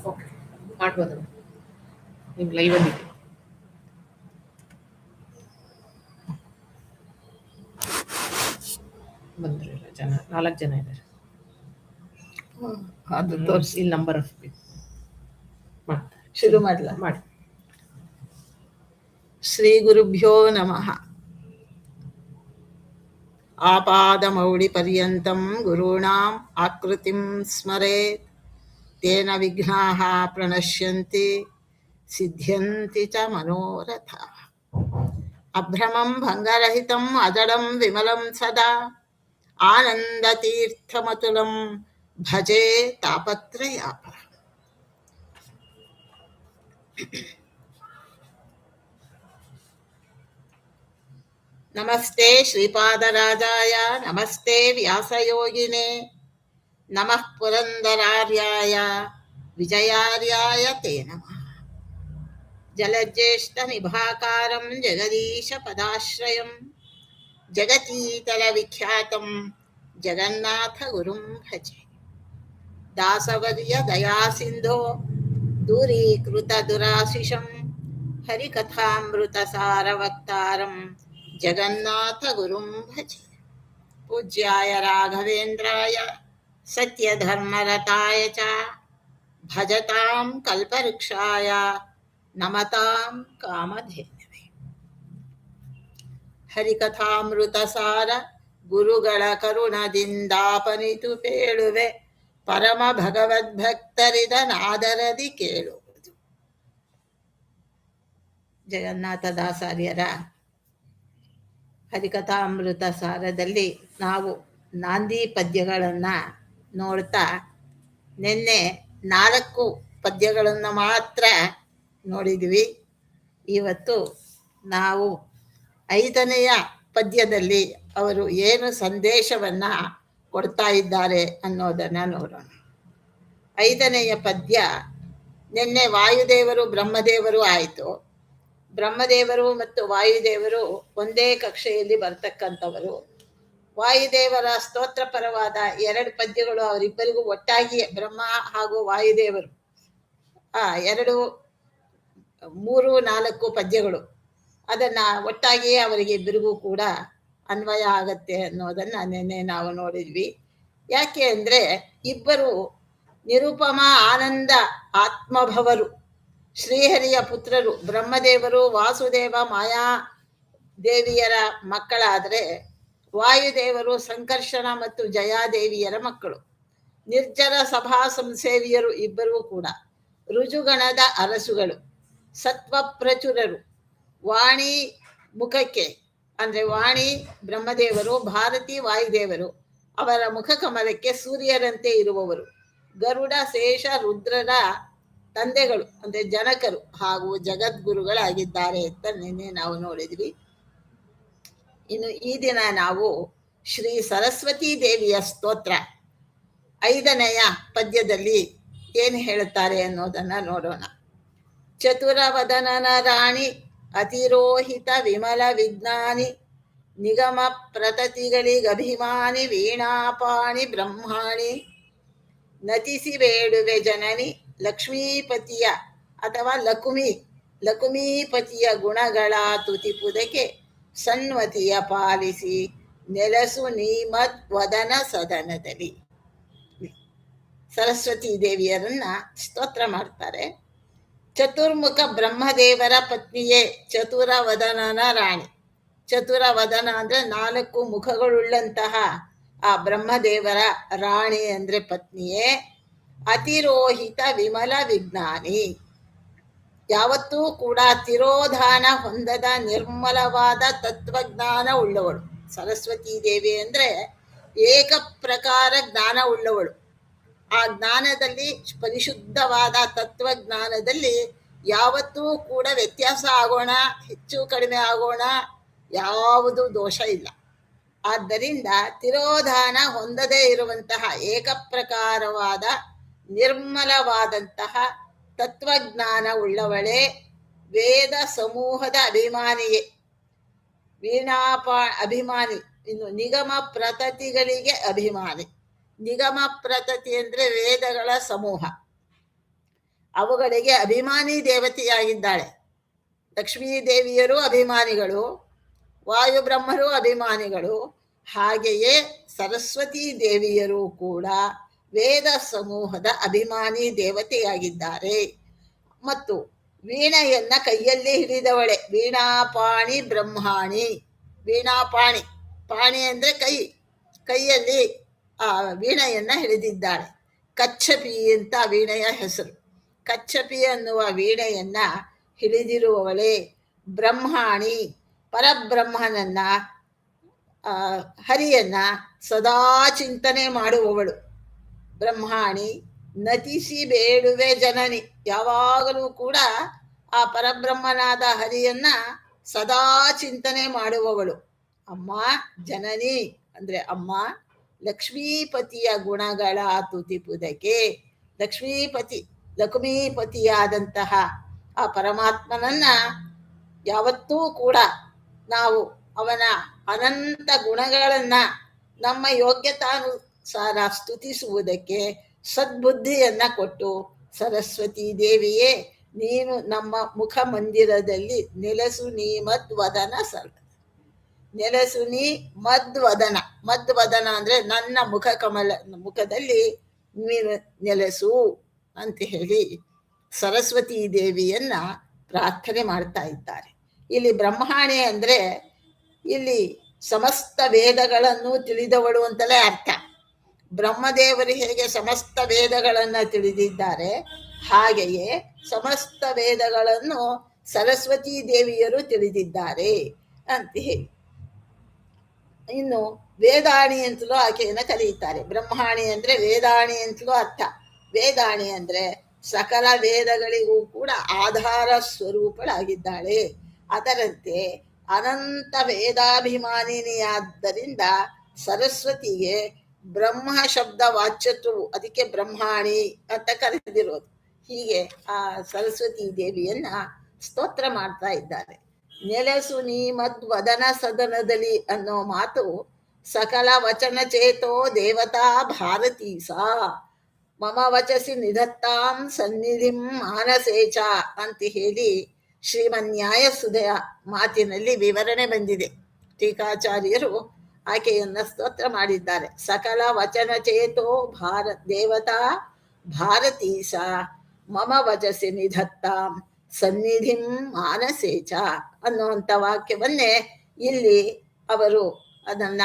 Okay, ಮಾಡ್ಬೋದು. ನೀವು ಲೈವಲ್ಲಿ ಬಂದ್ರಲ್ಲ ಜನ, 4 ಜನ ಇದ್ದಾರೆ. ಅದು ತೋರಿಸಿ ಇಲ್ಲಿ ನಂಬರ್ ಆಫ್ ಮಾಡ್ತಾರೆ. ಶುರು ಮಾಡಲ. ಮಾಡಿ. ಶ್ರೀ ಗುರುಭ್ಯೋ ನಮಃ. ಆಪಾದಮೌಳಿ ಪರ್ಯಂತಂ ಗುರುಣಾಂ ಆಕೃತಿಂ ಸ್ಮರೇತ್ ತೇನ ವಿಘ್ನಾಃ ಪ್ರಣಶ್ಯಂತಿ ಸಿದ್ಧ್ಯಂತಿ ಚ ಮನೋರಥಾಃ. ಅಭ್ರಮಂ ಭಂಗರಹಿತಂ ಅಜಡಂ ವಿಮಲಂ ಸದಾ ಆನಂದತೀರ್ಥಮತುಲಂ ಭಜೆ ತಾಪತ್ರಯಾಪಃ. ನಮಸ್ತೆ ಶ್ರೀಪಾದರಾಜಾಯ ನಮಸ್ತೆ ವ್ಯಾಸಯೋಗಿನೇ ನಮಃ ಪುರಂದರಾರ್ಯಾಯ ವಿಜಯಾರ್ಯಾಯ ತೇ ನಮಃ. ಜಲಜ್ಯೇಷ್ಠ ನಿಭಾಕಾರಂ ಜಗದೀಶ ಪದಾಶ್ರಯಂ ಜಗತೀತಲ ವಿಖ್ಯಾತಂ ಜಗನ್ನಾಥ ಗುರುಂ ಭಜೆ. ದಾಸವರ್ಯ ದಯಾಸಿಂಧೋ ದೂರೀಕೃತ ದುರಾಶಿಷಂ ಹರಿಕಥಾಮೃತ ಸಾರವಕ್ತಾರಂ ಜಗನ್ನಾಥ ಗುರುಂ ಭಜೆ. ಪೂಜ್ಯಾಯ ರಾಘವೇಂದ್ರಾಯ ಸತ್ಯಧರ್ಮರತಾಯ ಚ ಭಜತಾಂ ಕಲ್ಪವೃಕ್ಷಾಯ ನಮತಾಂ ಕಾಮಧೇನವೇ. ಹರಿಕಥಾಮೃತ ಸಾರ ಗುರುಗಳ ಕರುಣದಿಂದಾಪನಿತು ಪೇಳುವೆ, ಪರಮ ಭಗವದ್ಭಕ್ತರಿದನಾದರದಿ ಕೇಳುವುದು. ಜಗನ್ನಾಥದಾಸಾರ್ಯರ ಹರಿಕಥಾಮೃತ ಸಾರದಲ್ಲಿ ನಾವು ನಾಂದಿ ಪದ್ಯಗಳನ್ನು ನೋಡ್ತಾ, ನಿನ್ನೆ 4 ಪದ್ಯಗಳನ್ನು ಮಾತ್ರ ನೋಡಿದ್ವಿ. ಇವತ್ತು ನಾವು 5ನೆಯ ಪದ್ಯದಲ್ಲಿ ಅವರು ಏನು ಸಂದೇಶವನ್ನು ಕೊಡ್ತಾ ಇದ್ದಾರೆ ಅನ್ನೋದನ್ನು ನೋಡೋಣ. 5ನೆಯ ಪದ್ಯ, ನಿನ್ನೆ ವಾಯುದೇವರು ಬ್ರಹ್ಮದೇವರು ಆಯಿತು. ಬ್ರಹ್ಮದೇವರು ಮತ್ತು ವಾಯುದೇವರು ಒಂದೇ ಕಕ್ಷೆಯಲ್ಲಿ ಬರ್ತಕ್ಕಂಥವರು. ವಾಯುದೇವರ ಸ್ತೋತ್ರಪರವಾದ 2 ಪದ್ಯಗಳು ಅವರಿಬ್ಬರಿಗೂ ಒಟ್ಟಾಗಿಯೇ, ಬ್ರಹ್ಮ ಹಾಗೂ ವಾಯುದೇವರು 2, 3, 4 ಪದ್ಯಗಳು ಅದನ್ನು ಒಟ್ಟಾಗಿಯೇ ಅವರಿಗೆ ಇಬ್ಬರಿಗೂ ಕೂಡ ಅನ್ವಯ ಆಗತ್ತೆ ಅನ್ನೋದನ್ನು ನಿನ್ನೆ ನಾವು ನೋಡಿದ್ವಿ. ಯಾಕೆ ಅಂದರೆ ಇಬ್ಬರು ನಿರುಪಮ ಆನಂದ ಆತ್ಮಭವರು, ಶ್ರೀಹರಿಯ ಪುತ್ರರು. ಬ್ರಹ್ಮದೇವರು ವಾಸುದೇವ ಮಾಯಾ ದೇವಿಯರ ಮಕ್ಕಳಾದರೆ, ವಾಯುದೇವರು ಸಂಕರ್ಷಣ ಮತ್ತು ಜಯಾದೇವಿಯರ ಮಕ್ಕಳು. ನಿರ್ಜರ ಸಭಾ ಸಂಸೇವಿಯರು ಇಬ್ಬರೂ ಕೂಡ. ಋಜುಗಣದ ಅರಸುಗಳು, ಸತ್ವಪ್ರಚುರರು. ವಾಣಿ ಮುಖಕ್ಕೆ ಅಂದರೆ ವಾಣಿ ಬ್ರಹ್ಮದೇವರು, ಭಾರತಿ ವಾಯುದೇವರು. ಅವರ ಮುಖಕಮಲಕ್ಕೆ ಸೂರ್ಯರಂತೆ ಇರುವವರು. ಗರುಡ ಶೇಷ ರುದ್ರರ ತಂದೆಗಳು ಅಂದರೆ ಜನಕರು ಹಾಗೂ ಜಗದ್ಗುರುಗಳಾಗಿದ್ದಾರೆ ಅಂತ ನಿನ್ನೆ ನಾವು ನೋಡಿದ್ವಿ. ಇನ್ನು ಈ ದಿನ ನಾವು ಶ್ರೀ ಸರಸ್ವತೀ ದೇವಿಯ ಸ್ತೋತ್ರ 5ನೆಯ ಪದ್ಯದಲ್ಲಿ ಏನು ಹೇಳುತ್ತಾರೆ ಅನ್ನೋದನ್ನು ನೋಡೋಣ. ಚತುರವದನನ ರಾಣಿ ಅತಿರೋಹಿತ ವಿಮಲ ವಿಜ್ಞಾನಿ ನಿಗಮ ಪ್ರತತಿಗಳಿಗಭಿಮಾನಿ ವೀಣಾಪಾಣಿ ಬ್ರಹ್ಮಾಣಿ ನತಿಸಿ ಬೇಡುವೆ ಜನನಿ ಲಕ್ಷ್ಮೀಪತಿಯ ಅಥವಾ ಲಕುಮೀಪತಿಯ ಗುಣಗಳ ತುತಿಪುದಕ್ಕೆ ಸನ್ಮತಿಯ ಪಾಲಿಸಿ ನೆಲಸು ನೀಮದ್ ವದನ ಸದನದಲ್ಲಿ. ಸರಸ್ವತೀ ದೇವಿಯರನ್ನ ಸ್ತೋತ್ರ ಮಾಡ್ತಾರೆ. ಚತುರ್ಮುಖ ಬ್ರಹ್ಮದೇವರ ಪತ್ನಿಯೇ ಚತುರವದನನ ರಾಣಿ. ಚತುರವದನ ಅಂದರೆ 4 ಮುಖಗಳುಳ್ಳಂತಹ ಆ ಬ್ರಹ್ಮದೇವರ ರಾಣಿ ಅಂದರೆ ಪತ್ನಿಯೇ. ಅತಿರೋಹಿತ ವಿಮಲ ವಿಜ್ಞಾನಿ, ಯಾವತ್ತೂ ಕೂಡ ತಿರೋಧಾನ ಹೊಂದದ ನಿರ್ಮಲವಾದ ತತ್ವಜ್ಞಾನ ಉಳ್ಳವಳು. ಸರಸ್ವತೀ ದೇವಿ ಅಂದರೆ ಏಕಪ್ರಕಾರ ಜ್ಞಾನ ಉಳ್ಳವಳು. ಆ ಜ್ಞಾನದಲ್ಲಿ, ಪರಿಶುದ್ಧವಾದ ತತ್ವಜ್ಞಾನದಲ್ಲಿ ಯಾವತ್ತೂ ಕೂಡ ವ್ಯತ್ಯಾಸ ಆಗೋಣ, ಹೆಚ್ಚು ಕಡಿಮೆ ಆಗೋಣ, ಯಾವುದು ದೋಷ ಇಲ್ಲ. ಆದ್ದರಿಂದ ತಿರೋಧಾನ ಹೊಂದದೇ ಇರುವಂತಹ ಏಕಪ್ರಕಾರವಾದ ನಿರ್ಮಲವಾದಂತಹ ತತ್ವಜ್ಞಾನ ಉಳ್ಳವಳೇ. ವೇದ ಸಮೂಹದ ಅಭಿಮಾನಿಯೇ, ಅಭಿಮಾನಿ. ಇನ್ನು ನಿಗಮ ಪ್ರತತಿಗಳಿಗೆ ಅಭಿಮಾನಿ. ನಿಗಮ ಪ್ರತತಿ ಅಂದರೆ ವೇದಗಳ ಸಮೂಹ. ಅವುಗಳಿಗೆ ಅಭಿಮಾನಿ ದೇವತೆಯಾಗಿದ್ದಾಳೆ. ಲಕ್ಷ್ಮೀ ದೇವಿಯರು ಅಭಿಮಾನಿಗಳು, ವಾಯುಬ್ರಹ್ಮರು ಅಭಿಮಾನಿಗಳು, ಹಾಗೆಯೇ ಸರಸ್ವತೀ ದೇವಿಯರು ಕೂಡ ವೇದ ಸಮೂಹದ ಅಭಿಮಾನಿ ದೇವತೆಯಾಗಿದ್ದಾರೆ. ಮತ್ತು ವೀಣೆಯನ್ನ ಕೈಯಲ್ಲಿ ಹಿಡಿದವಳೆ ವೀಣಾಪಾಣಿ ಬ್ರಹ್ಮಾಣಿ. ವೀಣಾಪಾಣಿ, ಪಾಣಿ ಅಂದರೆ ಕೈ, ಕೈಯಲ್ಲಿ ಆ ವೀಣೆಯನ್ನ ಹಿಡಿದಿದ್ದಾಳೆ. ಕಚ್ಚಪಿ ಅಂತ ವೀಣೆಯ ಹೆಸರು. ಕಚ್ಚಪಿ ಅನ್ನುವ ವೀಣೆಯನ್ನ ಹಿಡಿದಿರುವವಳೆ ಬ್ರಹ್ಮಾಣಿ. ಪರಬ್ರಹ್ಮನನ್ನ ಹರಿಯನ್ನ ಸದಾ ಚಿಂತನೆ ಮಾಡುವವಳು ಬ್ರಹ್ಮಾಣಿ. ನತಿಸಿ ಬೇಡುವೆ ಜನನಿ. ಯಾವಾಗಲೂ ಕೂಡ ಆ ಪರಬ್ರಹ್ಮನಾದ ಹರಿಯನ್ನ ಸದಾ ಚಿಂತನೆ ಮಾಡುವವಳು ಅಮ್ಮ. ಜನನಿ ಅಂದ್ರೆ ಅಮ್ಮ. ಲಕ್ಷ್ಮೀಪತಿಯ ಗುಣಗಳ ತುತಿಪುದಕ್ಕೆ, ಲಕ್ಷ್ಮೀಪತಿಯಾದಂತಹ ಆ ಪರಮಾತ್ಮನನ್ನ ಯಾವತ್ತೂ ಕೂಡ ನಾವು ಅವನ ಅನಂತ ಗುಣಗಳನ್ನ ನಮ್ಮ ಯೋಗ್ಯತಾನುಸಾರ ಸ್ತುತಿಸುವುದಕ್ಕೆ ಸದ್ಬುದ್ಧಿಯನ್ನ ಕೊಟ್ಟು, ಸರಸ್ವತೀ ದೇವಿಯೇ ನೀನು ನಮ್ಮ ಮುಖ ಮಂದಿರದಲ್ಲಿ ನೆಲೆಸು ನೀ ಮದ್ವದನ ನೆಲೆಸು ನೀ ಮದ್ವದನ. ಮದ್ವದನ ಅಂದ್ರೆ ನನ್ನ ಮುಖದಲ್ಲಿ ನೀನು ನೆಲೆಸು ಅಂತ ಹೇಳಿ ಸರಸ್ವತೀ ದೇವಿಯನ್ನ ಪ್ರಾರ್ಥನೆ ಮಾಡ್ತಾ ಇದ್ದಾರೆ. ಇಲ್ಲಿ ಬ್ರಹ್ಮಾಣಿ ಅಂದ್ರೆ ಇಲ್ಲಿ ಸಮಸ್ತ ವೇದಗಳನ್ನು ತಿಳಿದವಳು ಅಂತಲೇ ಅರ್ಥ. ಬ್ರಹ್ಮದೇವರು ಹೇಗೆ ಸಮಸ್ತ ವೇದಗಳನ್ನ ತಿಳಿದಿದ್ದಾರೆ, ಹಾಗೆಯೇ ಸಮಸ್ತ ವೇದಗಳನ್ನು ಸರಸ್ವತೀ ದೇವಿಯರು ತಿಳಿದಿದ್ದಾರೆ ಅಂತ ಹೇಳಿ. ಇನ್ನು ವೇದಾಣಿ ಅಂತಲೂ ಆಕೆಯನ್ನು ಕರೆಯುತ್ತಾರೆ. ಬ್ರಹ್ಮಾಣಿ ಅಂದ್ರೆ ವೇದಾಣಿ ಅಂತಲೂ ಅರ್ಥ. ವೇದಾಣಿ ಅಂದ್ರೆ ಸಕಲ ವೇದಗಳಿಗೂ ಕೂಡ ಆಧಾರ ಸ್ವರೂಪಳಾಗಿದ್ದಾಳೆ. ಅದರಂತೆ ಅನಂತ ವೇದಾಭಿಮಾನಿನಿಯಾದ್ದರಿಂದ ಸರಸ್ವತಿಗೆ ಬ್ರಹ್ಮ ಶಬ್ದ ವಾಚ್ಯತ್ವವು, ಅದಕ್ಕೆ ಬ್ರಹ್ಮಾಣಿ ಅಂತ ಕರೆದಿರೋದು. ಹೀಗೆ ಆ ಸರಸ್ವತೀ ದೇವಿಯನ್ನ ಸ್ತೋತ್ರ ಮಾಡ್ತಾ ಇದ್ದಾರೆ. ನೆಲೆಸು ನೀ ಮದ್ವದನ ಸದನದಲ್ಲಿ ಅನ್ನೋ ಮಾತು ಸಕಲ ವಚನ ಚೇತೋ ದೇವತಾ ಭಾರತೀ ಸಾ ಮಮ ವಚಸಿ ನಿಧತ್ತಾಂ ಸನ್ನಿಧಿಂ ಮಾನಸೇಚ ಅಂತ ಹೇಳಿ ಶ್ರೀಮನ್ಯಾಯ ಸುಧೆಯ ಮಾತಿನಲ್ಲಿ ವಿವರಣೆ ಬಂದಿದೆ. ಟೀಕಾಚಾರ್ಯರು ಆಕೆಯನ್ನ ಸ್ತೋತ್ರ ಮಾಡಿದ್ದಾರೆ. ಸಕಲ ವಚನ ಚೇತೋ ದೇವತಾ ಭಾರತೀ ಸಾ ಮಮ ವಚಸಿ ನಿಧತ್ತಾಂ ಸನ್ನಿಧಿಂ ಮಾನಸೇಚ ಅನ್ನುವಂಥ ವಾಕ್ಯವನ್ನೇ ಇಲ್ಲಿ ಅವರು ಅದನ್ನ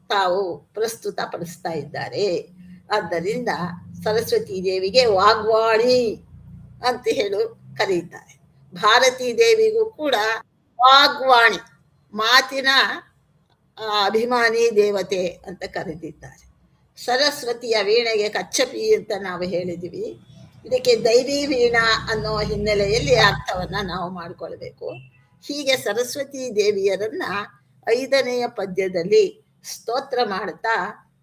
ತಾವು ಪ್ರಸ್ತುತಪಡಿಸ್ತಾ ಇದ್ದಾರೆ. ಆದ್ದರಿಂದ ಸರಸ್ವತೀ ದೇವಿಗೆ ವಾಗ್ವಾಣಿ ಅಂತ ಹೇಳಿ ಕರೆಯುತ್ತಾರೆ. ಭಾರತೀ ದೇವಿಗೂ ಕೂಡ ವಾಗ್ವಾಣಿ, ಮಾತಿನ ಅಭಿಮಾನಿ ದೇವತೆ ಅಂತ ಕರೆದಿದ್ದಾರೆ. ಸರಸ್ವತಿಯ ವೀಣೆಗೆ ಕಚ್ಚಪಿ ಅಂತ ನಾವು ಹೇಳಿದ್ವಿ. ಇದಕ್ಕೆ ದೈವಿ ವೀಣಾ ಅನ್ನೋ ಹಿನ್ನೆಲೆಯಲ್ಲಿ ಅರ್ಥವನ್ನ ನಾವು ಮಾಡಿಕೊಳ್ಬೇಕು. ಹೀಗೆ ಸರಸ್ವತೀ ದೇವಿಯರನ್ನ 5ನೆಯ ಪದ್ಯದಲ್ಲಿ ಸ್ತೋತ್ರ ಮಾಡ್ತಾ,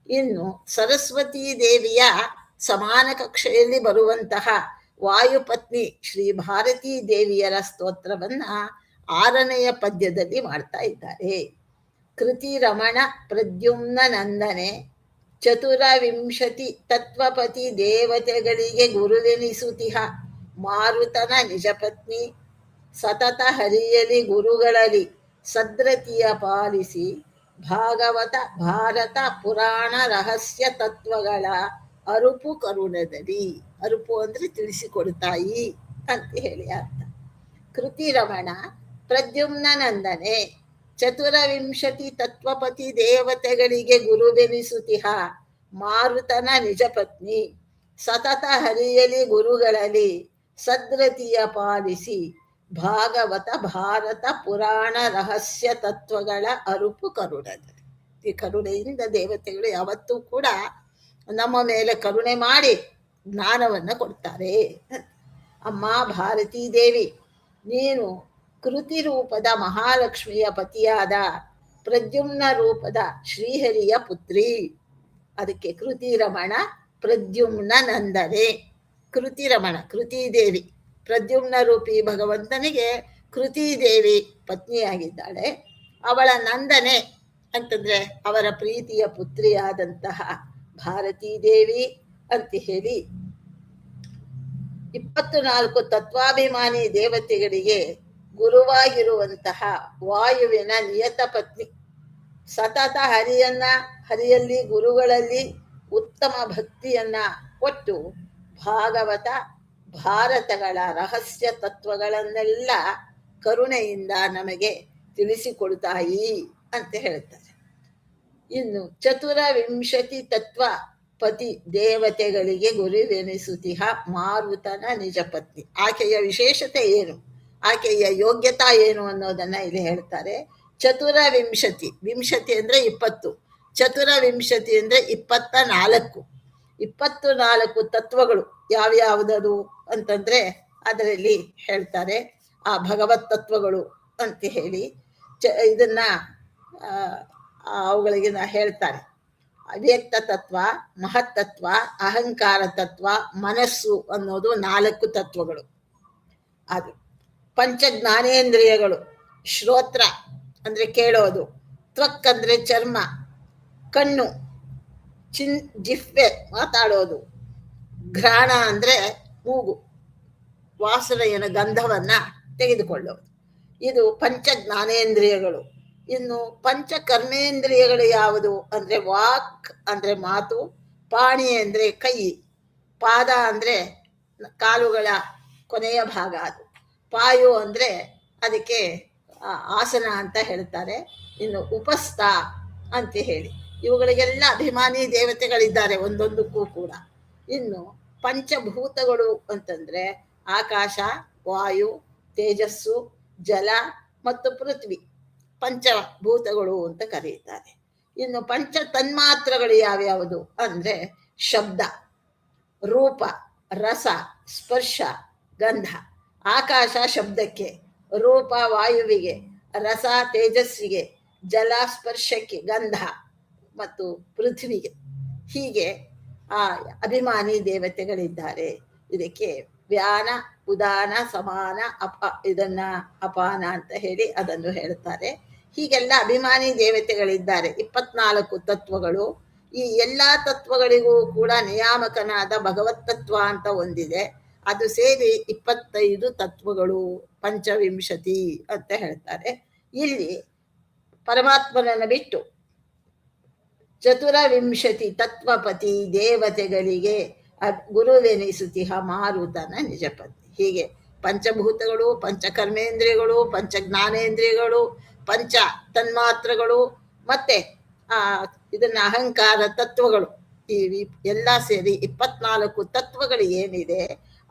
ಇನ್ನು ಸರಸ್ವತೀ ದೇವಿಯ ಸಮಾನ ಕಕ್ಷೆಯಲ್ಲಿ ಬರುವಂತಹ ವಾಯುಪತ್ನಿ ಶ್ರೀ ಭಾರತೀ ದೇವಿಯರ ಸ್ತೋತ್ರವನ್ನ 6ನೆಯ ಪದ್ಯದಲ್ಲಿ ಮಾಡ್ತಾ ಇದ್ದಾರೆ. ಕೃತಿ ರಮಣ ಪ್ರದ್ಯುಮ್ನ ನಂದನೆ 24 ತತ್ವಪತಿ ದೇವತೆಗಳಿಗೆ ಗುರುವೆನಿಸುತಿಹ ಮಾರುತನ ನಿಜಪತ್ನಿ ಸತತ ಹರಿಯಲಿ ಗುರುಗಳಲ್ಲಿ ಸದ್ರತಿಯ ಪಾಲಿಸಿ ಭಾಗವತ ಭಾರತ ಪುರಾಣ ರಹಸ್ಯ ತತ್ವಗಳ ಅರುಪು ಕರುಣದಲ್ಲಿ. ಅರುಪು ಅಂದ್ರೆ ತಿಳಿಸಿಕೊಡ್ತಾಯಿ ಅಂತ ಹೇಳಿ ಅರ್ಥ. ಕೃತಿ ರಮಣ ಪ್ರದ್ಯುಮ್ನ ನಂದನೆ 24 ತತ್ವಪತಿ ದೇವತೆಗಳಿಗೆ ಗುರುವೆನಿಸುತಿಹ ಮಾರುತನ ನಿಜಪತ್ನಿ ಸತತ ಹರಿಯಲಿ ಗುರುಗಳಲ್ಲಿ ಸದ್ರತಿಯ ಪಾಲಿಸಿ ಭಾಗವತ ಭಾರತ ಪುರಾಣ ರಹಸ್ಯ ತತ್ವಗಳ ಅರುಪು ಕರುಣದಲ್ಲಿ. ಈ ಕರುಣೆಯಿಂದ ದೇವತೆಗಳು ಯಾವತ್ತೂ ಕೂಡ ನಮ್ಮ ಮೇಲೆ ಕರುಣೆ ಮಾಡಿ ಜ್ಞಾನವನ್ನ ಕೊಡ್ತಾರೆ. ಅಮ್ಮ ಭಾರತೀ ದೇವಿ, ನೀನು ಕೃತಿ ರೂಪದ ಮಹಾಲಕ್ಷ್ಮಿಯ ಪತಿಯಾದ ಪ್ರದ್ಯುಮ್ನ ರೂಪದ ಶ್ರೀಹರಿಯ ಪುತ್ರಿ. ಅದಕ್ಕೆ ಕೃತಿ ರಮಣ ಪ್ರದ್ಯುಮ್ನ ನಂದನೆ. ಕೃತಿ ರಮಣ ಕೃತಿದೇವಿ, ಪ್ರದ್ಯುಮ್ನ ರೂಪಿ ಭಗವಂತನಿಗೆ ಕೃತಿದೇವಿ ಪತ್ನಿಯಾಗಿದ್ದಾಳೆ. ಅವಳ ನಂದನೆ ಅಂತಂದ್ರೆ ಅವರ ಪ್ರೀತಿಯ ಪುತ್ರಿಯಾದಂತಹ ಭಾರತೀ ದೇವಿ ಅಂತ ಹೇಳಿ 24 ತತ್ವಾಭಿಮಾನಿ ದೇವತೆಗಳಿಗೆ ಗುರುವಾಗಿರುವಂತಹ ವಾಯುವಿನ ನಿಯತ ಪತ್ನಿ ಸತತ ಹರಿಯಲ್ಲಿ ಗುರುಗಳಲ್ಲಿ ಉತ್ತಮ ಭಕ್ತಿಯನ್ನ ಕೊಟ್ಟು ಭಾಗವತ ಭಾರತಗಳ ರಹಸ್ಯ ತತ್ವಗಳನ್ನೆಲ್ಲ ಕರುಣೆಯಿಂದ ನಮಗೆ ತಿಳಿಸಿಕೊಡ್ತಾಯಿ ಅಂತ ಹೇಳ್ತಾರೆ. ಇನ್ನು 24 ತತ್ವ ಪತಿ ದೇವತೆಗಳಿಗೆ ಗುರುವೆನಿಸುತ್ತಿಹ ಮಾರುತನ ನಿಜ ಪತ್ನಿ. ಆಕೆಯ ವಿಶೇಷತೆ ಏನು, ಆಕೆಯ ಯೋಗ್ಯತಾ ಏನು ಅನ್ನೋದನ್ನ ಇಲ್ಲಿ ಹೇಳ್ತಾರೆ. 24 ವಿಂಶತಿ ಅಂದ್ರೆ 20, 24 ಅಂದ್ರೆ 24. 24 ತತ್ವಗಳು ಯಾವ್ಯಾವುದದು ಅಂತಂದ್ರೆ ಅದರಲ್ಲಿ ಹೇಳ್ತಾರೆ ಆ ಭಗವತ್ ತತ್ವಗಳು ಅಂತ ಹೇಳಿ ಇದನ್ನ ಅವುಗಳಿಗೆ ಹೇಳ್ತಾರೆ. ಅವ್ಯಕ್ತ ತತ್ವ, ಮಹತ್ತತ್ವ, ಅಹಂಕಾರ ತತ್ವ, ಮನಸ್ಸು ಅನ್ನೋದು 4 ತತ್ವಗಳು. ಅದು ಪಂಚ ಜ್ಞಾನೇಂದ್ರಿಯಗಳು, ಶ್ರೋತ್ರ ಅಂದ್ರೆ ಕೇಳೋದು, ತ್ವಕ್ ಅಂದ್ರೆ ಚರ್ಮ, ಕಣ್ಣು, ಜಿಹ್ವೆ ಮಾತಾಡೋದು, ಘ್ರಾಣ ಅಂದ್ರೆ ಮೂಗು ವಾಸನೆಯ ಗಂಧವನ್ನ ತೆಗೆದುಕೊಳ್ಳೋದು. ಇದು ಪಂಚ ಜ್ಞಾನೇಂದ್ರಿಯಗಳು. ಇನ್ನು ಪಂಚ ಕರ್ಮೇಂದ್ರಿಯಗಳು ಯಾವುದು ಅಂದ್ರೆ ವಾಕ್ ಅಂದ್ರೆ ಮಾತು, ಪಾಣಿ ಅಂದ್ರೆ ಕೈ, ಪಾದ ಅಂದ್ರೆ ಕಾಲುಗಳ ಕೊನೆಯ ಭಾಗ, ಅದು ಪಾಯು ಅಂದ್ರೆ ಅದಕ್ಕೆ ಆಸನ ಅಂತ ಹೇಳ್ತಾರೆ. ಇನ್ನು ಉಪಸ್ಥ ಅಂತ ಹೇಳಿ ಇವುಗಳಿಗೆಲ್ಲ ಅಭಿಮಾನಿ ದೇವತೆಗಳಿದ್ದಾರೆ ಒಂದೊಂದಕ್ಕೂ ಕೂಡ. ಇನ್ನು ಪಂಚಭೂತಗಳು ಅಂತಂದ್ರೆ ಆಕಾಶ, ವಾಯು, ತೇಜಸ್ಸು, ಜಲ ಮತ್ತು ಪೃಥ್ವಿ ಪಂಚಭೂತಗಳು ಅಂತ ಕರೆಯುತ್ತಾರೆ. ಇನ್ನು ಪಂಚ ತನ್ಮಾತ್ರಗಳು ಯಾವ್ಯಾವುದು ಅಂದ್ರೆ ಶಬ್ದ, ರೂಪ, ರಸ, ಸ್ಪರ್ಶ, ಗಂಧ. ಆಕಾಶ ಶಬ್ದಕ್ಕೆ, ರೂಪ ವಾಯುವಿಗೆ, ರಸ ತೇಜಸ್ಸಿಗೆ, ಜಲ ಸ್ಪರ್ಶಕ್ಕೆ, ಗಂಧ ಮತ್ತು ಪೃಥ್ವಿಗೆ. ಹೀಗೆ ಆ ಅಭಿಮಾನಿ ದೇವತೆಗಳಿದ್ದಾರೆ. ಇದಕ್ಕೆ ವ್ಯಾನ, ಉದಾನ, ಸಮಾನ, ಇದನ್ನ ಅಪಾನ ಅಂತ ಹೇಳಿ ಅದನ್ನು ಹೇಳ್ತಾರೆ. ಹೀಗೆಲ್ಲ ಅಭಿಮಾನಿ ದೇವತೆಗಳಿದ್ದಾರೆ. 24 ತತ್ವಗಳು. ಈ ಎಲ್ಲಾ ತತ್ವಗಳಿಗೂ ಕೂಡ ನಿಯಾಮಕನಾದ ಭಗವತ್ ತತ್ವ ಅಂತ ಒಂದಿದೆ. ಅದು ಸೇರಿ 25 ತತ್ವಗಳು, ಪಂಚವಿಂಶತಿ ಅಂತ ಹೇಳ್ತಾರೆ. ಇಲ್ಲಿ ಪರಮಾತ್ಮನನ್ನು ಬಿಟ್ಟು 24 ತತ್ವಪತಿ ದೇವತೆಗಳಿಗೆ ಗುರುವೆನಿಸುತ್ತಿಹ ಮಾರುತನ ನಿಜಪತಿ. ಹೀಗೆ ಪಂಚಭೂತಗಳು, ಪಂಚಕರ್ಮೇಂದ್ರಿಯಗಳು, ಪಂಚ ಜ್ಞಾನೇಂದ್ರಿಯಗಳು, ಪಂಚ ತನ್ಮಾತ್ರಗಳು, ಮತ್ತೆ ಇದನ್ನ ಅಹಂಕಾರ ತತ್ವಗಳು, ಈ ಎಲ್ಲ ಸೇರಿ 24 ತತ್ವಗಳು ಏನಿದೆ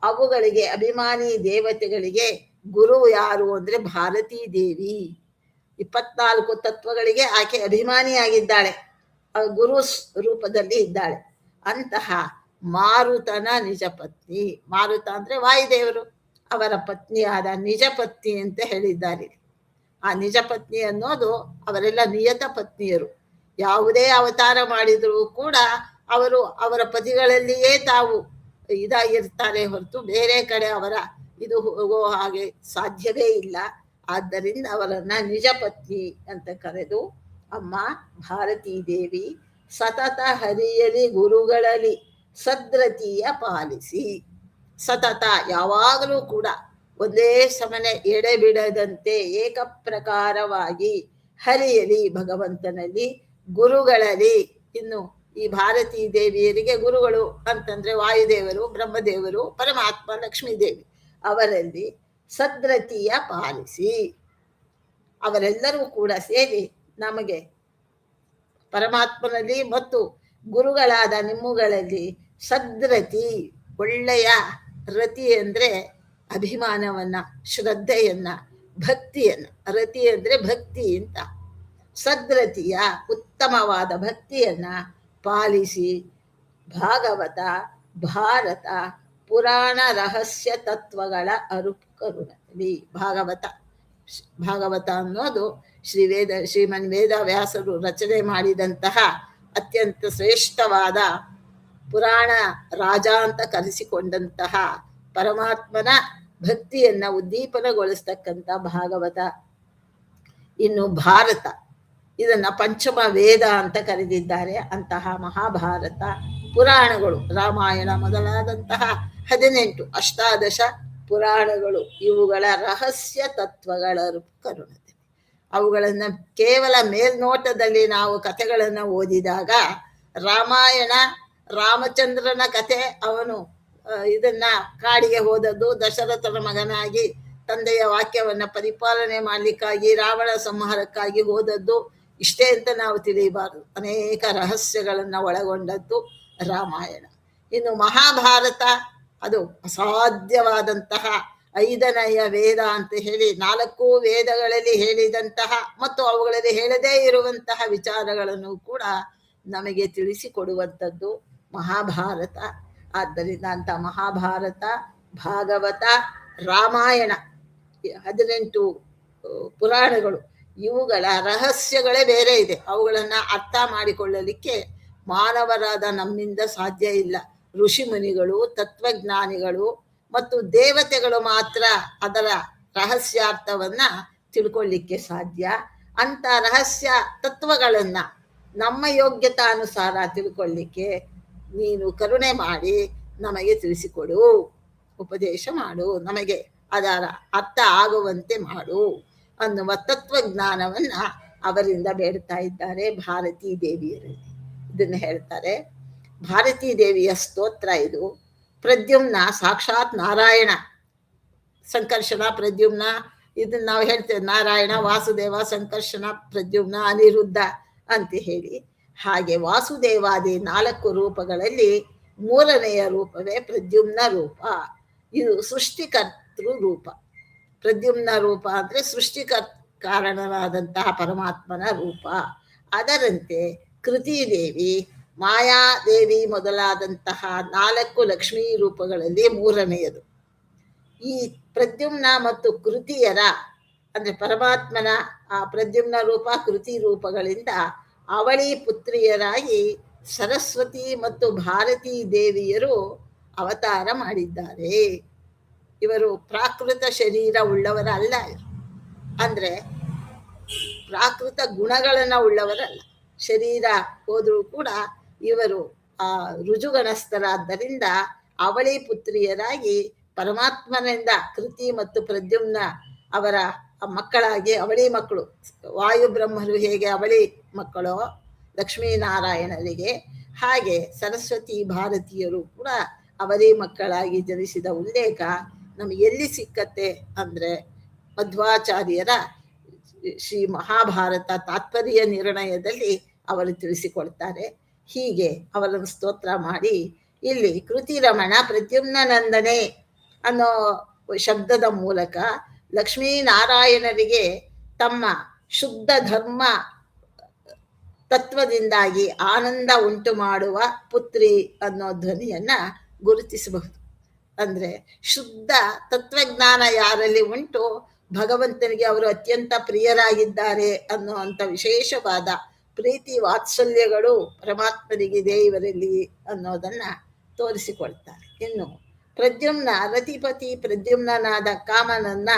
ಅವುಗಳಿಗೆ ಅಭಿಮಾನಿ ದೇವತೆಗಳಿಗೆ ಗುರು ಯಾರು ಅಂದ್ರೆ ಭಾರತೀ ದೇವಿ. 24 ತತ್ವಗಳಿಗೆ ಆಕೆ ಅಭಿಮಾನಿಯಾಗಿದ್ದಾಳೆ, ಗುರು ರೂಪದಲ್ಲಿ ಇದ್ದಾಳೆ. ಅಂತಹ ಮಾರುತನ ನಿಜ ಪತ್ನಿ, ಮಾರುತ ಅಂದ್ರೆ ವಾಯುದೇವರು, ಅವರ ಪತ್ನಿಯಾದ ನಿಜ ಪತ್ನಿ ಅಂತ ಹೇಳಿದ್ದಾರೆ. ಆ ನಿಜ ಪತ್ನಿ ಅನ್ನೋದು ಅವರೆಲ್ಲ ನಿಯತ ಪತ್ನಿಯರು. ಯಾವುದೇ ಅವತಾರ ಮಾಡಿದರೂ ಕೂಡ ಅವರು ಅವರ ಪತಿಗಳಲ್ಲಿಯೇ ತಾವು ಇದಾಗಿರ್ತಾರೆ ಹೊರತು ಬೇರೆ ಕಡೆ ಅವರ ಇದು ಹೋಗೋ ಹಾಗೆ ಸಾಧ್ಯವೇ ಇಲ್ಲ. ಆದ್ದರಿಂದ ಅವರನ್ನ ನಿಜ ಪತ್ನಿ ಅಂತ ಕರೆದು ಅಮ್ಮ ಭಾರತೀ ದೇವಿ ಸತತ ಹರಿಯಲಿ ಗುರುಗಳಲ್ಲಿ ಸದ್ರತಿಯ ಪಾಲಿಸಿ. ಸತತ ಯಾವಾಗಲೂ ಕೂಡ ಒಂದೇ ಸಮನೆ ಎಡೆಬಿಡದಂತೆ ಏಕಪ್ರಕಾರವಾಗಿ ಹರಿಯಲಿ ಭಗವಂತನಲ್ಲಿ, ಗುರುಗಳಲ್ಲಿ. ಇನ್ನು ಈ ಭಾರತೀ ದೇವಿಯರಿಗೆ ಗುರುಗಳು ಅಂತಂದ್ರೆ ವಾಯುದೇವರು, ಬ್ರಹ್ಮದೇವರು, ಪರಮಾತ್ಮ, ಲಕ್ಷ್ಮೀದೇವಿ. ಅವರಲ್ಲಿ ಸದ್ರತಿಯ ಪಾಲಿಸಿ. ಅವರೆಲ್ಲರೂ ಕೂಡ ಸೇರಿ ನಮಗೆ ಪರಮಾತ್ಮನಲ್ಲಿ ಮತ್ತು ಗುರುಗಳಾದ ನಿಮ್ಮಗಳಲ್ಲಿ ಸದ್ರತಿ, ಒಳ್ಳೆಯ ರತಿ ಅಂದ್ರೆ ಅಭಿಮಾನವನ್ನ, ಶ್ರದ್ಧೆಯನ್ನ, ಭಕ್ತಿಯನ್ನ. ರತಿ ಅಂದ್ರೆ ಭಕ್ತಿ ಅಂತ. ಸದ್ರತಿಯ ಉತ್ತಮವಾದ ಭಕ್ತಿಯನ್ನ ಪಾಲಿಸಿ ಭಾಗವತ, ಭಾರತ, ಪುರಾಣ ರಹಸ್ಯ ತತ್ವಗಳ ಅರುಕರುಣಲಿ. ಭಾಗವತ ಅನ್ನೋದು ಶ್ರೀಮನ್ ವೇದ ವ್ಯಾಸರು ರಚನೆ ಮಾಡಿದಂತಹ ಅತ್ಯಂತ ಶ್ರೇಷ್ಠವಾದ ಪುರಾಣ ರಾಜ ಅಂತ ಕರೆಸಿಕೊಂಡಂತಹ ಪರಮಾತ್ಮನ ಭಕ್ತಿಯನ್ನ ಉದ್ದೀಪನಗೊಳಿಸ್ತಕ್ಕಂಥ ಭಾಗವತ. ಇನ್ನು ಭಾರತ, ಇದನ್ನ ಪಂಚಮ ವೇದ ಅಂತ ಕರೆದಿದ್ದಾರೆ. ಅಂತಹ ಮಹಾಭಾರತ ಪುರಾಣಗಳು, ರಾಮಾಯಣ ಮೊದಲಾದಂತಹ 18 ಅಷ್ಟಾದಶ ಪುರಾಣಗಳು ಇವುಗಳ ರಹಸ್ಯ ತತ್ವಗಳ ಕರುಣತೆ. ಅವುಗಳನ್ನು ಕೇವಲ ಮೇಲ್ನೋಟದಲ್ಲಿ ನಾವು ಕಥೆಗಳನ್ನು ಓದಿದಾಗ ರಾಮಾಯಣ ರಾಮಚಂದ್ರನ ಕಥೆ, ಅವನು ಇದನ್ನ ಕಾಡಿಗೆ ಹೋದದ್ದು ದಶರಥನ ಮಗನಾಗಿ ತಂದೆಯ ವಾಕ್ಯವನ್ನು ಪರಿಪಾಲನೆ ಮಾಡಲಿಕ್ಕಾಗಿ ರಾವಣ ಸಂಹಾರಕ್ಕಾಗಿ ಹೋದದ್ದು, ಇಷ್ಟೇ ಅಂತ ನಾವು ತಿಳಿಯಬಾರದು. ಅನೇಕ ರಹಸ್ಯಗಳನ್ನು ಒಳಗೊಂಡದ್ದು ರಾಮಾಯಣ. ಇನ್ನು ಮಹಾಭಾರತ ಅದು ಅಸಾಧ್ಯವಾದಂತಹ 5ನೆಯ ವೇದ ಅಂತ ಹೇಳಿ 4 ವೇದಗಳಲ್ಲಿ ಹೇಳಿದಂತಹ ಮತ್ತು ಅವುಗಳಲ್ಲಿ ಹೇಳದೇ ಇರುವಂತಹ ವಿಚಾರಗಳನ್ನು ಕೂಡ ನಮಗೆ ತಿಳಿಸಿಕೊಡುವಂಥದ್ದು ಮಹಾಭಾರತ. ಆದ್ದರಿಂದ ಅಂತ ಮಹಾಭಾರತ, ಭಾಗವತ, ರಾಮಾಯಣ 18 ಪುರಾಣಗಳು ಇವುಗಳ ರಹಸ್ಯಗಳೇ ಬೇರೆ ಇದೆ. ಅವುಗಳನ್ನು ಅರ್ಥ ಮಾಡಿಕೊಳ್ಳಲಿಕ್ಕೆ ಮಾನವರಾದ ನಮ್ಮಿಂದ ಸಾಧ್ಯ ಇಲ್ಲ. ಋಷಿ ಮುನಿಗಳು, ತತ್ವಜ್ಞಾನಿಗಳು ಮತ್ತು ದೇವತೆಗಳು ಮಾತ್ರ ಅದರ ರಹಸ್ಯಾರ್ಥವನ್ನ ತಿಳ್ಕೊಳ್ಳಿಕ್ಕೆ ಸಾಧ್ಯ. ಅಂತ ರಹಸ್ಯ ತತ್ವಗಳನ್ನ ನಮ್ಮ ಯೋಗ್ಯತಾನುಸಾರ ತಿಳ್ಕೊಳ್ಳಿಕ್ಕೆ ನೀನು ಕರುಣೆ ಮಾಡಿ ನಮಗೆ ತಿಳಿಸಿಕೊಡು, ಉಪದೇಶ ಮಾಡು, ನಮಗೆ ಅದರ ಅರ್ಥ ಆಗುವಂತೆ ಮಾಡು ಅನ್ನುವ ತತ್ವಜ್ಞಾನವನ್ನ ಅವರಿಂದ ಬೇಡ್ತಾ ಇದ್ದಾರೆ ಭಾರತೀ ದೇವಿಯರಲ್ಲಿ. ಇದನ್ನು ಹೇಳ್ತಾರೆ. ಭಾರತೀ ದೇವಿಯ ಸ್ತೋತ್ರ ಇದು. ಪ್ರದ್ಯುಮ್ನ ಸಾಕ್ಷಾತ್ ನಾರಾಯಣ, ಸಂಕರ್ಷಣ, ಪ್ರದ್ಯುಮ್ನ, ಇದನ್ನ ನಾವು ಹೇಳ್ತೇವೆ ನಾರಾಯಣ, ವಾಸುದೇವ, ಸಂಕರ್ಷಣ, ಪ್ರದ್ಯುಮ್ನ, ಅನಿರುದ್ಧ ಅಂತ ಹೇಳಿ. ಹಾಗೆ ವಾಸುದೇವಾದಿ 4 ರೂಪಗಳಲ್ಲಿ 3ನೆಯ ರೂಪವೇ ಪ್ರದ್ಯುಮ್ನ ರೂಪ. ಇದು ಸೃಷ್ಟಿಕರ್ತೃ ರೂಪ. ಪ್ರದ್ಯುಮ್ನ ರೂಪ ಅಂದ್ರೆ ಕಾರಣನಾದಂತಹ ಪರಮಾತ್ಮನ ರೂಪ. ಅದರಂತೆ ಕೃತಿದೇವಿ, ಮಾಯಾದೇವಿ ಮೊದಲಾದಂತಹ 4 ಲಕ್ಷ್ಮೀ ರೂಪಗಳಲ್ಲಿ 3ನೆಯದು. ಈ ಪ್ರದ್ಯುಮ್ನ ಮತ್ತು ಕೃತಿಯರ ಅಂದ್ರೆ ಪರಮಾತ್ಮನ ಆ ಪ್ರದ್ಯುಮ್ನ ರೂಪ, ಕೃತಿ ರೂಪಗಳಿಂದ ಅವಳಿ ಪುತ್ರಿಯರಾಗಿ ಸರಸ್ವತಿ ಮತ್ತು ಭಾರತೀ ದೇವಿಯರು ಅವತಾರ ಮಾಡಿದ್ದಾರೆ. ಇವರು ಪ್ರಾಕೃತ ಶರೀರ ಉಳ್ಳವರ ಅಲ್ಲ, ಅಂದ್ರೆ ಪ್ರಾಕೃತ ಗುಣಗಳನ್ನ ಉಳ್ಳವರಲ್ಲ. ಶರೀರ ಹೋದ್ರೂ ಕೂಡ ಇವರು ಆ ರುಜುಗಣಸ್ಥರಾದ್ದರಿಂದ ಅವಳಿ ಪುತ್ರಿಯರಾಗಿ ಪರಮಾತ್ಮನಿಂದ ಕೃತಿ ಮತ್ತು ಪ್ರದ್ಯುಮ್ನ ಅವರ ಮಕ್ಕಳಾಗಿ, ಅವಳಿ ಮಕ್ಕಳು, ವಾಯು ಬ್ರಹ್ಮರು ಹೇಗೆ ಅವಳಿ ಮಕ್ಕಳೋ ಲಕ್ಷ್ಮೀನಾರಾಯಣರಿಗೆ, ಹಾಗೆ ಸರಸ್ವತಿ ಭಾರತೀಯರು ಕೂಡ ಅವಳಿ ಮಕ್ಕಳಾಗಿ ಜನಿಸಿದ ಉಲ್ಲೇಖ ನಮಗೆ ಎಲ್ಲಿ ಸಿಕ್ಕತ್ತೆ ಅಂದ್ರೆ ಮಧ್ವಾಚಾರ್ಯರ ಶ್ರೀ ಮಹಾಭಾರತ ತಾತ್ಪರ್ಯ ನಿರ್ಣಯದಲ್ಲಿ ಅವರು ತಿಳಿಸಿಕೊಡ್ತಾರೆ. ಹೀಗೆ ಅವರನ್ನು ಸ್ತೋತ್ರ ಮಾಡಿ ಇಲ್ಲಿ ಕೃತಿರಮಣ ಪ್ರದ್ಯುಮ್ನನಂದನೆ ಅನ್ನೋ ಶಬ್ದದ ಮೂಲಕ ಲಕ್ಷ್ಮೀನಾರಾಯಣರಿಗೆ ತಮ್ಮ ಶುದ್ಧ ಧರ್ಮ ತತ್ವದಿಂದಾಗಿ ಆನಂದ ಉಂಟು ಮಾಡುವ ಪುತ್ರಿ ಅನ್ನೋ ಧ್ವನಿಯನ್ನ ಗುರುತಿಸಬಹುದು. ಅಂದ್ರೆ ಶುದ್ಧ ತತ್ವಜ್ಞಾನ ಯಾರಲ್ಲಿ ಉಂಟು, ಭಗವಂತನಿಗೆ ಅವರು ಅತ್ಯಂತ ಪ್ರಿಯರಾಗಿದ್ದಾರೆ ಅನ್ನುವಂಥ ವಿಶೇಷವಾದ ಪ್ರೀತಿ ವಾತ್ಸಲ್ಯಗಳು ಪರಮಾತ್ಮನಿಗಿದೆ ಇವರಲ್ಲಿ ಅನ್ನೋದನ್ನ ತೋರಿಸಿಕೊಳ್ತಾರೆ. ಇನ್ನು ಪ್ರದ್ಯುಮ್ನ ರತಿಪತಿ ಪ್ರದ್ಯುಮ್ನಾದ ಕಾಮನನ್ನ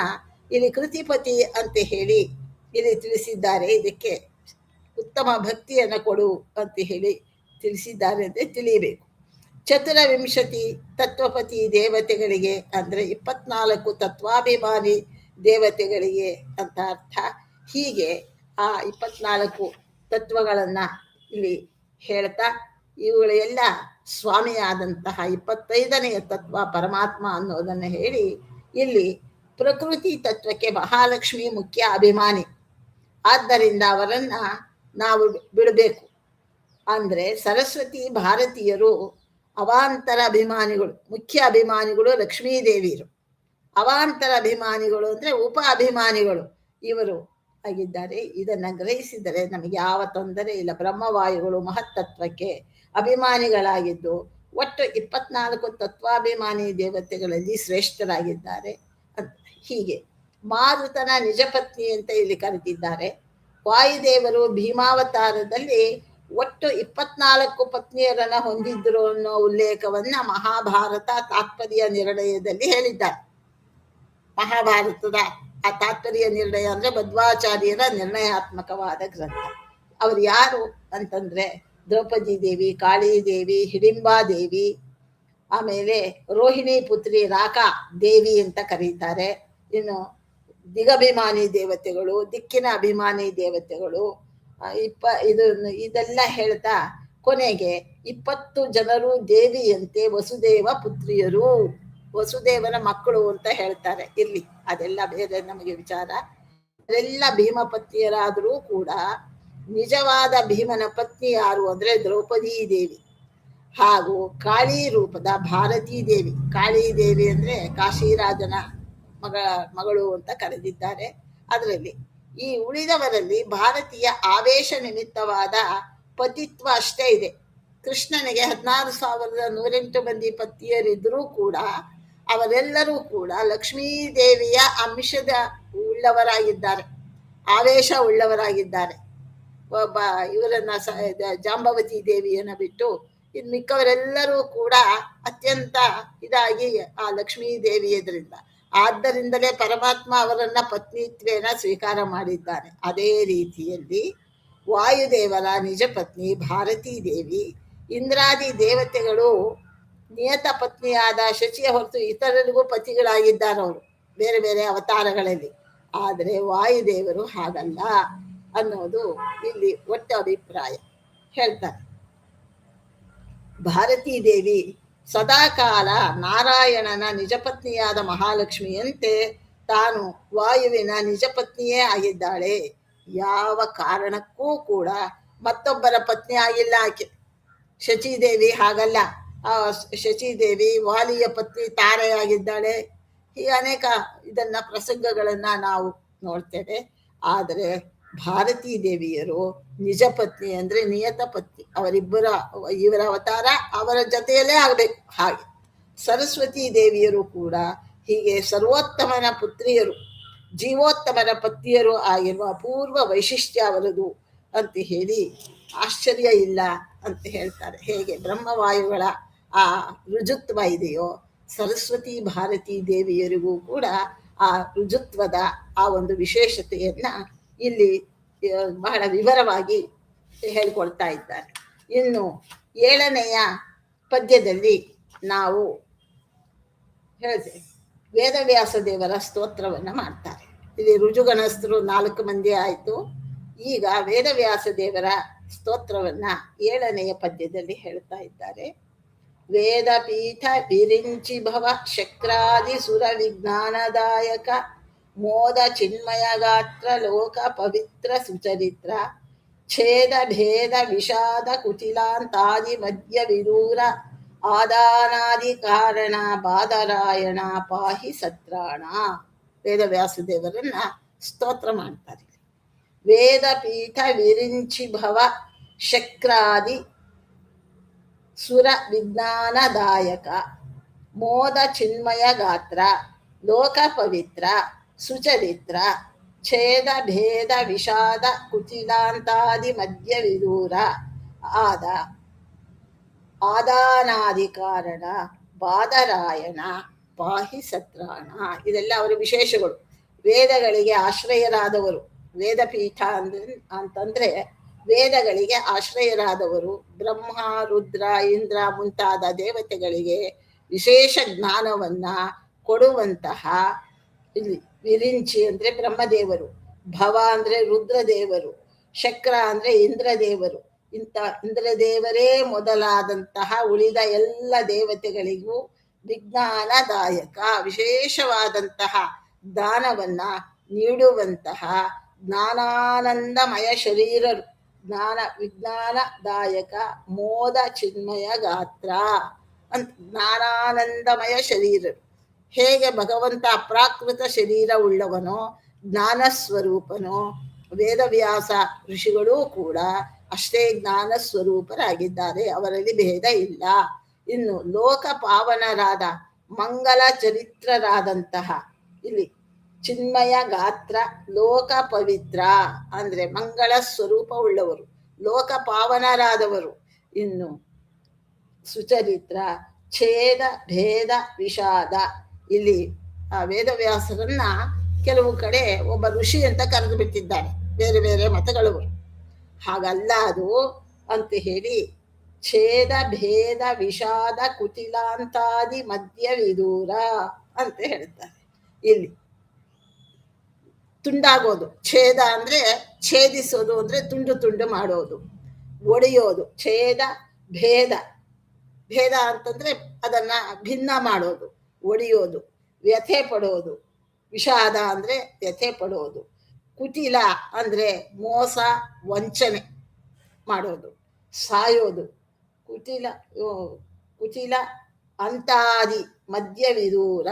ಇಲ್ಲಿ ಕೃತಿಪತಿ ಅಂತ ಹೇಳಿ ಇಲ್ಲಿ ತಿಳಿಸಿದ್ದಾರೆ. ಇದಕ್ಕೆ ಉತ್ತಮ ಭಕ್ತಿಯನ್ನು ಕೊಡು ಅಂತ ಹೇಳಿ ತಿಳಿಸಿದ್ದಾರೆ ಅಂತ ತಿಳಿಯಬೇಕು. 24 ತತ್ವಪತಿ ದೇವತೆಗಳಿಗೆ ಅಂದ್ರೆ 24 ತತ್ವಾಭಿಮಾನಿ ದೇವತೆಗಳಿಗೆ ಅಂತ ಅರ್ಥ. ಹೀಗೆ ಆ 24 ತತ್ವಗಳನ್ನ ಇಲ್ಲಿ ಹೇಳ್ತಾ ಇವುಗಳೆಲ್ಲ ಸ್ವಾಮಿಯಾದಂತಹ 25ನೆಯ ತತ್ವ ಪರಮಾತ್ಮ ಅನ್ನೋದನ್ನು ಹೇಳಿ ಇಲ್ಲಿ ಪ್ರಕೃತಿ ತತ್ವಕ್ಕೆ ಮಹಾಲಕ್ಷ್ಮಿ ಮುಖ್ಯ ಅಭಿಮಾನಿ. ಆದ್ದರಿಂದ ಅವರನ್ನ ನಾವು ಬಿಡಬೇಕು. ಅಂದ್ರೆ ಸರಸ್ವತಿ ಭಾರತೀಯರು ಅವಾಂತರ ಅಭಿಮಾನಿಗಳು, ಮುಖ್ಯ ಅಭಿಮಾನಿಗಳು ಲಕ್ಷ್ಮೀದೇವಿಯರು. ಅವಾಂತರ ಅಭಿಮಾನಿಗಳು ಅಂದ್ರೆ ಉಪ ಅಭಿಮಾನಿಗಳು ಇವರು ಆಗಿದ್ದಾರೆ. ಇದನ್ನ ಗ್ರಹಿಸಿದರೆ ನಮಗೆ ಯಾವ ತೊಂದರೆ ಇಲ್ಲ. ಬ್ರಹ್ಮವಾಯುಗಳು ಮಹತ್ತತ್ವಕ್ಕೆ ಅಭಿಮಾನಿಗಳಾಗಿದ್ದು ಒಟ್ಟು 24 ತತ್ವಾಭಿಮಾನಿ ದೇವತೆಗಳಲ್ಲಿ ಶ್ರೇಷ್ಠರಾಗಿದ್ದಾರೆ ಅಂತ. ಹೀಗೆ ಮಾರುತನ ನಿಜ ಪತ್ನಿ ಅಂತ ಇಲ್ಲಿ ಕರೆದಿದ್ದಾರೆ. ವಾಯುದೇವರು ಭೀಮಾವತಾರದಲ್ಲಿ ಒಟ್ಟು 24 ಪತ್ನಿಯರನ್ನ ಹೊಂದಿದ್ರು ಅನ್ನೋ ಉಲ್ಲೇಖವನ್ನ ಮಹಾಭಾರತ ತಾತ್ಪರ್ಯ ನಿರ್ಣಯದಲ್ಲಿ ಹೇಳಿದ್ದಾರೆ. ಮಹಾಭಾರತದ ಆ ತಾತ್ಪರ್ಯ ನಿರ್ಣಯ ಅಂದ್ರೆ ಮಧ್ವಾಚಾರ್ಯರ ನಿರ್ಣಯಾತ್ಮಕವಾದ ಗ್ರಂಥ. ಅವರು ಯಾರು ಅಂತಂದ್ರೆ ದ್ರೌಪದಿ ದೇವಿ, ಕಾಳಿ ದೇವಿ, ಹಿಡಿಂಬಾ ದೇವಿ, ಆಮೇಲೆ ರೋಹಿಣಿ ಪುತ್ರಿ ರಾಕಾ ದೇವಿ ಅಂತ ಕರೀತಾರೆ. ಇನ್ನು ದಿಗಭಿಮಾನಿ ದೇವತೆಗಳು, ದಿಕ್ಕಿನ ಅಭಿಮಾನಿ ದೇವತೆಗಳು, ಇದೆಲ್ಲ ಹೇಳ್ತಾ ಕೊನೆಗೆ 20 ಜನರು ದೇವಿಯಂತೆ ವಸುದೇವ ಪುತ್ರಿಯರು, ವಸುದೇವನ ಮಕ್ಕಳು ಅಂತ ಹೇಳ್ತಾರೆ. ಇಲ್ಲಿ ಅದೆಲ್ಲ ಬೇರೆ ನಮಗೆ ವಿಚಾರ. ಅವರೆಲ್ಲ ಭೀಮ ಪತ್ನಿಯರಾದರೂ ಕೂಡ ನಿಜವಾದ ಭೀಮನ ಪತ್ನಿ ಯಾರು ಅಂದ್ರೆ ದ್ರೌಪದಿ ದೇವಿ ಹಾಗೂ ಕಾಳಿ ರೂಪದ ಭಾರತೀ ದೇವಿ. ಕಾಳಿ ದೇವಿ ಅಂದ್ರೆ ಕಾಶಿರಾಜನ ಮಗಳು ಅಂತ ಕರೆದಿದ್ದಾರೆ. ಅದರಲ್ಲಿ ಈ ಉಳಿದವರಲ್ಲಿ ಭಾರತೀಯ ಆವೇಶ ನಿಮಿತ್ತವಾದ ಪತಿತ್ವ ಅಷ್ಟೇ ಇದೆ. ಕೃಷ್ಣನಿಗೆ 16,108 ಮಂದಿ ಪತಿಯರಿದ್ರೂ ಕೂಡ ಅವರೆಲ್ಲರೂ ಕೂಡ ಲಕ್ಷ್ಮೀದೇವಿಯ ಅಂಶದ ಉಳ್ಳವರಾಗಿದ್ದಾರೆ, ಆವೇಶ ಉಳ್ಳವರಾಗಿದ್ದಾರೆ. ಒಬ್ಬ ಇವರನ್ನ ಜಾಂಬವತಿ ದೇವಿಯನ್ನ ಬಿಟ್ಟು ಇನ್ನು ಮಿಕ್ಕವರೆಲ್ಲರೂ ಕೂಡ ಅತ್ಯಂತ ಇದಾಗಿ ಆ ಲಕ್ಷ್ಮೀ ದೇವಿ ಎದುರಿಂದ, ಆದ್ದರಿಂದಲೇ ಪರಮಾತ್ಮ ಅವರನ್ನ ಪತ್ನಿತ್ವೇನ ಸ್ವೀಕಾರ ಮಾಡಿದ್ದಾನೆ. ಅದೇ ರೀತಿಯಲ್ಲಿ ವಾಯುದೇವರ ನಿಜ ಪತ್ನಿ ಭಾರತೀ ದೇವಿ, ಇಂದ್ರಾದಿ ದೇವತೆಗಳು ನಿಯತ ಪತ್ನಿಯಾದ ಶಚಿಯ ಹೊರತು ಇತರರಿಗೂ ಪತಿಗಳಾಗಿದ್ದಾರೆ ಅವರು ಬೇರೆ ಬೇರೆ ಅವತಾರಗಳಲ್ಲಿ. ಆದರೆ ವಾಯುದೇವರು ಹಾಗಲ್ಲ ಅನ್ನೋದು ಇಲ್ಲಿ ಒಟ್ಟ ಅಭಿಪ್ರಾಯ ಹೇಳ್ತಾರೆ. ಭಾರತೀ ದೇವಿ ಸದಾಕಾಲ ನಾರಾಯಣನ ನಿಜಪತ್ನಿಯಾದ ಮಹಾಲಕ್ಷ್ಮಿಯಂತೆ ತಾನು ವಾಯುವಿನ ನಿಜಪತ್ನಿಯೇ ಆಗಿದ್ದಾಳೆ. ಯಾವ ಕಾರಣಕ್ಕೂ ಕೂಡ ಮತ್ತೊಬ್ಬರ ಪತ್ನಿ ಆಗಿಲ್ಲ ಆಕೆ. ಶಚಿದೇವಿ ಹಾಗಲ್ಲ. ಆ ಶಚಿದೇವಿ ವಾಲಿಯ ಪತ್ನಿ ತಾರೆಯಾಗಿದ್ದಾಳೆ. ಹೀಗೆ ಅನೇಕ ಇದನ್ನ ಪ್ರಸಂಗಗಳನ್ನ ನಾವು ನೋಡ್ತೇವೆ. ಆದರೆ ಭಾರತೀ ದೇವಿಯರು ನಿಜ ಪತ್ನಿ ಅಂದ್ರೆ ನಿಯತ ಪತ್ನಿ, ಇವರ ಅವತಾರ ಅವರ ಜೊತೆಯಲ್ಲೇ ಆಗ್ಬೇಕು. ಹಾಗೆ ಸರಸ್ವತೀ ದೇವಿಯರು ಕೂಡ ಹೀಗೆ ಸರ್ವೋತ್ತಮನ ಪುತ್ರಿಯರು, ಜೀವೋತ್ತಮನ ಪತ್ನಿಯರು ಆಗಿರುವ ಅಪೂರ್ವ ವೈಶಿಷ್ಟ್ಯ ಅವರದು ಅಂತ ಹೇಳಿ ಆಶ್ಚರ್ಯ ಇಲ್ಲ ಅಂತ ಹೇಳ್ತಾರೆ. ಹೇಗೆ ಬ್ರಹ್ಮವಾಯುಗಳ ಆ ರುಜುತ್ವ ಇದೆಯೋ ಸರಸ್ವತಿ ಭಾರತೀ ದೇವಿಯರಿಗೂ ಕೂಡ ಆ ರುಜುತ್ವದ ಆ ಒಂದು ವಿಶೇಷತೆಯನ್ನ ಇಲ್ಲಿ ಬಹಳ ವಿವರವಾಗಿ ಹೇಳಿಕೊಡ್ತಾ ಇದ್ದಾರೆ. ಇನ್ನು 7ನೆಯ ಪದ್ಯದಲ್ಲಿ ನಾವು ಹೇಳ್ತೇವೆ ವೇದವ್ಯಾಸ ದೇವರ ಸ್ತೋತ್ರವನ್ನ ಮಾಡ್ತಾರೆ. ಇಲ್ಲಿ ಋಜುಗಣಸ್ಥರು 4 ಮಂದಿ ಆಯಿತು. ಈಗ ವೇದವ್ಯಾಸ ದೇವರ ಸ್ತೋತ್ರವನ್ನ 7ನೆಯ ಪದ್ಯದಲ್ಲಿ ಹೇಳ್ತಾ ಇದ್ದಾರೆ. ವೇದಪೀಠ ವಿರಿಂಚಿ ಭವ ಶಕ್ರಾದಿ ಸುರ ವಿಜ್ಞಾನದಾಯಕ ಮೋದ ಚಿನ್ಮಯ ಗಾತ್ರ ಲೋಕ ಪವಿತ್ರ ಸುಚರಿತ್ರ ಛೇದ ಭೇದ ವಿಷಾದ ಕುಟಿಲಾಂತಾದಿ ಮಧ್ಯ ವಿದೂರ ಆದಾನಾದಿ ಕಾರಣ ಬಾದರಾಯಣ ಪಾಹಿ ಸತ್ರಾಣ. ವೇದವ್ಯಾಸದೇವರನ್ನ ಸ್ತೋತ್ರ ಮಾಡ್ತಾರೆ. ವೇದಪೀಠ ವಿರಿಂಚಿ ಭವ ಶಕ್ರಾದಿ ಸುರ ವಿಜ್ಞಾನದಾಯಕ ಮೋದ ಚಿನ್ಮಯ ಗಾತ್ರ ಲೋಕ ಪವಿತ್ರ ಸುಚರಿತ್ರ ಛೇದ ಭೇದ ವಿಷಾದ ಕುಚಿಲಾಂತಾದಿ ಮಧ್ಯ ವಿದೂರ ಆದಾನಾದಿ ಕಾರಣ ಬಾದರಾಯಣ ಪಾಹಿ ಸತ್ರಾಣ. ಇದೆಲ್ಲ ಅವರ ವಿಶೇಷಗಳು. ವೇದಗಳಿಗೆ ಆಶ್ರಯರಾದವರು. ವೇದಪೀಠ ಅಂತಂದ್ರೆ ವೇದಗಳಿಗೆ ಆಶ್ರಯರಾದವರು. ಬ್ರಹ್ಮ ರುದ್ರ ಇಂದ್ರ ಮುಂತಾದ ದೇವತೆಗಳಿಗೆ ವಿಶೇಷ ಜ್ಞಾನವನ್ನ ಕೊಡುವಂತಹ ಇಲ್ಲಿ ವಿರಿಂಚಿ ಅಂದ್ರೆ ಬ್ರಹ್ಮದೇವರು, ಭವ ಅಂದ್ರೆ ರುದ್ರದೇವರು, ಶಕ್ರ ಅಂದ್ರೆ ಇಂದ್ರದೇವರು. ಇಂಥ ಇಂದ್ರದೇವರೇ ಮೊದಲಾದಂತಹ ಉಳಿದ ಎಲ್ಲ ದೇವತೆಗಳಿಗೂ ವಿಜ್ಞಾನದಾಯಕ ವಿಶೇಷವಾದಂತಹ ಜ್ಞಾನವನ್ನ ನೀಡುವಂತಹ ಜ್ಞಾನಾನಂದಮಯ ಶರೀರರು. ವಿಜ್ಞಾನದಾಯಕ ಮೋದ ಚಿನ್ಮಯ ಗಾತ್ರ ಅಂತ ಜ್ಞಾನಾನಂದಮಯ ಶರೀರರು. ಹೇಗೆ ಭಗವಂತ ಅಪ್ರಾಕೃತ ಶರೀರ ಉಳ್ಳವನೋ ಜ್ಞಾನ ಸ್ವರೂಪನೋ, ವೇದವ್ಯಾಸ ಋಷಿಗಳೂ ಕೂಡ ಅಷ್ಟೇ ಜ್ಞಾನ ಸ್ವರೂಪರಾಗಿದ್ದಾರೆ. ಅವರಲ್ಲಿ ಭೇದ ಇಲ್ಲ. ಇನ್ನು ಲೋಕ ಪಾವನರಾದ ಮಂಗಲ ಚರಿತ್ರರಾದಂತಹ ಇಲ್ಲಿ ಚಿನ್ಮಯ ಗಾತ್ರ ಲೋಕ ಪವಿತ್ರ ಅಂದ್ರೆ ಮಂಗಳ ಸ್ವರೂಪ ಉಳ್ಳವರು, ಲೋಕ ಪಾವನರಾದವರು. ಇನ್ನು ಸುಚರಿತ್ರ ಛೇದ ಭೇದ ವಿಷಾದ. ಇಲ್ಲಿ ಆ ವೇದವ್ಯಾಸರನ್ನ ಕೆಲವು ಕಡೆ ಒಬ್ಬ ಋಷಿ ಅಂತ ಕರೆದು ಬಿಟ್ಟಿದ್ದಾರೆ ಬೇರೆ ಬೇರೆ ಮತಗಳವರು. ಹಾಗಲ್ಲ, ಅದು ಅಂತ ಹೇಳಿ ಛೇದ ಭೇದ ವಿಷಾದ ಕುಟಿಲಾಂತಾದಿ ಮಧ್ಯ ವಿದೂರ ಅಂತ ಹೇಳ್ತಾರೆ. ಇಲ್ಲಿ ತುಂಡಾಗೋದು, ಛೇದ ಅಂದ್ರೆ ಛೇದಿಸೋದು ಅಂದ್ರೆ ತುಂಡು ತುಂಡು ಮಾಡೋದು, ಒಡೆಯೋದು. ಛೇದ ಭೇದ, ಭೇದ ಅಂತಂದ್ರೆ ಅದನ್ನ ಭಿನ್ನ ಮಾಡೋದು, ಒಡೆಯೋದು. ವ್ಯಥೆ ಪಡೋದು, ವಿಷಾದ ಅಂದ್ರೆ ವ್ಯಥೆ ಪಡೋದು. ಕುಟಿಲ ಅಂದ್ರೆ ಮೋಸ ವಂಚನೆ ಮಾಡೋದು, ಸಾಯೋದು. ಕುಟಿಲ ಕುಟಿಲ ಅಂತಾದಿ ಮಧ್ಯ ವಿದೂರ,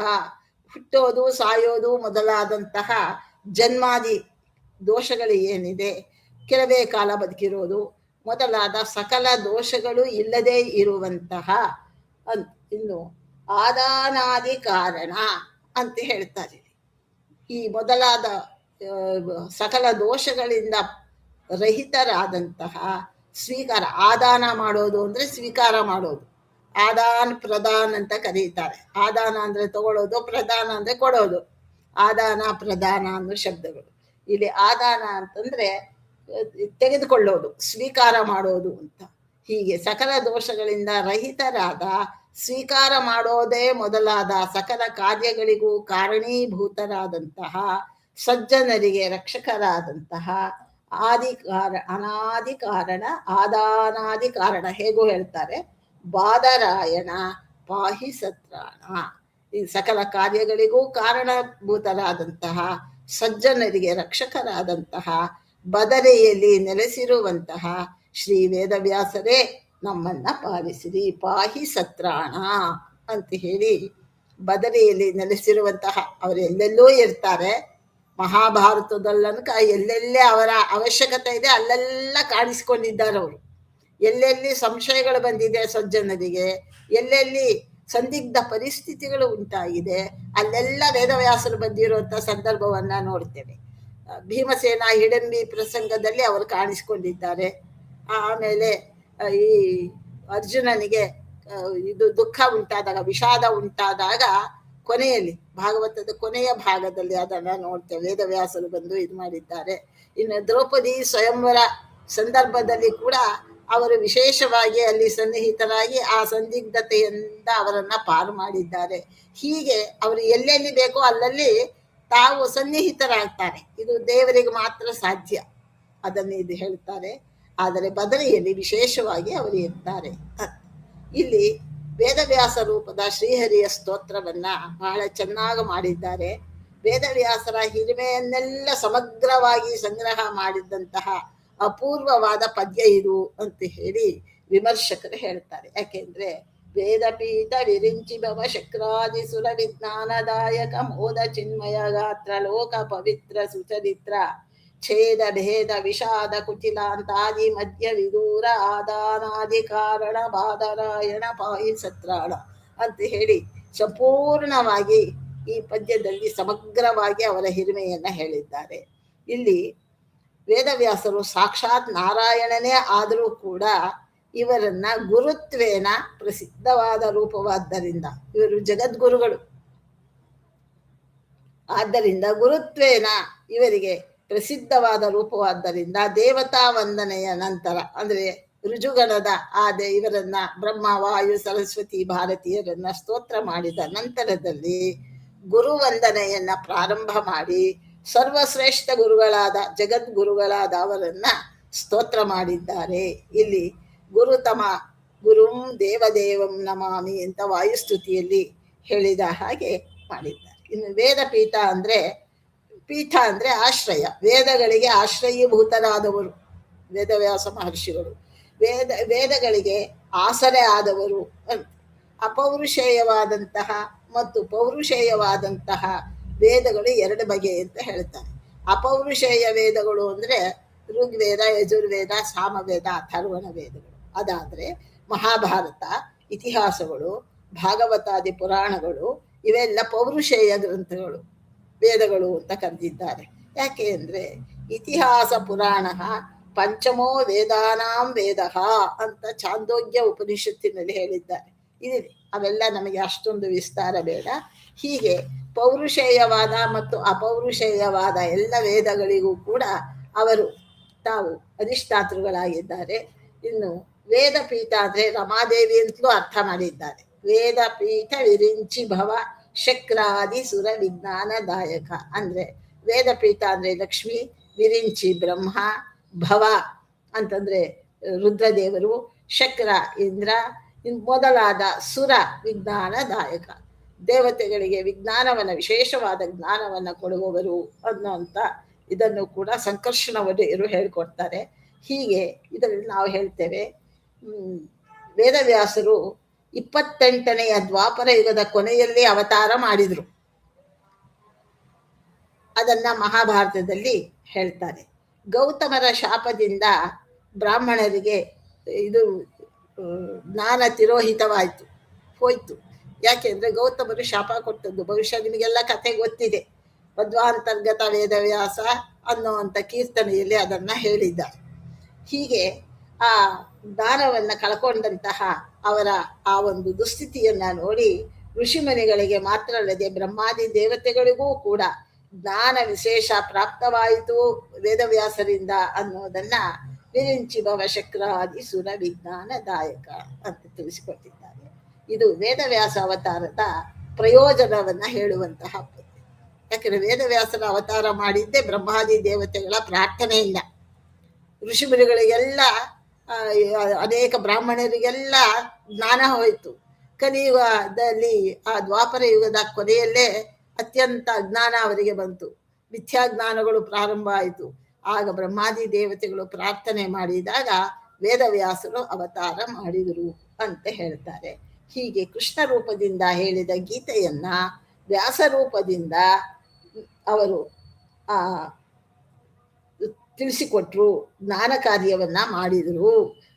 ಹುಟ್ಟೋದು ಸಾಯೋದು ಮೊದಲಾದಂತಹ ಜನ್ಮಾದಿ ದೋಷಗಳು ಏನಿದೆ, ಕೆಲವೇ ಕಾಲ ಬದುಕಿರೋದು ಮೊದಲಾದ ಸಕಲ ದೋಷಗಳು ಇಲ್ಲದೇ ಇರುವಂತಹ ಇನ್ನು ಆದಾನಾದಿ ಕಾರಣ ಅಂತ ಹೇಳ್ತಾರೆ. ಈ ಮೊದಲಾದ ಸಕಲ ದೋಷಗಳಿಂದ ರಹಿತರಾದಂತಹ ಸ್ವೀಕಾರ, ಆದಾನ ಮಾಡೋದು ಅಂದ್ರೆ ಸ್ವೀಕಾರ ಮಾಡೋದು. ಆದಾನ್ ಪ್ರದಾನ್ ಅಂತ ಕರೀತಾರೆ. ಆದಾನ ಅಂದ್ರೆ ತಗೊಳ್ಳೋದು, ಪ್ರದಾನ ಅಂದ್ರೆ ಕೊಡೋದು. ಆದಾನ ಪ್ರದಾನ ಅನ್ನೋ ಶಬ್ದಗಳು. ಇಲ್ಲಿ ಆದಾನ ಅಂತಂದ್ರೆ ತೆಗೆದುಕೊಳ್ಳೋದು, ಸ್ವೀಕಾರ ಮಾಡೋದು ಅಂತ. ಹೀಗೆ ಸಕಲ ದೋಷಗಳಿಂದ ರಹಿತರಾದ, ಸ್ವೀಕಾರ ಮಾಡೋದೇ ಮೊದಲಾದ ಸಕಲ ಕಾರ್ಯಗಳಿಗೂ ಕಾರಣೀಭೂತರಾದಂತಹ ಸಜ್ಜನರಿಗೆ ರಕ್ಷಕರಾದಂತಹ ಅನಾದಿ ಕಾರಣ ಆದಾನಾದಿ ಕಾರಣ ಹೇಗೂ ಹೇಳ್ತಾರೆ. ಬಾದರಾಯಣ ಪಾಹಿ ಸತ್ರಾಣ. ಈ ಸಕಲ ಕಾರ್ಯಗಳಿಗೂ ಕಾರಣಭೂತರಾದಂತಹ ಸಜ್ಜನರಿಗೆ ರಕ್ಷಕರಾದಂತಹ ಬದರೆಯಲ್ಲಿ ನೆಲೆಸಿರುವಂತಹ ಶ್ರೀ ವೇದವ್ಯಾಸರೇ ನಮ್ಮನ್ನ ಪಾಲಿಸಿರಿ, ಪಾಹಿ ಸತ್ರಾಣ ಅಂತ ಹೇಳಿ ಬದರಿಯಲ್ಲಿ ನೆಲೆಸಿರುವಂತಹ ಅವರೆಲ್ಲೆಲ್ಲೂ ಇರ್ತಾರೆ. ಮಹಾಭಾರತದಲ್ಲನಕ ಎಲ್ಲೆಲ್ಲೇ ಅವರ ಅವಶ್ಯಕತೆ ಇದೆ ಅಲ್ಲೆಲ್ಲ ಕಾಣಿಸ್ಕೊಂಡಿದ್ದಾರೆ ಅವರು. ಎಲ್ಲೆಲ್ಲಿ ಸಂಶಯಗಳು ಬಂದಿದೆ ಸಜ್ಜನರಿಗೆ, ಎಲ್ಲೆಲ್ಲಿ ಸಂದಿಗ್ಧ ಪರಿಸ್ಥಿತಿಗಳು ಉಂಟಾಗಿದೆ, ಅಲ್ಲೆಲ್ಲ ವೇದವ್ಯಾಸರು ಬಂದಿರುವಂಥ ಸಂದರ್ಭವನ್ನ ನೋಡ್ತೇವೆ. ಭೀಮಸೇನ ಹಿಡಂಬಿ ಪ್ರಸಂಗದಲ್ಲಿ ಅವರು ಕಾಣಿಸ್ಕೊಂಡಿದ್ದಾರೆ. ಆಮೇಲೆ ಈ ಅರ್ಜುನನಿಗೆ ಇದು ದುಃಖ ಉಂಟಾದಾಗ, ವಿಷಾದ ಉಂಟಾದಾಗ ಕೊನೆಯಲ್ಲಿ ಭಾಗವತದ ಕೊನೆಯ ಭಾಗದಲ್ಲಿ ಅದನ್ನ ನೋಡ್ತೇವೆ, ವೇದವ್ಯಾಸರು ಬಂದು ಇದು ಮಾಡಿದ್ದಾರೆ. ಇನ್ನು ದ್ರೌಪದಿ ಸ್ವಯಂವರ ಸಂದರ್ಭದಲ್ಲಿ ಕೂಡ ಅವರು ವಿಶೇಷವಾಗಿ ಅಲ್ಲಿ ಸನ್ನಿಹಿತರಾಗಿ ಆ ಸಂದಿಗ್ಧತೆಯಿಂದ ಅವರನ್ನ ಪಾರು ಮಾಡಿದ್ದಾರೆ. ಹೀಗೆ ಅವರು ಎಲ್ಲೆಲ್ಲಿ ಬೇಕೋ ಅಲ್ಲಲ್ಲಿ ತಾವು ಸನ್ನಿಹಿತರಾಗ್ತಾರೆ. ಇದು ದೇವರಿಗೆ ಮಾತ್ರ ಸಾಧ್ಯ, ಅದನ್ನು ಇದು ಹೇಳ್ತಾರೆ. ಆದರೆ ಬದರಿಯಲ್ಲಿ ವಿಶೇಷವಾಗಿ ಅವರು ಇರ್ತಾರೆ. ಇಲ್ಲಿ ವೇದವ್ಯಾಸ ರೂಪದ ಶ್ರೀಹರಿಯ ಸ್ತೋತ್ರವನ್ನ ಬಹಳ ಚೆನ್ನಾಗಿ ಮಾಡಿದ್ದಾರೆ. ವೇದವ್ಯಾಸರ ಹಿರಿಮೆಯನ್ನೆಲ್ಲ ಸಮಗ್ರವಾಗಿ ಸಂಗ್ರಹ ಮಾಡಿದಂತಹ ಅಪೂರ್ವವಾದ ಪದ್ಯ ಇದು ಅಂತ ಹೇಳಿ ವಿಮರ್ಶಕರು ಹೇಳ್ತಾರೆ. ಯಾಕೆಂದ್ರೆ ವೇದಪೀಠ ವಿರಿಂಚಿ ಭವ ಶಕ್ರಾದಿ ಸುರ ವಿಜ್ಞಾನದಾಯಕ ಮೋದ ಚಿನ್ಮಯ ಗಾತ್ರ ಲೋಕ ಪವಿತ್ರ ಸುಚರಿತ್ರ ಛೇದ ಭೇದ ವಿಷಾದ ಕುಟಿಲಾಂತಾದಿ ಮಧ್ಯ ವಿದೂರ ಆದಾನಾದಿ ಕಾರಣ ಬಾದರಾಯಣ ಪಾಯಿ ಸತ್ರಾಣ ಅಂತ ಹೇಳಿ ಸಂಪೂರ್ಣವಾಗಿ ಈ ಪದ್ಯದಲ್ಲಿ ಸಮಗ್ರವಾಗಿ ಅವರ ಹಿರಿಮೆಯನ್ನ ಹೇಳಿದ್ದಾರೆ. ಇಲ್ಲಿ ವೇದವ್ಯಾಸರು ಸಾಕ್ಷಾತ್ ನಾರಾಯಣನೇ ಆದರೂ ಕೂಡ ಇವರನ್ನ ಗುರುತ್ವೇನ ಪ್ರಸಿದ್ಧವಾದ ರೂಪವಾದ್ದರಿಂದ ಇವರು ಜಗದ್ಗುರುಗಳು. ಆದ್ದರಿಂದ ಗುರುತ್ವೇನ ಇವರಿಗೆ ಪ್ರಸಿದ್ಧವಾದ ರೂಪವಾದ್ದರಿಂದ ದೇವತಾ ವಂದನೆಯ ನಂತರ ಅಂದ್ರೆ ಋಜುಗಣದ ಇವರನ್ನ ಬ್ರಹ್ಮ ವಾಯು ಸರಸ್ವತಿ ಭಾರತೀಯರನ್ನ ಸ್ತೋತ್ರ ಮಾಡಿದ ನಂತರದಲ್ಲಿ ಗುರುವಂದನೆಯನ್ನ ಪ್ರಾರಂಭ ಮಾಡಿ ಸರ್ವಶ್ರೇಷ್ಠ ಗುರುಗಳಾದ ಜಗದ್ಗುರುಗಳಾದ ಅವರನ್ನ ಸ್ತೋತ್ರ ಮಾಡಿದ್ದಾರೆ. ಇಲ್ಲಿ ಗುರುತಮ ಗುರುಂ ದೇವದೇವಂ ನಮಾಮಿ ಅಂತ ವಾಯುಸ್ತುತಿಯಲ್ಲಿ ಹೇಳಿದ ಹಾಗೆ ಮಾಡಿದ್ದಾರೆ. ಇನ್ನು ವೇದಪೀಠ ಅಂದ್ರೆ, ಪೀಠ ಅಂದ್ರೆ ಆಶ್ರಯ, ವೇದಗಳಿಗೆ ಆಶ್ರಯೀಭೂತರಾದವರು ವೇದವ್ಯಾಸ ಮಹರ್ಷಿಗಳು, ವೇದಗಳಿಗೆ ಆಸರೆ ಆದವರು. ಅಪೌರುಷೇಯವಾದಂತಹ ಮತ್ತು ಪೌರುಷೇಯವಾದಂತಹ ವೇದಗಳು ಎರಡು ಬಗೆ ಅಂತ ಹೇಳ್ತಾರೆ. ಅಪೌರುಷೇಯ ವೇದಗಳು ಅಂದ್ರೆ ಋಗ್ವೇದ, ಯಜುರ್ವೇದ, ಸಾಮವೇದ, ಅಥರ್ವಣ ವೇದಗಳು. ಅದಾದ್ರೆ ಮಹಾಭಾರತ, ಇತಿಹಾಸಗಳು, ಭಾಗವತಾದಿ ಪುರಾಣಗಳು ಇವೆಲ್ಲ ಪೌರುಷೇಯ ಗ್ರಂಥಗಳು, ವೇದಗಳು ಅಂತ ಕರೆದಿದ್ದಾರೆ. ಯಾಕೆ ಅಂದ್ರೆ ಇತಿಹಾಸ ಪುರಾಣ ಪಂಚಮೋ ವೇದಾನಾಂ ವೇದ ಅಂತ ಚಾಂದೋಗ್ಯ ಉಪನಿಷತ್ತಿನಲ್ಲಿ ಹೇಳಿದ್ದಾರೆ. ಇದೆ, ಅವೆಲ್ಲ ನಮಗೆ ಅಷ್ಟೊಂದು ವಿಸ್ತಾರ ಬೇಡ. ಹೀಗೆ ಪೌರುಷೇಯವಾದ ಮತ್ತು ಅಪೌರುಷೇಯವಾದ ಎಲ್ಲ ವೇದಗಳಿಗೂ ಕೂಡ ಅವರು ತಾವು ಅಧಿಷ್ಠಾತೃಗಳಾಗಿದ್ದಾರೆ. ಇನ್ನು ವೇದಪೀಠ ಅಂದ್ರೆ ರಮಾದೇವಿ ಅಂತಲೂ ಅರ್ಥ ಮಾಡಿದ್ದಾರೆ. ವೇದಪೀಠ ವಿರಿಂಚಿ ಭವ ಶಕ್ರಾದಿ ಸುರ ವಿಜ್ಞಾನದಾಯಕ ಅಂದ್ರೆ ವೇದಪೀಠ ಅಂದ್ರೆ ಲಕ್ಷ್ಮಿ, ವಿರಿಂಚಿ ಬ್ರಹ್ಮ, ಭವ ಅಂತಂದ್ರೆ ರುದ್ರದೇವರು, ಶಕ್ರ ಇಂದ್ರ ಮೊದಲಾದ ಸುರ ವಿಜ್ಞಾನದಾಯಕ ದೇವತೆಗಳಿಗೆ ವಿಜ್ಞಾನವನ್ನ ವಿಶೇಷವಾದ ಜ್ಞಾನವನ್ನ ಕೊಡುವವರು ಅನ್ನೋಂಥ ಇದನ್ನು ಕೂಡ ಸಂಕರ್ಷಣ ಒಡೆಯರು ಹೇಳ್ಕೊಡ್ತಾರೆ. ಹೀಗೆ ಇದರಲ್ಲಿ ನಾವು ಹೇಳ್ತೇವೆ ವೇದವ್ಯಾಸರು 28ನೆಯ ದ್ವಾಪರ ಯುಗದ ಕೊನೆಯಲ್ಲಿ ಅವತಾರ ಮಾಡಿದ್ರು. ಅದನ್ನ ಮಹಾಭಾರತದಲ್ಲಿ ಹೇಳ್ತಾರೆ. ಗೌತಮರ ಶಾಪದಿಂದ ಬ್ರಾಹ್ಮಣರಿಗೆ ಇದು ಜ್ಞಾನ ತಿರೋಹಿತವಾಯಿತು, ಹೋಯ್ತು. ಯಾಕೆಂದ್ರೆ ಗೌತಮರು ಶಾಪ ಕೊಟ್ಟದ್ದು ಬಹುಶಃ ನಿಮಗೆಲ್ಲ ಕಥೆ ಗೊತ್ತಿದೆ. ಮಧ್ವಾಂತರ್ಗತ ವೇದವ್ಯಾಸ ಅನ್ನುವಂಥ ಕೀರ್ತನೆಯಲ್ಲಿ ಅದನ್ನ ಹೇಳಿದ್ದಾರೆ. ಹೀಗೆ ಆ ಜ್ಞಾನವನ್ನ ಕಳ್ಕೊಂಡಂತಹ ಅವರ ಆ ಒಂದು ದುಸ್ಥಿತಿಯನ್ನ ನೋಡಿ ಋಷಿಮುನಿಗಳಿಗೆ ಮಾತ್ರ ಅಲ್ಲದೆ ಬ್ರಹ್ಮಾದಿ ದೇವತೆಗಳಿಗೂ ಕೂಡ ಜ್ಞಾನ ವಿಶೇಷ ಪ್ರಾಪ್ತವಾಯಿತು ವೇದವ್ಯಾಸರಿಂದ ಅನ್ನೋದನ್ನ ವಿರಿಂಚಿ ಭವ ಶಕ್ರಾದಿ ಸುರ ವಿಜ್ಞಾನದಾಯಕ ಅಂತ ತಿಳಿಸಿಕೊಟ್ಟಿದ್ದಾರೆ. ಇದು ವೇದವ್ಯಾಸ ಅವತಾರದ ಪ್ರಯೋಜನವನ್ನ ಹೇಳುವಂತಹ ಪದ್ಯ. ಯಾಕಂದ್ರೆ ವೇದವ್ಯಾಸರ ಅವತಾರ ಮಾಡಿದ್ದೇ ಬ್ರಹ್ಮಾದಿ ದೇವತೆಗಳ ಪ್ರಾರ್ಥನೆಯಿಂದ. ಋಷಿಮುನಿಗಳಿಗೆಲ್ಲ ಅನೇಕ ಬ್ರಾಹ್ಮಣರಿಗೆಲ್ಲ ಜ್ಞಾನ ಹೋಯಿತು. ಕಲಿಯುಗದಲ್ಲಿ ಆ ದ್ವಾಪರ ಯುಗದ ಕೊನೆಯಲ್ಲೇ ಅತ್ಯಂತ ಅಜ್ಞಾನ ಅವರಿಗೆ ಬಂತು, ಮಿಥ್ಯಾಜ್ಞಾನಗಳು ಪ್ರಾರಂಭ ಆಯಿತು. ಆಗ ಬ್ರಹ್ಮಾದಿ ದೇವತೆಗಳು ಪ್ರಾರ್ಥನೆ ಮಾಡಿದಾಗ ವೇದವ್ಯಾಸರು ಅವತಾರ ಮಾಡಿದರು ಅಂತ ಹೇಳ್ತಾರೆ. ಹೀಗೆ ಕೃಷ್ಣ ರೂಪದಿಂದ ಹೇಳಿದ ಗೀತೆಯನ್ನ ವ್ಯಾಸ ರೂಪದಿಂದ ಅವರು ತಿಳಿಸಿಕೊಟ್ರು, ಜ್ಞಾನ ಕಾರ್ಯವನ್ನ ಮಾಡಿದರು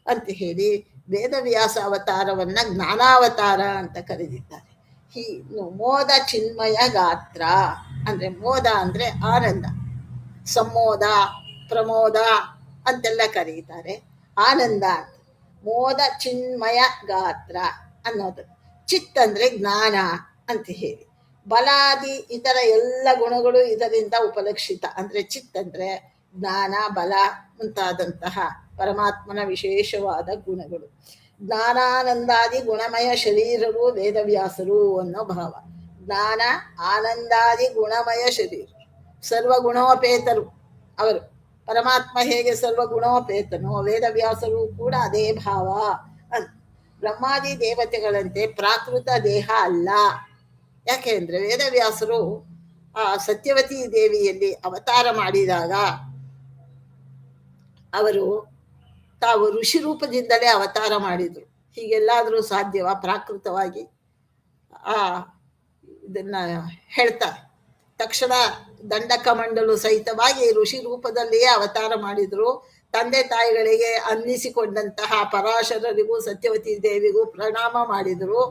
ಅಂತ ಹೇಳಿ ವೇದವ್ಯಾಸ ಅವತಾರವನ್ನ ಜ್ಞಾನಾವತಾರ ಅಂತ ಕರೆದಿದ್ದಾರೆ. ಮೋದ ಚಿನ್ಮಯ ಗಾತ್ರ ಅಂದ್ರೆ ಮೋದ ಅಂದ್ರೆ ಆನಂದ, ಸಮೋದ ಪ್ರಮೋದ ಅಂತೆಲ್ಲ ಕರೀತಾರೆ. ಆನಂದ ಅಂತ ಮೋದ ಚಿನ್ಮಯ ಗಾತ್ರ ಅನ್ನೋದು. ಚಿತ್ ಅಂದ್ರೆ ಜ್ಞಾನ ಅಂತ ಹೇಳಿ, ಬಲಾದಿ ಇತರ ಎಲ್ಲ ಗುಣಗಳು ಇದರಿಂದ ಉಪಲಕ್ಷಿತ. ಅಂದ್ರೆ ಚಿತ್ ಅಂದ್ರೆ ಜ್ಞಾನ, ಬಲ ಮುಂತಾದಂತಹ ಪರಮಾತ್ಮನ ವಿಶೇಷವಾದ ಗುಣಗಳು. ಜ್ಞಾನಾನಂದಾದಿ ಗುಣಮಯ ಶರೀರರು ವೇದವ್ಯಾಸರು ಅನ್ನೋ ಭಾವ. ಜ್ಞಾನ ಆನಂದಾದಿ ಗುಣಮಯ ಶರೀರ, ಸರ್ವಗುಣೋಪೇತರು ಅವರು. ಪರಮಾತ್ಮ ಹೇಗೆ ಸರ್ವಗುಣೋಪೇತನೋ ವೇದವ್ಯಾಸರು ಕೂಡ ಅದೇ ಭಾವ ಅಂತ. ಬ್ರಹ್ಮಾದಿ ದೇವತೆಗಳಂತೆ ಪ್ರಾಕೃತ ದೇಹ ಅಲ್ಲ. ಯಾಕೆ ಅಂದ್ರೆ ವೇದವ್ಯಾಸರು ಆ ಸತ್ಯವತಿ ದೇವಿಯಲ್ಲಿ ಅವತಾರ ಮಾಡಿದಾಗ ಅವರು ತಾವು ಋಷಿ ರೂಪದಿಂದಲೇ ಅವತಾರ ಮಾಡಿದ್ರು. ಹೀಗೆಲ್ಲಾದರೂ ಸಾಧ್ಯವಾ ಪ್ರಾಕೃತವಾಗಿ? ಇದನ್ನ ಹೇಳ್ತಾರೆ. ತಕ್ಷಣ ದಂಡಕಮಂಡಲು ಸಹಿತವಾಗಿ ಋಷಿ ರೂಪದಲ್ಲಿಯೇ ಅವತಾರ ಮಾಡಿದ್ರು. ತಂದೆ ತಾಯಿಗಳಿಗೆ ಅನ್ನಿಸಿಕೊಂಡಂತಹ ಪರಾಶರರಿಗೂ ಸತ್ಯವತಿ ದೇವಿಗೂ ಪ್ರಣಾಮ ಮಾಡಿದ್ರು.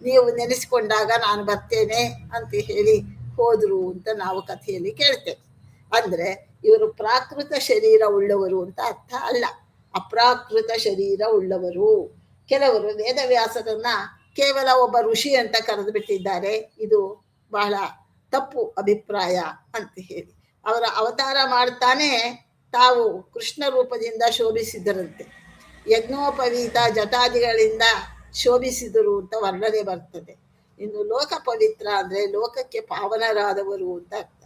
ನೀವು ನೆನೆಸಿಕೊಂಡಾಗ ನಾನು ಬರ್ತೇನೆ ಅಂತ ಹೇಳಿ ಹೋದ್ರು ಅಂತ ನಾವು ಕಥೆಯಲ್ಲಿ ಕೇಳ್ತೇವೆ. ಅಂದ್ರೆ ಇವರು ಪ್ರಾಕೃತ ಶರೀರ ಉಳ್ಳವರು ಅಂತ ಅರ್ಥ ಅಲ್ಲ, ಅಪ್ರಾಕೃತ ಶರೀರ ಉಳ್ಳವರು. ಕೆಲವರು ವೇದವ್ಯಾಸರನ್ನ ಕೇವಲ ಒಬ್ಬ ಋಷಿ ಅಂತ ಕರೆದು ಬಿಟ್ಟಿದ್ದಾರೆ. ಇದು ಬಹಳ ತಪ್ಪು ಅಭಿಪ್ರಾಯ ಅಂತ ಹೇಳಿ. ಅವರ ಅವತಾರ ಮಾಡ್ತಾನೆ ತಾವು ಕೃಷ್ಣ ರೂಪದಿಂದ ಶೋಭಿಸಿದರಂತೆ. ಯಜ್ಞೋಪವೀತ ಜಟಾದಿಗಳಿಂದ ಶೋಭಿಸಿದರು ಅಂತ ವರ್ಣನೆ ಬರ್ತದೆ. ಇನ್ನು ಲೋಕ ಪವಿತ್ರ ಅಂದ್ರೆ ಲೋಕಕ್ಕೆ ಪಾವನರಾದವರು ಅಂತ ಅರ್ಥ.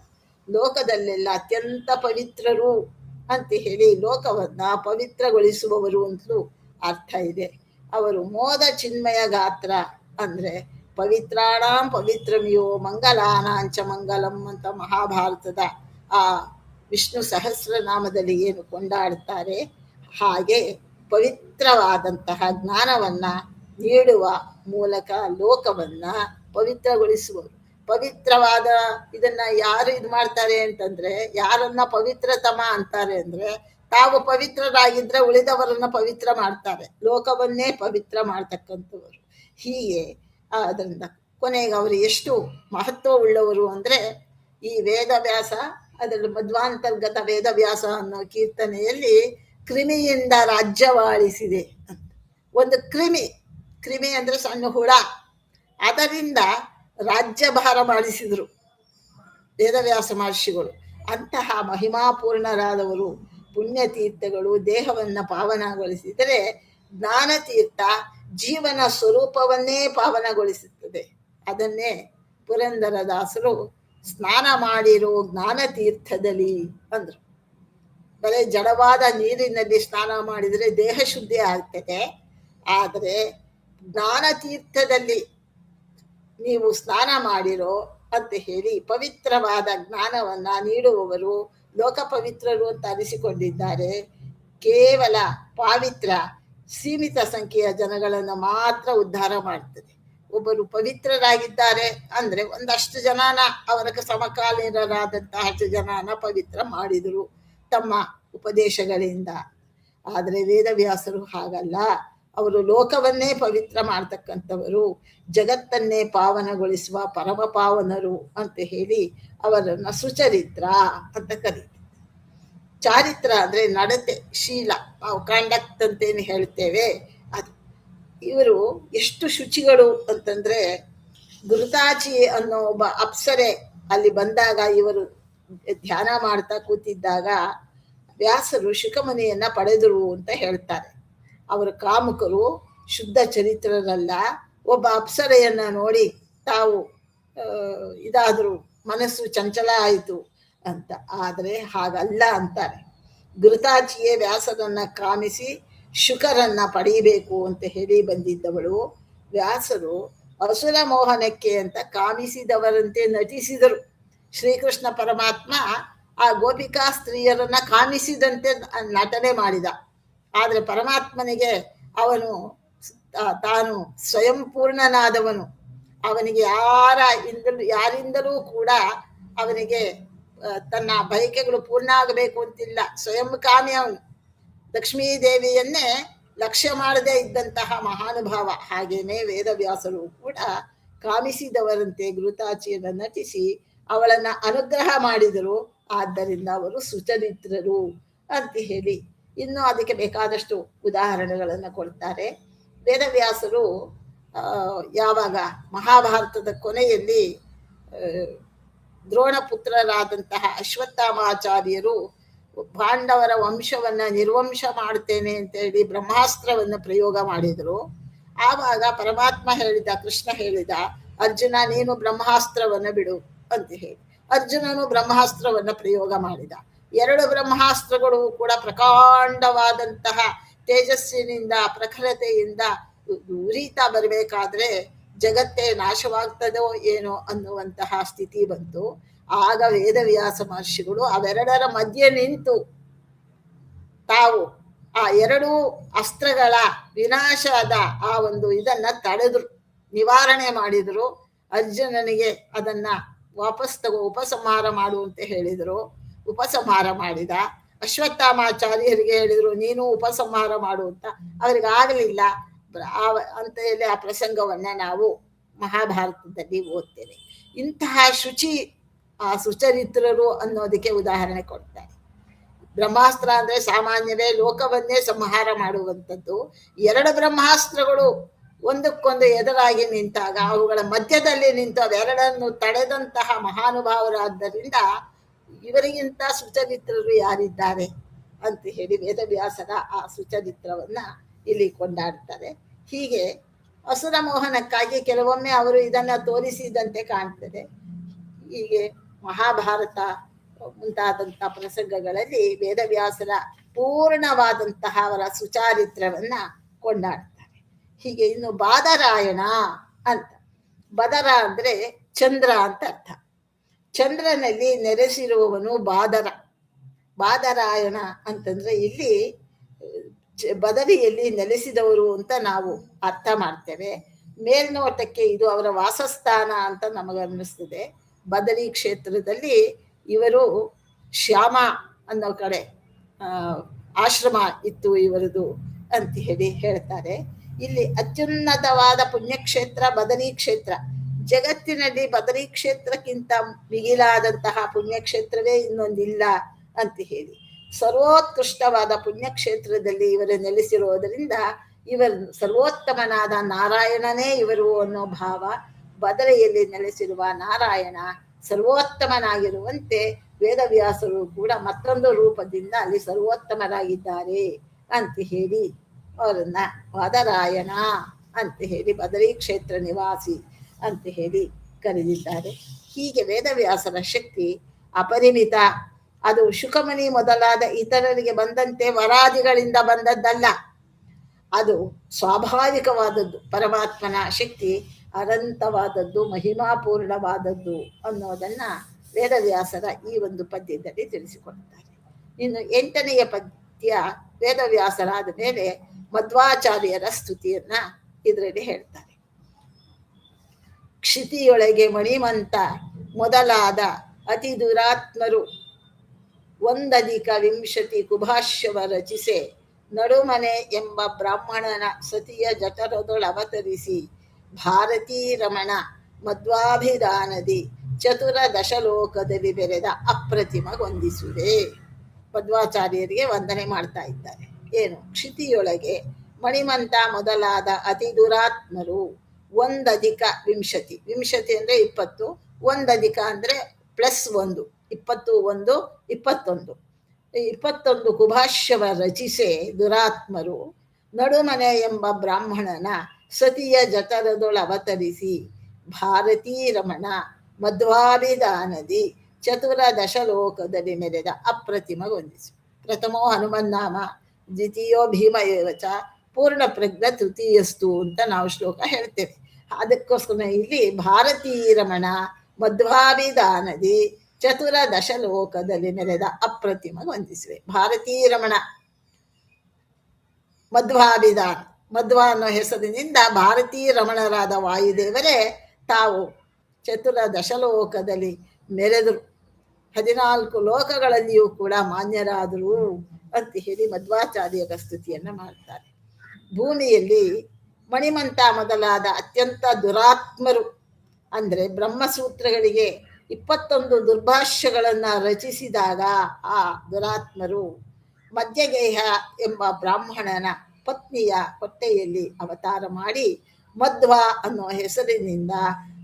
ಲೋಕದಲ್ಲೆಲ್ಲ ಅತ್ಯಂತ ಪವಿತ್ರರು ಅಂತ ಹೇಳಿ ಲೋಕವನ್ನ ಪವಿತ್ರಗೊಳಿಸುವವರು ಅಂತಲೂ ಅರ್ಥ ಇದೆ. ಅವರು ಮೋದ ಚಿನ್ಮಯ ಗಾತ್ರ ಅಂದ್ರೆ ಪವಿತ್ರಾಣಾಂ ಪವಿತ್ರಮಿಯೋ ಮಂಗಲಾನಾಂಚ ಮಂಗಲಂ ಅಂತ ಮಹಾಭಾರತದ ಆ ವಿಷ್ಣು ಸಹಸ್ರನಾಮದಲ್ಲಿ ಏನು ಕೊಂಡಾಡ್ತಾರೆ, ಹಾಗೆ ಪವಿತ್ರವಾದಂತಹ ಜ್ಞಾನವನ್ನ ನೀಡುವ ಮೂಲಕ ಲೋಕವನ್ನ ಪವಿತ್ರಗೊಳಿಸುವರು. ಪವಿತ್ರವಾದ ಇದನ್ನ ಯಾರು ಇದು ಮಾಡ್ತಾರೆ ಅಂತಂದ್ರೆ, ಯಾರನ್ನ ಪವಿತ್ರತಮ ಅಂತಾರೆ ಅಂದ್ರೆ ತಾವು ಪವಿತ್ರರಾಗಿದ್ರೆ ಉಳಿದವರನ್ನ ಪವಿತ್ರ ಮಾಡ್ತಾರೆ, ಲೋಕವನ್ನೇ ಪವಿತ್ರ ಮಾಡ್ತಕ್ಕಂಥವರು. ಹೀಗೆ ಅದರಿಂದ ಕೊನೆಗೆ ಅವರು ಎಷ್ಟು ಮಹತ್ವ ಉಳ್ಳವರು ಅಂದ್ರೆ ಈ ವೇದವ್ಯಾಸ, ಅದರಲ್ಲಿ ಮಧ್ವಾಂತರ್ಗತ ವೇದವ್ಯಾಸ ಅನ್ನೋ ಕೀರ್ತನೆಯಲ್ಲಿ ಕ್ರಿಮಿಯಿಂದ ರಾಜ್ಯವಾಳಿಸಿದೆ ಅಂತ. ಒಂದು ಕ್ರಿಮಿ ಅಂದ್ರೆ ಸಣ್ಣ ಹುಳ, ಅದರಿಂದ ರಾಜ್ಯಭಾರ ಮಾಡಿಸಿದ್ರು ವೇದವ್ಯಾಸ ಮಹರ್ಷಿಗಳು. ಅಂತಹ ಮಹಿಮಾಪೂರ್ಣರಾದವರು ಪುಣ್ಯತೀರ್ಥಗಳು ದೇಹವನ್ನು ಪಾವನಗೊಳಿಸಿದರೆ ಜ್ಞಾನತೀರ್ಥ ಜೀವನ ಸ್ವರೂಪವನ್ನೇ ಪಾವನಗೊಳಿಸುತ್ತದೆ. ಅದನ್ನೇ ಪುರಂದರದಾಸರು ಸ್ನಾನ ಮಾಡಿರೋ ಜ್ಞಾನತೀರ್ಥದಲ್ಲಿ ಅಂದರು. ಬರೀ ಜಡವಾದ ನೀರಿನಲ್ಲಿ ಸ್ನಾನ ಮಾಡಿದರೆ ದೇಹ ಶುದ್ಧಿ ಆಗ್ತದೆ. ಆದರೆ ಜ್ಞಾನತೀರ್ಥದಲ್ಲಿ ನೀವು ಸ್ನಾನ ಮಾಡಿರೋ ಅಂತ ಹೇಳಿ ಪವಿತ್ರವಾದ ಜ್ಞಾನವನ್ನ ನೀಡುವವರು ಲೋಕ ಪವಿತ್ರರು ಅಂತ ಅನಿಸಿಕೊಂಡಿದ್ದಾರೆ. ಕೇವಲ ಪಾವಿತ್ರ ಸೀಮಿತ ಸಂಖ್ಯೆಯ ಜನಗಳನ್ನು ಮಾತ್ರ ಉದ್ಧಾರ ಮಾಡ್ತದೆ. ಒಬ್ಬರು ಪವಿತ್ರರಾಗಿದ್ದಾರೆ ಅಂದ್ರೆ ಒಂದಷ್ಟು ಜನನ ಅವರ ಸಮಕಾಲೀನರಾದಂತಹ ಅಷ್ಟು ಜನನ ಪವಿತ್ರ ಮಾಡಿದರು ತಮ್ಮ ಉಪದೇಶಗಳಿಂದ. ಆದರೆ ವೇದವ್ಯಾಸರು ಹಾಗಲ್ಲ. ಅವರು ಲೋಕವನ್ನೇ ಪವಿತ್ರ ಮಾಡ್ತಕ್ಕಂಥವರು, ಜಗತ್ತನ್ನೇ ಪಾವನಗೊಳಿಸುವ ಪರಮ ಪಾವನರು ಅಂತ ಹೇಳಿ ಅವರನ್ನ ಸುಚರಿತ್ರ ಅಂತ ಕರೀತಾರೆ. ಚಾರಿತ್ರ ಅಂದ್ರೆ ನಡತೆ, ಶೀಲ, ನಾವು ಕಾಂಡಕ್ಟ್ ಅಂತೇನು ಹೇಳ್ತೇವೆ ಅದು. ಇವರು ಎಷ್ಟು ಶುಚಿಗಳು ಅಂತಂದ್ರೆ ಗುರುತಾಚಿ ಅನ್ನೋ ಒಬ್ಬ ಅಪ್ಸರೆ ಅಲ್ಲಿ ಬಂದಾಗ ಇವರು ಧ್ಯಾನ ಮಾಡ್ತಾ ಕೂತಿದ್ದಾಗ ವ್ಯಾಸರು ಶುಕಮುನಿಯನ್ನ ಪಡೆದರು ಅಂತ ಹೇಳ್ತಾರೆ. ಅವರು ಕಾಮುಕರು, ಶುದ್ಧ ಚರಿತ್ರರಲ್ಲ. ಒಬ್ಬ ಅಪ್ಸರೆಯನ್ನ ನೋಡಿ ತಾವು ಇದಾದ್ರು ಮನಸ್ಸು ಚಂಚಲ ಆಯಿತು ಅಂತ. ಆದರೆ ಹಾಗಲ್ಲ ಅಂತಾರೆ. ಗುರುತಾಚಿಯೇ ವ್ಯಾಸರನ್ನ ಕಾಮಿಸಿ ಶುಕರನ್ನ ಪಡೆಯಬೇಕು ಅಂತ ಹೇಳಿ ಬಂದಿದ್ದವಳು. ವ್ಯಾಸರು ಅಸುರ ಮೋಹನಕ್ಕೆ ಅಂತ ಕಾಮಿಸಿದವರಂತೆ ನಟಿಸಿದರು. ಶ್ರೀಕೃಷ್ಣ ಪರಮಾತ್ಮ ಆ ಗೋಪಿಕಾ ಸ್ತ್ರೀಯರನ್ನ ಕಾಮಿಸಿದಂತೆ ನಟನೆ ಮಾಡಿದ. ಆದರೆ ಪರಮಾತ್ಮನಿಗೆ ಅವನು ತಾನು ಸ್ವಯಂ ಪೂರ್ಣನಾದವನು. ಅವನಿಗೆ ಯಾರಿಂದಲೂ ಕೂಡ ಅವನಿಗೆ ತನ್ನ ಬಯಕೆಗಳು ಪೂರ್ಣ ಆಗಬೇಕು ಅಂತಿಲ್ಲ. ಸ್ವಯಂ ಕಾಮಿ ಅವನು. ಲಕ್ಷ್ಮೀದೇವಿಯನ್ನೇ ಲಕ್ಷ್ಯ ಮಾಡದೇ ಇದ್ದಂತಹ ಮಹಾನುಭಾವ. ಹಾಗೇನೆ ವೇದವ್ಯಾಸರು ಕೂಡ ಕಾಮಿಸಿದವರಂತೆ ಗುರುತಾಚಿಯನ್ನು ನಟಿಸಿ ಅವಳನ್ನ ಅನುಗ್ರಹ ಮಾಡಿದರು. ಆದ್ದರಿಂದ ಅವರು ಸುಚರಿತ್ರರು ಅಂತ ಹೇಳಿ ಇನ್ನು ಅದಕ್ಕೆ ಬೇಕಾದಷ್ಟು ಉದಾಹರಣೆಗಳನ್ನು ಕೊಡ್ತಾರೆ. ವೇದವ್ಯಾಸರು ಯಾವಾಗ ಮಹಾಭಾರತದ ಕೊನೆಯಲ್ಲಿ ದ್ರೋಣಪುತ್ರರಾದಂತಹ ಅಶ್ವತ್ಥಾಮಾಚಾರ್ಯರು ಪಾಂಡವರ ವಂಶವನ್ನ ನಿರ್ವಂಶ ಮಾಡ್ತೇನೆ ಅಂತ ಹೇಳಿ ಬ್ರಹ್ಮಾಸ್ತ್ರವನ್ನು ಪ್ರಯೋಗ ಮಾಡಿದರು. ಆವಾಗ ಪರಮಾತ್ಮ ಹೇಳಿದ, ಕೃಷ್ಣ ಹೇಳಿದ, ಅರ್ಜುನ ನೀನು ಬ್ರಹ್ಮಾಸ್ತ್ರವನ್ನು ಬಿಡು ಅಂತ ಹೇಳಿ ಅರ್ಜುನನು ಬ್ರಹ್ಮಾಸ್ತ್ರವನ್ನು ಪ್ರಯೋಗ ಮಾಡಿದ. 2 ಬ್ರಹ್ಮಾಸ್ತ್ರಗಳು ಕೂಡ ಪ್ರಕಾಂಡವಾದಂತಹ ತೇಜಸ್ಸಿನಿಂದ ಪ್ರಖರತೆಯಿಂದ ಉರಿತಾ ಬರಬೇಕಾದ್ರೆ ಜಗತ್ತೇ ನಾಶವಾಗ್ತದೋ ಏನೋ ಅನ್ನುವಂತಹ ಸ್ಥಿತಿ ಬಂತು. ಆಗ ವೇದವ್ಯಾಸ ಮಹರ್ಷಿಗಳು ಅವೆರಡರ ಮಧ್ಯೆ ನಿಂತು ತಾವು ಆ 2 ಅಸ್ತ್ರಗಳ ವಿನಾಶದ ಆ ಒಂದು ಇದನ್ನ ತಡೆದ್ರು, ನಿವಾರಣೆ ಮಾಡಿದ್ರು. ಅರ್ಜುನನಿಗೆ ಅದನ್ನ ವಾಪಸ್ ಉಪಸಂಹಾರ ಮಾಡು ಅಂತ ಹೇಳಿದರು. ಉಪಸಂಹಾರ ಮಾಡಿದ. ಅಶ್ವತ್ಥಾಮಾಚಾರ್ಯರಿಗೆ ಹೇಳಿದ್ರು ನೀನು ಉಪಸಂಹಾರ ಮಾಡು ಅಂತ. ಅವ್ರಿಗೆ ಆಗಲಿಲ್ಲ ಅಂತ ಹೇಳಿ ಆ ಪ್ರಸಂಗವನ್ನ ನಾವು ಮಹಾಭಾರತದಲ್ಲಿ ಓದ್ತೇವೆ. ಇಂತಹ ಶುಚಿ ಆ ಸುಚರಿತ್ರರು ಅನ್ನೋದಕ್ಕೆ ಉದಾಹರಣೆ ಕೊಡ್ತಾರೆ. ಬ್ರಹ್ಮಾಸ್ತ್ರ ಅಂದ್ರೆ ಸಾಮಾನ್ಯವೇ ಲೋಕವನ್ನೇ ಸಂಹಾರ ಮಾಡುವಂಥದ್ದು. 2 ಬ್ರಹ್ಮಾಸ್ತ್ರಗಳು ಒಂದಕ್ಕೊಂದು ಎದುರಾಗಿ ನಿಂತಾಗ ಅವುಗಳ ಮಧ್ಯದಲ್ಲಿ ನಿಂತು ಅವೆರಡನ್ನು ತಡೆದಂತಹ ಮಹಾನುಭಾವರಾದ್ದರಿಂದ ಇವರಿಗಿಂತ ಸುಚರಿತ್ರರು ಯಾರಿದ್ದಾರೆ ಅಂತ ಹೇಳಿ ವೇದವ್ಯಾಸರ ಆ ಸುಚರಿತ್ರವನ್ನ ಇಲ್ಲಿ ಕೊಂಡಾಡ್ತಾರೆ. ಹೀಗೆ ಅಸುರ ಮೋಹನಕ್ಕಾಗಿ ಕೆಲವೊಮ್ಮೆ ಅವರು ಇದನ್ನ ತೋರಿಸಿದಂತೆ ಕಾಣ್ತದೆ. ಹೀಗೆ ಮಹಾಭಾರತ ಮುಂತಾದಂತಹ ಪ್ರಸಂಗಗಳಲ್ಲಿ ವೇದವ್ಯಾಸರ ಪೂರ್ಣವಾದಂತಹ ಅವರ ಸುಚಾರಿತ್ರವನ್ನ ಕೊಂಡಾಡ್ತಾರೆ. ಹೀಗೆ ಇನ್ನು ಬಾದರಾಯಣ ಅಂತ. ಬದರ ಅಂದ್ರೆ ಚಂದ್ರ ಅಂತ ಅರ್ಥ. ಚಂದ್ರನಲ್ಲಿ ನೆಲೆಸಿರುವವನು ಬಾದರ. ಬಾದರಾಯಣ ಅಂತಂದ್ರೆ ಇಲ್ಲಿ ಬದರಿಯಲ್ಲಿ ನೆಲೆಸಿದವರು ಅಂತ ನಾವು ಅರ್ಥ ಮಾಡ್ತೇವೆ. ಮೇಲ್ನೋಟಕ್ಕೆ ಇದು ಅವರ ವಾಸಸ್ಥಾನ ಅಂತ ನಮಗನ್ನಿಸ್ತದೆ. ಬದರಿ ಕ್ಷೇತ್ರದಲ್ಲಿ ಇವರು ಶ್ಯಾಮ ಅನ್ನೋ ಕಡೆ ಆಶ್ರಮ ಇತ್ತು ಇವರದು ಅಂತ ಹೇಳಿ ಹೇಳ್ತಾರೆ. ಇಲ್ಲಿ ಅತ್ಯುನ್ನತವಾದ ಪುಣ್ಯಕ್ಷೇತ್ರ ಬದರಿ ಕ್ಷೇತ್ರ. ಜಗತ್ತಿನಲ್ಲಿ ಬದರಿ ಕ್ಷೇತ್ರಕ್ಕಿಂತ ಮಿಗಿಲಾದಂತಹ ಪುಣ್ಯಕ್ಷೇತ್ರವೇ ಇನ್ನೊಂದಿಲ್ಲ ಅಂತ ಹೇಳಿ ಸರ್ವೋತ್ಕೃಷ್ಟವಾದ ಪುಣ್ಯಕ್ಷೇತ್ರದಲ್ಲಿ ಇವರು ನೆಲೆಸಿರುವುದರಿಂದ ಇವರು ಸರ್ವೋತ್ತಮನಾದ ನಾರಾಯಣನೇ ಇವರು ಅನ್ನೋ ಭಾವ. ಬದರಿಯಲ್ಲಿ ನೆಲೆಸಿರುವ ನಾರಾಯಣ ಸರ್ವೋತ್ತಮನಾಗಿರುವಂತೆ ವೇದವ್ಯಾಸರು ಕೂಡ ಮತ್ತೊಂದು ರೂಪದಿಂದ ಅಲ್ಲಿ ಸರ್ವೋತ್ತಮರಾಗಿದ್ದಾರೆ ಅಂತ ಹೇಳಿ ಅವರನ್ನ ವಾದರಾಯಣ ಅಂತ ಹೇಳಿ ಬದರಿ ಕ್ಷೇತ್ರ ನಿವಾಸಿ ಅಂತ ಹೇಳಿ ಕರೆದಿದ್ದಾರೆ. ಹೀಗೆ ವೇದವ್ಯಾಸರ ಶಕ್ತಿ ಅಪರಿಮಿತ. ಅದು ಶುಕಮುನಿ ಮೊದಲಾದ ಇತರರಿಗೆ ಬಂದಂತೆ ವರಾದಿಗಳಿಂದ ಬಂದದ್ದಲ್ಲ, ಅದು ಸ್ವಾಭಾವಿಕವಾದದ್ದು. ಪರಮಾತ್ಮನ ಶಕ್ತಿ ಅನಂತವಾದದ್ದು, ಮಹಿಮಾಪೂರ್ಣವಾದದ್ದು ಅನ್ನೋದನ್ನ ವೇದವ್ಯಾಸರ ಈ ಒಂದು ಪದ್ಯದಲ್ಲಿ ತಿಳಿಸಿಕೊಡ್ತಾರೆ. ಇನ್ನು 8ನೆಯ ಪದ್ಯ ವೇದವ್ಯಾಸರಾದ ಮೇಲೆ ಮಧ್ವಾಚಾರ್ಯರ ಸ್ತುತಿಯನ್ನ ಇದರಲ್ಲಿ ಹೇಳ್ತಾರೆ. ಕ್ಷಿತಿಯೊಳಗೆ ಮಣಿಮಂತ ಮೊದಲಾದ ಅತಿ ದುರಾತ್ಮರು 1+20 ಕುಭಾಷ್ಯವ ರಚಿಸೆ ನಡುಮನೆ ಎಂಬ ಬ್ರಾಹ್ಮಣನ ಸತಿಯ ಜಠರದೊಳವತರಿಸಿ ಭಾರತೀ ರಮಣ ಮಧ್ವಾಭಿಧಾನದಿ ಚತುರ ದಶಲೋಕದಲ್ಲಿ ಬೆರೆದ ಅಪ್ರತಿಮಗೊಂದಿಸುವೆ. ಮಧ್ವಾಚಾರ್ಯರಿಗೆ ವಂದನೆ ಮಾಡ್ತಾ ಇದ್ದಾರೆ. ಏನು? ಕ್ಷಿತಿಯೊಳಗೆ ಮಣಿಮಂತ ಮೊದಲಾದ ಅತಿ ದುರಾತ್ಮರು 1+20, 20 ಅಂದ್ರೆ 20, 1+ ಅಂದ್ರೆ +1, 21, 21, 21 ಕುಭಾಷ್ಯವ ರಚಿಸೆ ದುರಾತ್ಮರು ನಡುಮನೆ ಎಂಬ ಬ್ರಾಹ್ಮಣನ ಸತಿಯ ಜಠರದೊಳವತರಿಸಿ ಭಾರತೀ ರಮಣ ಮಧ್ವಾಭಿಧಾನದಿ ಚತುರ ದಶಲೋಕದಲ್ಲಿ ಮೆರೆದ ಅಪ್ರತಿಮಗೊಂದಿಸು. ಪ್ರಥಮೋ ಹನುಮನ್ನಾಮ, ದ್ವಿತೀಯೋ ಭೀಮ ಏವಚ, ಪೂರ್ಣ ಪ್ರಜ್ಞ ತೃತೀಯಸ್ತು ಅಂತ ನಾವು ಶ್ಲೋಕ ಹೇಳ್ತೇವೆ. ಅದಕ್ಕೋಸ್ಕರ ಇಲ್ಲಿ ಭಾರತೀ ರಮಣ ಮಧ್ವಾಭಿಧಾನದಿ ಚತುರ ದಶಲೋಕದಲ್ಲಿ ಮೆರೆದ ಅಪ್ರತಿಮಗೊಂದಿಸುವೆ. ಭಾರತೀ ರಮಣ ಮಧ್ವಾಭಿಧಾನ, ಮಧ್ವ ಅನ್ನೋ ಹೆಸರಿನಿಂದ ಭಾರತೀ ರಮಣರಾದ ವಾಯುದೇವರೇ ತಾವು ಚತುರ ದಶಲೋಕದಲ್ಲಿ ಮೆರೆದರು, 14 ಲೋಕಗಳಲ್ಲಿಯೂ ಕೂಡ ಮಾನ್ಯರಾದರು ಅಂತ ಹೇಳಿ ಮಧ್ವಾಚಾರ್ಯರ ಸ್ತುತಿಯನ್ನ ಮಾಡ್ತಾರೆ. ಭೂಮಿಯಲ್ಲಿ ಮಣಿಮಂತ ಮೊದಲಾದ ಅತ್ಯಂತ ದುರಾತ್ಮರು ಅಂದ್ರೆ ಬ್ರಹ್ಮಸೂತ್ರಗಳಿಗೆ 21 ದುರ್ಭಾಷ್ಯಗಳನ್ನ ರಚಿಸಿದಾಗ ಆ ದುರಾತ್ಮರು ಮಧ್ಯಗೇಹ ಎಂಬ ಬ್ರಾಹ್ಮಣನ ಪತ್ನಿಯ ಹೊಟ್ಟೆಯಲ್ಲಿ ಅವತಾರ ಮಾಡಿ ಮಧ್ವ ಅನ್ನೋ ಹೆಸರಿನಿಂದ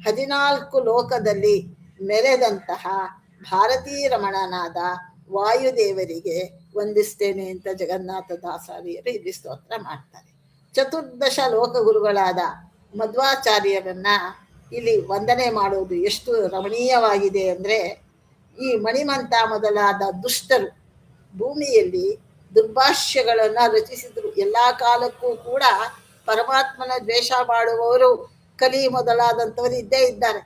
14 ಲೋಕದಲ್ಲಿ ಮೆರೆದಂತಹ ಭಾರತೀ ರಮಣನಾದ ವಾಯುದೇವರಿಗೆ ವಂದಿಸ್ತೇನೆ ಅಂತ ಜಗನ್ನಾಥ ದಾಸಾರಿಯರು ಇಲ್ಲಿ ಸ್ತೋತ್ರ ಮಾಡ್ತಾರೆ. 14 ಲೋಕ ಗುರುಗಳಾದ ಮಧ್ವಾಚಾರ್ಯರನ್ನ ಇಲ್ಲಿ ವಂದನೆ ಮಾಡೋದು ಎಷ್ಟು ರಮಣೀಯವಾಗಿದೆ ಅಂದ್ರೆ, ಈ ಮಣಿಮಂತ ಮೊದಲಾದ ದುಷ್ಟರು ಭೂಮಿಯಲ್ಲಿ ದುರ್ಭಾಷ್ಯಗಳನ್ನ ರಚಿಸಿದ್ರು. ಎಲ್ಲಾ ಕಾಲಕ್ಕೂ ಕೂಡ ಪರಮಾತ್ಮನ ದ್ವೇಷ ಮಾಡುವವರು ಕಲಿ ಮೊದಲಾದಂಥವರು ಇದ್ದೇ ಇದ್ದಾರೆ.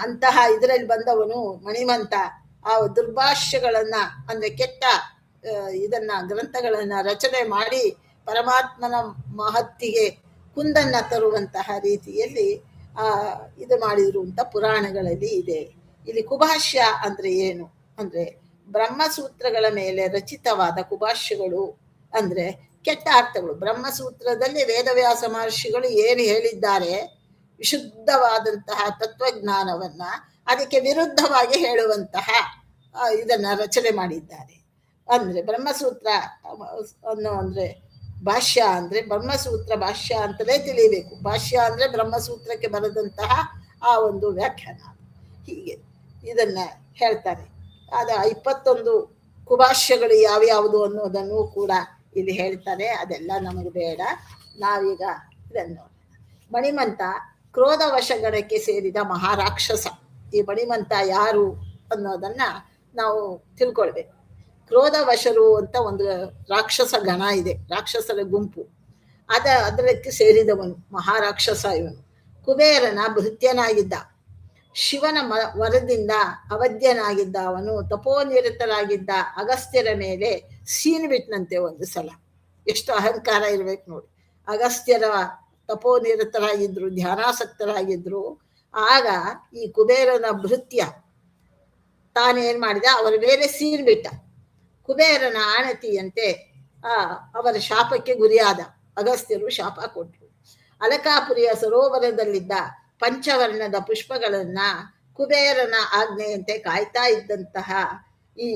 ಅಂತಹ ಇದರಲ್ಲಿ ಬಂದವನು ಮಣಿಮಂತ ಆ ದುರ್ಭಾಷ್ಯಗಳನ್ನ ಅಂದ್ರೆ ಕೆಟ್ಟ ಇದನ್ನ ಗ್ರಂಥಗಳನ್ನ ರಚನೆ ಮಾಡಿ ಪರಮಾತ್ಮನ ಮಹತ್ತಿಗೆ ಕುಂದನ್ನ ತರುವಂತಹ ರೀತಿಯಲ್ಲಿ ಇದು ಮಾಡಿದ್ರು ಅಂತ ಪುರಾಣಗಳಲ್ಲಿ ಇದೆ. ಇಲ್ಲಿ ಕುಭಾಷ್ಯ ಅಂದ್ರೆ ಏನು ಅಂದ್ರೆ ಬ್ರಹ್ಮಸೂತ್ರಗಳ ಮೇಲೆ ರಚಿತವಾದ ಕುಭಾಷ್ಯಗಳು ಅಂದ್ರೆ ಕೆಟ್ಟ ಅರ್ಥಗಳು. ಬ್ರಹ್ಮಸೂತ್ರದಲ್ಲಿ ವೇದವ್ಯಾಸ ಮಹರ್ಷಿಗಳು ಏನು ಹೇಳಿದ್ದಾರೆ, ವಿಶುದ್ಧವಾದಂತಹ ತತ್ವಜ್ಞಾನವನ್ನ ಅದಕ್ಕೆ ವಿರುದ್ಧವಾಗಿ ಹೇಳುವಂತಹ ಇದನ್ನ ರಚನೆ ಮಾಡಿದ್ದಾರೆ. ಅಂದ್ರೆ ಬ್ರಹ್ಮಸೂತ್ರ ಅನ್ನೋ ಅಂದ್ರೆ ಭಾಷ್ಯ ಅಂದ್ರೆ ಬ್ರಹ್ಮಸೂತ್ರ ಭಾಷ್ಯ ಅಂತಲೇ ತಿಳಿಬೇಕು. ಭಾಷ್ಯ ಅಂದ್ರೆ ಬ್ರಹ್ಮಸೂತ್ರಕ್ಕೆ ಬರೆದಂತಹ ಆ ಒಂದು ವ್ಯಾಖ್ಯಾನ. ಹೀಗೆ ಇದನ್ನ ಹೇಳ್ತಾರೆ. ಅದ 21 ಕುಭಾಷ್ಯಗಳು ಯಾವ್ಯಾವುದು ಅನ್ನೋದನ್ನು ಕೂಡ ಇಲ್ಲಿ ಹೇಳ್ತಾರೆ. ಅದೆಲ್ಲ ನಮಗೆ ಬೇಡ, ನಾವೀಗ ಇದನ್ನು ಮಣಿಮಂತ ಕ್ರೋಧವಶಗಣಕ್ಕೆ ಸೇರಿದ ಮಹಾರಾಕ್ಷಸ. ಈ ಮಣಿಮಂತ ಯಾರು ಅನ್ನೋದನ್ನ ನಾವು ತಿಳ್ಕೊಳ್ಬೇಕು. ಕ್ರೋಧವಶರು ಅಂತ ಒಂದು ರಾಕ್ಷಸ ಗಣ ಇದೆ, ರಾಕ್ಷಸರ ಗುಂಪು. ಅದಕ್ಕೆ ಸೇರಿದವನು ಮಹಾರಾಕ್ಷಸ ಇವನು. ಕುಬೇರನ ಭೃತ್ಯನಾಗಿದ್ದ, ಶಿವನ ವರದಿಂದ ಅವಧ್ಯನಾಗಿದ್ದ ಅವನು ತಪೋನಿರತರಾಗಿದ್ದ ಅಗಸ್ತ್ಯರ ಮೇಲೆ ಸೀನ್ ಬಿಟ್ನಂತೆ ಒಂದು ಸಲ. ಎಷ್ಟು ಅಹಂಕಾರ ಇರ್ಬೇಕು ನೋಡಿ. ಅಗಸ್ತ್ಯರ ತಪೋನಿರತರಾಗಿದ್ರು, ಧ್ಯಾನಾಸಕ್ತರಾಗಿದ್ರು. ಆಗ ಈ ಕುಬೇರನ ಭೃತ್ಯ ತಾನೇನ್ ಮಾಡಿದ, ಅವರ ಮೇಲೆ ಸೀನ್ ಬಿಟ್ಟ. ಕುಬೇರನ ಆಣತಿಯಂತೆ ಅವರ ಶಾಪಕ್ಕೆ ಗುರಿಯಾದ. ಅಗಸ್ತ್ಯರು ಶಾಪ ಕೊಟ್ಟರು. ಅಲಕಾಪುರಿಯ ಸರೋವರದಲ್ಲಿದ್ದ ಪಂಚವರ್ಣದ ಪುಷ್ಪಗಳನ್ನ ಕುಬೇರನ ಆಜ್ಞೆಯಂತೆ ಕಾಯ್ತಾ ಇದ್ದಂತಹ ಈ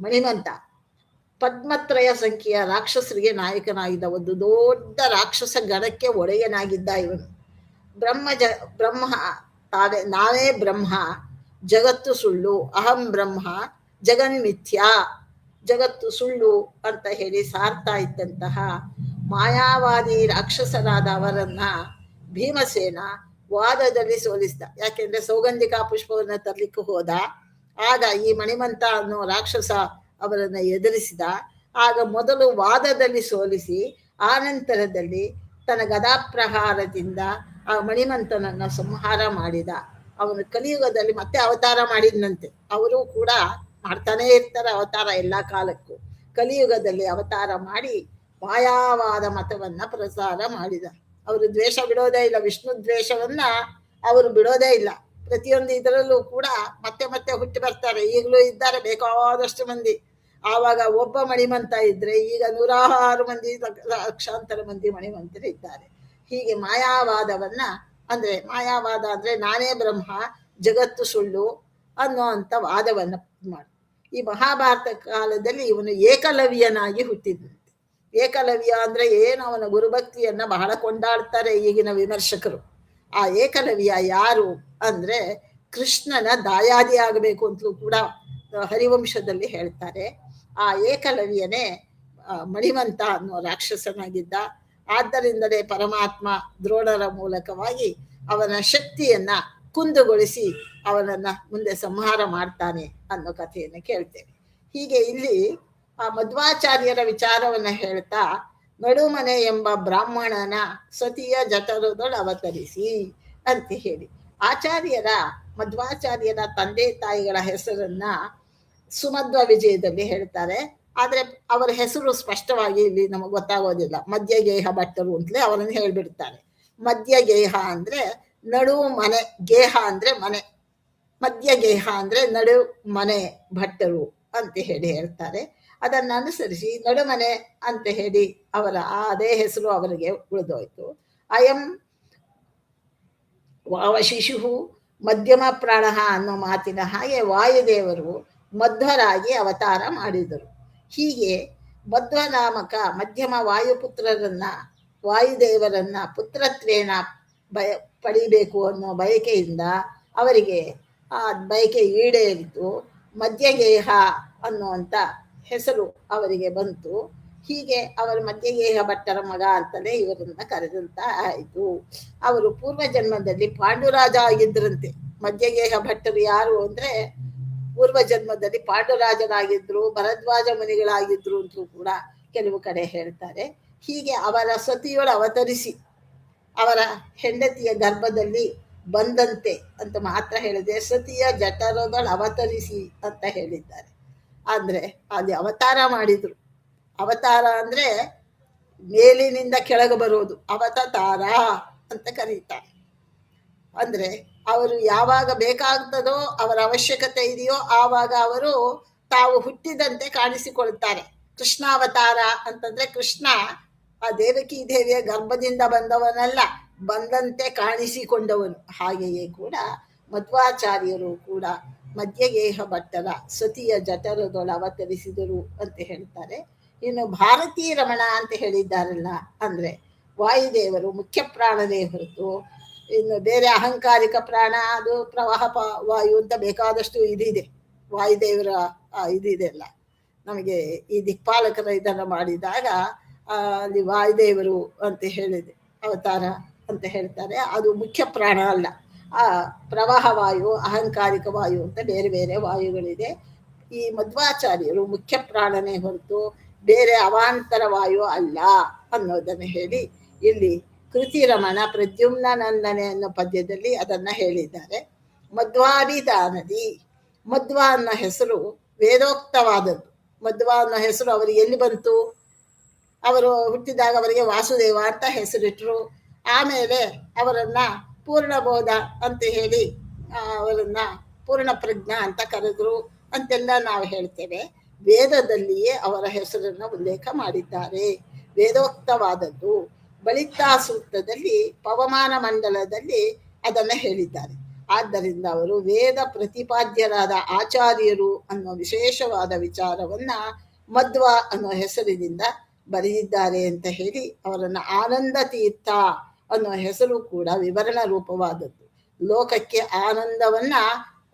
ಮಣಿಮಂತ ಪದ್ಮತ್ರಯ ಸಂಖ್ಯೆಯ ರಾಕ್ಷಸರಿಗೆ ನಾಯಕನಾಗಿದ್ದ. ಒಂದು ದೊಡ್ಡ ರಾಕ್ಷಸ ಗಣಕ್ಕೆ ಒಡೆಯನಾಗಿದ್ದ ಇವನು. ಬ್ರಹ್ಮ ನಾವೇ ಬ್ರಹ್ಮ, ಜಗತ್ತು ಸುಳ್ಳು, ಅಹಂ ಬ್ರಹ್ಮ ಜಗನ್ಮಿಥ್ಯಾ, ಜಗತ್ತು ಸುಳ್ಳು ಅಂತ ಹೇಳಿ ಸಾರ್ತಾ ಇದ್ದಂತಹ ಮಾಯಾವಾದಿ ರಾಕ್ಷಸರಾದ ಅವರನ್ನ ಭೀಮಸೇನ ವಾದದಲ್ಲಿ ಸೋಲಿಸಿದ. ಯಾಕೆಂದ್ರೆ ಸೌಗಂಧಿಕಾ ಪುಷ್ಪವನ್ನ ತರ್ಲಿಕ್ಕೆ ಹೋದ. ಆಗ ಈ ಮಣಿಮಂತ ಅನ್ನೋ ರಾಕ್ಷಸ ಅವರನ್ನ ಎದುರಿಸಿದ. ಆಗ ಮೊದಲು ವಾದದಲ್ಲಿ ಸೋಲಿಸಿ ಆನಂತರದಲ್ಲಿ ತನ್ನ ಗದಾಪ್ರಹಾರದಿಂದ ಆ ಮಣಿಮಂತನನ್ನ ಸಂಹಾರ ಮಾಡಿದ. ಅವನು ಕಲಿಯುಗದಲ್ಲಿ ಮತ್ತೆ ಅವತಾರ ಮಾಡಿದ್ನಂತೆ. ಅವರು ಕೂಡ ಮಾಡ್ತಾನೇ ಇರ್ತಾರೆ ಅವತಾರ ಎಲ್ಲ ಕಾಲಕ್ಕೂ. ಕಲಿಯುಗದಲ್ಲಿ ಅವತಾರ ಮಾಡಿ ಮಾಯಾವಾದ ಮತವನ್ನ ಪ್ರಸಾರ ಮಾಡಿದ. ಅವರು ದ್ವೇಷ ಬಿಡೋದೇ ಇಲ್ಲ, ವಿಷ್ಣು ದ್ವೇಷವನ್ನ ಅವರು ಬಿಡೋದೇ ಇಲ್ಲ. ಪ್ರತಿಯೊಂದು ಇದರಲ್ಲೂ ಕೂಡ ಮತ್ತೆ ಮತ್ತೆ ಹುಟ್ಟಿ ಬರ್ತಾರೆ. ಈಗಲೂ ಇದ್ದಾರೆ ಬೇಕಾದಷ್ಟು ಮಂದಿ. ಆವಾಗ ಒಬ್ಬ ಮಣಿಮಂತ ಇದ್ರೆ ಈಗ 106 ಮಂದಿ, ಲಕ್ಷಾಂತರ ಮಂದಿ ಮಣಿಮಂತರು ಇದ್ದಾರೆ. ಹೀಗೆ ಮಾಯಾವಾದವನ್ನ ಅಂದ್ರೆ ಮಾಯಾವಾದ ಅಂದ್ರೆ ನಾನೇ ಬ್ರಹ್ಮ ಜಗತ್ತು ಸುಳ್ಳು ಅನ್ನೋ ಅಂತ ವಾದವನ್ನ ಮಾಡಿ ಈ ಮಹಾಭಾರತ ಕಾಲದಲ್ಲಿ ಇವನು ಏಕಲವ್ಯನಾಗಿ ಹುಟ್ಟಿದಂತೆ. ಏಕಲವ್ಯ ಅಂದ್ರೆ ಏನು, ಅವನ ಗುರುಭಕ್ತಿಯನ್ನ ಬಹಳ ಕೊಂಡಾಡ್ತಾರೆ ಈಗಿನ ವಿಮರ್ಶಕರು. ಆ ಏಕಲವ್ಯ ಯಾರು ಅಂದ್ರೆ ಕೃಷ್ಣನ ದಾಯಾದಿ ಆಗಬೇಕು ಅಂತಲೂ ಕೂಡ ಹರಿವಂಶದಲ್ಲಿ ಹೇಳ್ತಾರೆ. ಆ ಏಕಲವ್ಯನೇ ಮಣಿಮಂತ ಅನ್ನೋ ರಾಕ್ಷಸನಾಗಿದ್ದ. ಆದ್ದರಿಂದಲೇ ಪರಮಾತ್ಮ ದ್ರೋಣರ ಮೂಲಕವಾಗಿ ಅವನ ಶಕ್ತಿಯನ್ನ ಕುಂದುಗೊಳಿಸಿ ಅವನನ್ನ ಮುಂದೆ ಸಂಹಾರ ಮಾಡ್ತಾನೆ ಅನ್ನೋ ಕಥೆಯನ್ನು ಕೇಳ್ತೇವೆ. ಹೀಗೆ ಇಲ್ಲಿ ಆ ಮಧ್ವಾಚಾರ್ಯರ ವಿಚಾರವನ್ನ ಹೇಳ್ತಾ ನಡುಮನೆ ಎಂಬ ಬ್ರಾಹ್ಮಣನ ಸತಿಯ ಜಠರದೊಳು ಅವತರಿಸಿ ಅಂತ ಹೇಳಿ ಮಧ್ವಾಚಾರ್ಯರ ತಂದೆ ತಾಯಿಗಳ ಹೆಸರನ್ನ ಸುಮಧ್ವ ವಿಜಯದಲ್ಲಿ ಹೇಳ್ತಾರೆ. ಆದ್ರೆ ಅವರ ಹೆಸರು ಸ್ಪಷ್ಟವಾಗಿ ಇಲ್ಲಿ ನಮಗೆ ಗೊತ್ತಾಗೋದಿಲ್ಲ. ಮಧ್ಯಗೇಹ ಭಟ್ಟರು ಅಂತಲೇ ಅವರನ್ನು ಹೇಳ್ಬಿಡ್ತಾರೆ. ಮಧ್ಯಗೇಹ ಅಂದ್ರೆ ನಡು ಮನೆ, ಗೇಹ ಅಂದ್ರೆ ಮನೆ, ಮಧ್ಯಗೇಹ ಅಂದ್ರೆ ನಡು ಮನೆ ಭಟ್ಟರು ಅಂತ ಹೇಳಿ ಹೇಳ್ತಾರೆ. ಅದನ್ನು ಅನುಸರಿಸಿ ನಡುಮನೆ ಅಂತ ಹೇಳಿ ಅದೇ ಹೆಸರು ಅವರಿಗೆ ಉಳಿದೋಯ್ತು. ಅಯಂ ವಾವಶಿಶು ಮಧ್ಯಮ ಪ್ರಾಣ ಅನ್ನೋ ಮಾತಿನ ಹಾಗೆ ವಾಯುದೇವರು ಮಧ್ವರಾಗಿ ಅವತಾರ ಮಾಡಿದರು. ಹೀಗೆ ಮಧ್ವನಾಮಕ ಮಧ್ಯಮ ವಾಯುಪುತ್ರರನ್ನ ವಾಯುದೇವರನ್ನ ಪುತ್ರತ್ವೇನ ಪಡಿಬೇಕು ಅನ್ನೋ ಬಯಕೆಯಿಂದ ಅವರಿಗೆ ಆ ಬಯಕೆ ಈಡೇರಿತು. ಮಧ್ಯಗೇಹ ಅನ್ನುವಂಥ ಹೆಸರು ಅವರಿಗೆ ಬಂತು. ಹೀಗೆ ಅವರು ಮಧ್ಯಗೇಹ ಭಟ್ಟರ ಮಗ ಅಂತಲೇ ಇವರನ್ನ ಕರೆದಂತ ಆಯಿತು. ಅವರು ಪೂರ್ವ ಜನ್ಮದಲ್ಲಿ ಪಾಂಡುರಾಜ ಆಗಿದ್ರಂತೆ. ಮಧ್ಯಗೇಹ ಭಟ್ಟರು ಯಾರು ಅಂದ್ರೆ ಪೂರ್ವ ಜನ್ಮದಲ್ಲಿ ಪಾಂಡುರಾಜರಾಗಿದ್ರು, ಭರದ್ವಾಜ ಮುನಿಗಳಾಗಿದ್ರು ಅಂತಲೂ ಕೂಡ ಕೆಲವು ಕಡೆ ಹೇಳ್ತಾರೆ. ಹೀಗೆ ಅವರ ಸತಿಯೊಳು ಅವತರಿಸಿ ಅವರ ಹೆಂಡತಿಯ ಗರ್ಭದಲ್ಲಿ ಬಂದಂತೆ ಅಂತ ಮಾತ್ರ ಹೇಳಿದೆ. ಸತಿಯ ಜಠರದೊಳು ಅವತರಿಸಿ ಅಂತ ಹೇಳಿದ್ದಾರೆ. ಅಂದ್ರೆ ಅಲ್ಲಿ ಅವತಾರ ಮಾಡಿದ್ರು. ಅವತಾರ ಅಂದ್ರೆ ಮೇಲಿನಿಂದ ಕೆಳಗೆ ಬರೋದು, ಅವತಾರ ಅಂತ ಕರೀತಾರೆ. ಅಂದ್ರೆ ಅವರು ಯಾವಾಗ ಬೇಕಾಗ್ತದೋ, ಅವರ ಅವಶ್ಯಕತೆ ಇದೆಯೋ ಆವಾಗ ಅವರು ತಾವು ಹುಟ್ಟಿದಂತೆ ಕಾಣಿಸಿಕೊಳ್ತಾರೆ. ಕೃಷ್ಣಾವತಾರ ಅಂತಂದ್ರೆ ಕೃಷ್ಣ ಆ ದೇವಕಿ ದೇವಿಯ ಗರ್ಭದಿಂದ ಬಂದವನಲ್ಲ, ಬಂದಂತೆ ಕಾಣಿಸಿಕೊಂಡವನು. ಹಾಗೆಯೇ ಕೂಡ ಮಧ್ವಾಚಾರ್ಯರು ಕೂಡ ಮಧ್ಯಗೇಹ ಭಟ್ಟರ ಸತಿಯ ಜಠರದೊಳು ಅವತರಿಸಿದರು ಅಂತ ಹೇಳ್ತಾರೆ. ಇನ್ನು ಭಾರತೀ ರಮಣ ಅಂತ ಹೇಳಿದ್ದಾರಲ್ಲ, ಅಂದ್ರೆ ವಾಯುದೇವರು ಮುಖ್ಯ ಪ್ರಾಣನೇ ಹೊರತು ಇನ್ನು ಬೇರೆ ಅಹಂಕಾರಿಕ ಪ್ರಾಣ ಅದು ಪ್ರವಾಹ ವಾಯು ಅಂತ ಬೇಕಾದಷ್ಟು ಇದಿದೆ. ವಾಯುದೇವರ ಇದಿದೆಲ್ಲ ನಮಗೆ ಈ ದಿಕ್ಪಾಲಕರ ಇದನ್ನು ಮಾಡಿದಾಗ ಅಲ್ಲಿ ವಾಯುದೇವರು ಅಂತ ಹೇಳಿದೆ ಅವತಾರ ಅಂತ ಹೇಳ್ತಾರೆ. ಅದು ಮುಖ್ಯ ಪ್ರಾಣ ಅಲ್ಲ. ಆ ಪ್ರವಾಹ ವಾಯು, ಅಹಂಕಾರಿಕ ವಾಯು ಅಂತ ಬೇರೆ ಬೇರೆ ವಾಯುಗಳಿದೆ. ಈ ಮಧ್ವಾಚಾರ್ಯರು ಮುಖ್ಯ ಪ್ರಾಣನೇ ಹೊರತು ಬೇರೆ ಅವಾಂತರ ವಾಯು ಅಲ್ಲ ಅನ್ನೋದನ್ನು ಹೇಳಿ ಇಲ್ಲಿ ಕೃತಿರಮಣ ಪ್ರದ್ಯುಮ್ನ ನಂದನೆ ಅನ್ನೋ ಪದ್ಯದಲ್ಲಿ ಅದನ್ನ ಹೇಳಿದ್ದಾರೆ. ಮಧ್ವಾಭಿಧಾನದಿ, ಮಧ್ವ ಅನ್ನೋ ಹೆಸರು ವೇದೋಕ್ತವಾದದ್ದು. ಮಧ್ವ ಅನ್ನೋ ಹೆಸರು ಅವರಿಗೆ ಎಲ್ಲಿ ಬಂತು? ಅವರು ಹುಟ್ಟಿದಾಗ ಅವರಿಗೆ ವಾಸುದೇವ ಅಂತ ಹೆಸರಿಟ್ರು. ಆಮೇಲೆ ಅವರನ್ನ ಪೂರ್ಣಬೋಧ ಅಂತ ಹೇಳಿ ಅವರನ್ನ ಪೂರ್ಣ ಪ್ರಜ್ಞ ಅಂತ ಕರೆದ್ರು ಅಂತೆಲ್ಲ ನಾವು ಹೇಳ್ತೇವೆ. ವೇದದಲ್ಲಿಯೇ ಅವರ ಹೆಸರನ್ನು ಉಲ್ಲೇಖ ಮಾಡಿದ್ದಾರೆ, ವೇದೋಕ್ತವಾದದ್ದು. ಬಳಿತಾ ಸೂಕ್ತದಲ್ಲಿ ಪವಮಾನ ಮಂಡಲದಲ್ಲಿ ಅದನ್ನು ಹೇಳಿದ್ದಾರೆ. ಆದ್ದರಿಂದ ಅವರು ವೇದ ಪ್ರತಿಪಾದ್ಯರಾದ ಆಚಾರ್ಯರು ಅನ್ನೋ ವಿಶೇಷವಾದ ವಿಚಾರವನ್ನ ಮಧ್ವ ಅನ್ನೋ ಹೆಸರಿನಿಂದ ಬರೆದಿದ್ದಾರೆ ಅಂತ ಹೇಳಿ ಅವರನ್ನು ಆನಂದ ತೀರ್ಥ ಅನ್ನೋ ಹೆಸರು ಕೂಡ ವಿವರಣ ರೂಪವಾದದ್ದು. ಲೋಕಕ್ಕೆ ಆನಂದವನ್ನ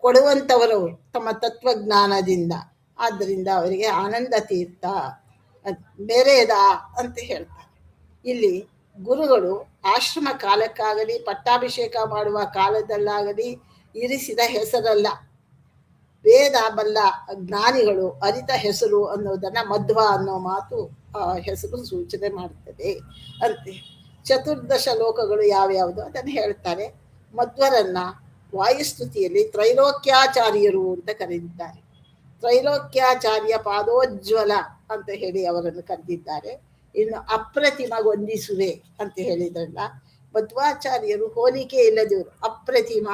ಕೊಡುವಂಥವರು ತಮ್ಮ ತತ್ವಜ್ಞಾನದಿಂದ. ಆದ್ದರಿಂದ ಅವರಿಗೆ ಆನಂದ ತೀರ್ಥ ಬೇರೆಯದ ಅಂತ ಹೇಳ್ತಾರೆ. ಇಲ್ಲಿ ಗುರುಗಳು ಆಶ್ರಮ ಕಾಲಕ್ಕಾಗಲಿ ಪಟ್ಟಾಭಿಷೇಕ ಮಾಡುವ ಕಾಲದಲ್ಲಾಗಲಿ ಇರಿಸಿದ ಹೆಸರಲ್ಲ. ವೇದ ಬಲ್ಲ ಜ್ಞಾನಿಗಳು ಅರಿತ ಹೆಸರು ಅನ್ನೋದನ್ನ ಮಧ್ವ ಅನ್ನೋ ಮಾತು ಹೆಸರು ಸೂಚನೆ ಮಾಡ್ತದೆ ಅಂತೆ. ಚತುರ್ದಶ ಲೋಕಗಳು ಯಾವ್ಯಾವುದು ಅದನ್ನು ಹೇಳ್ತಾರೆ. ಮಧ್ವರನ್ನ ವಾಯುಸ್ತುತಿಯಲ್ಲಿ ತ್ರೈಲೋಕ್ಯಾಚಾರ್ಯರು ಅಂತ ಕರೆದಿದ್ದಾರೆ. ತ್ರೈಲೋಕ್ಯಾಚಾರ್ಯ ಪಾದೋಜ್ವಲ ಅಂತ ಹೇಳಿ ಅವರನ್ನು ಕರೆದಿದ್ದಾರೆ. ಇನ್ನು ಅಪ್ರತಿಮಗೊಂದಿಸುವೆ ಅಂತ ಹೇಳಿದ್ರಲ್ಲ, ಮಧ್ವಾಚಾರ್ಯರು ಹೋಲಿಕೆ ಇಲ್ಲದವರು. ಅಪ್ರತಿಮ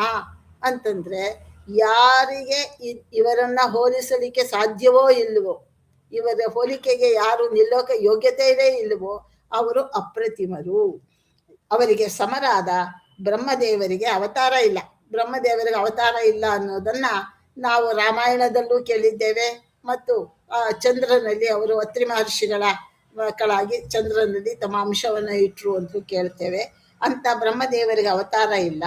ಅಂತಂದ್ರೆ ಯಾರಿಗೆ ಇವರನ್ನ ಹೋಲಿಸಲಿಕ್ಕೆ ಸಾಧ್ಯವೋ ಇಲ್ಲವೋ, ಇವರ ಹೋಲಿಕೆಗೆ ಯಾರು ನಿಲ್ಲೋಕೆ ಯೋಗ್ಯತೆಯೇ ಇಲ್ಲವೋ ಅವರು ಅಪ್ರತಿಮರು. ಅವರಿಗೆ ಸಮರಾದ ಬ್ರಹ್ಮದೇವರಿಗೆ ಅವತಾರ ಇಲ್ಲ. ಬ್ರಹ್ಮದೇವರಿಗೆ ಅವತಾರ ಇಲ್ಲ ಅನ್ನೋದನ್ನ ನಾವು ರಾಮಾಯಣದಲ್ಲೂ ಕೇಳಿದ್ದೇವೆ. ಮತ್ತು ಚಂದ್ರನಲ್ಲಿ ಅವರು ಅತ್ರಿ ಮಹರ್ಷಿಗಳ ಮಕ್ಕಳಾಗಿ ಚಂದ್ರನಲ್ಲಿ ತಮ್ಮ ಅಂಶವನ್ನು ಇಟ್ಟರು ಅಂತ ಕೇಳ್ತೇವೆ. ಅಂತ ಬ್ರಹ್ಮದೇವರಿಗೆ ಅವತಾರ ಇಲ್ಲ.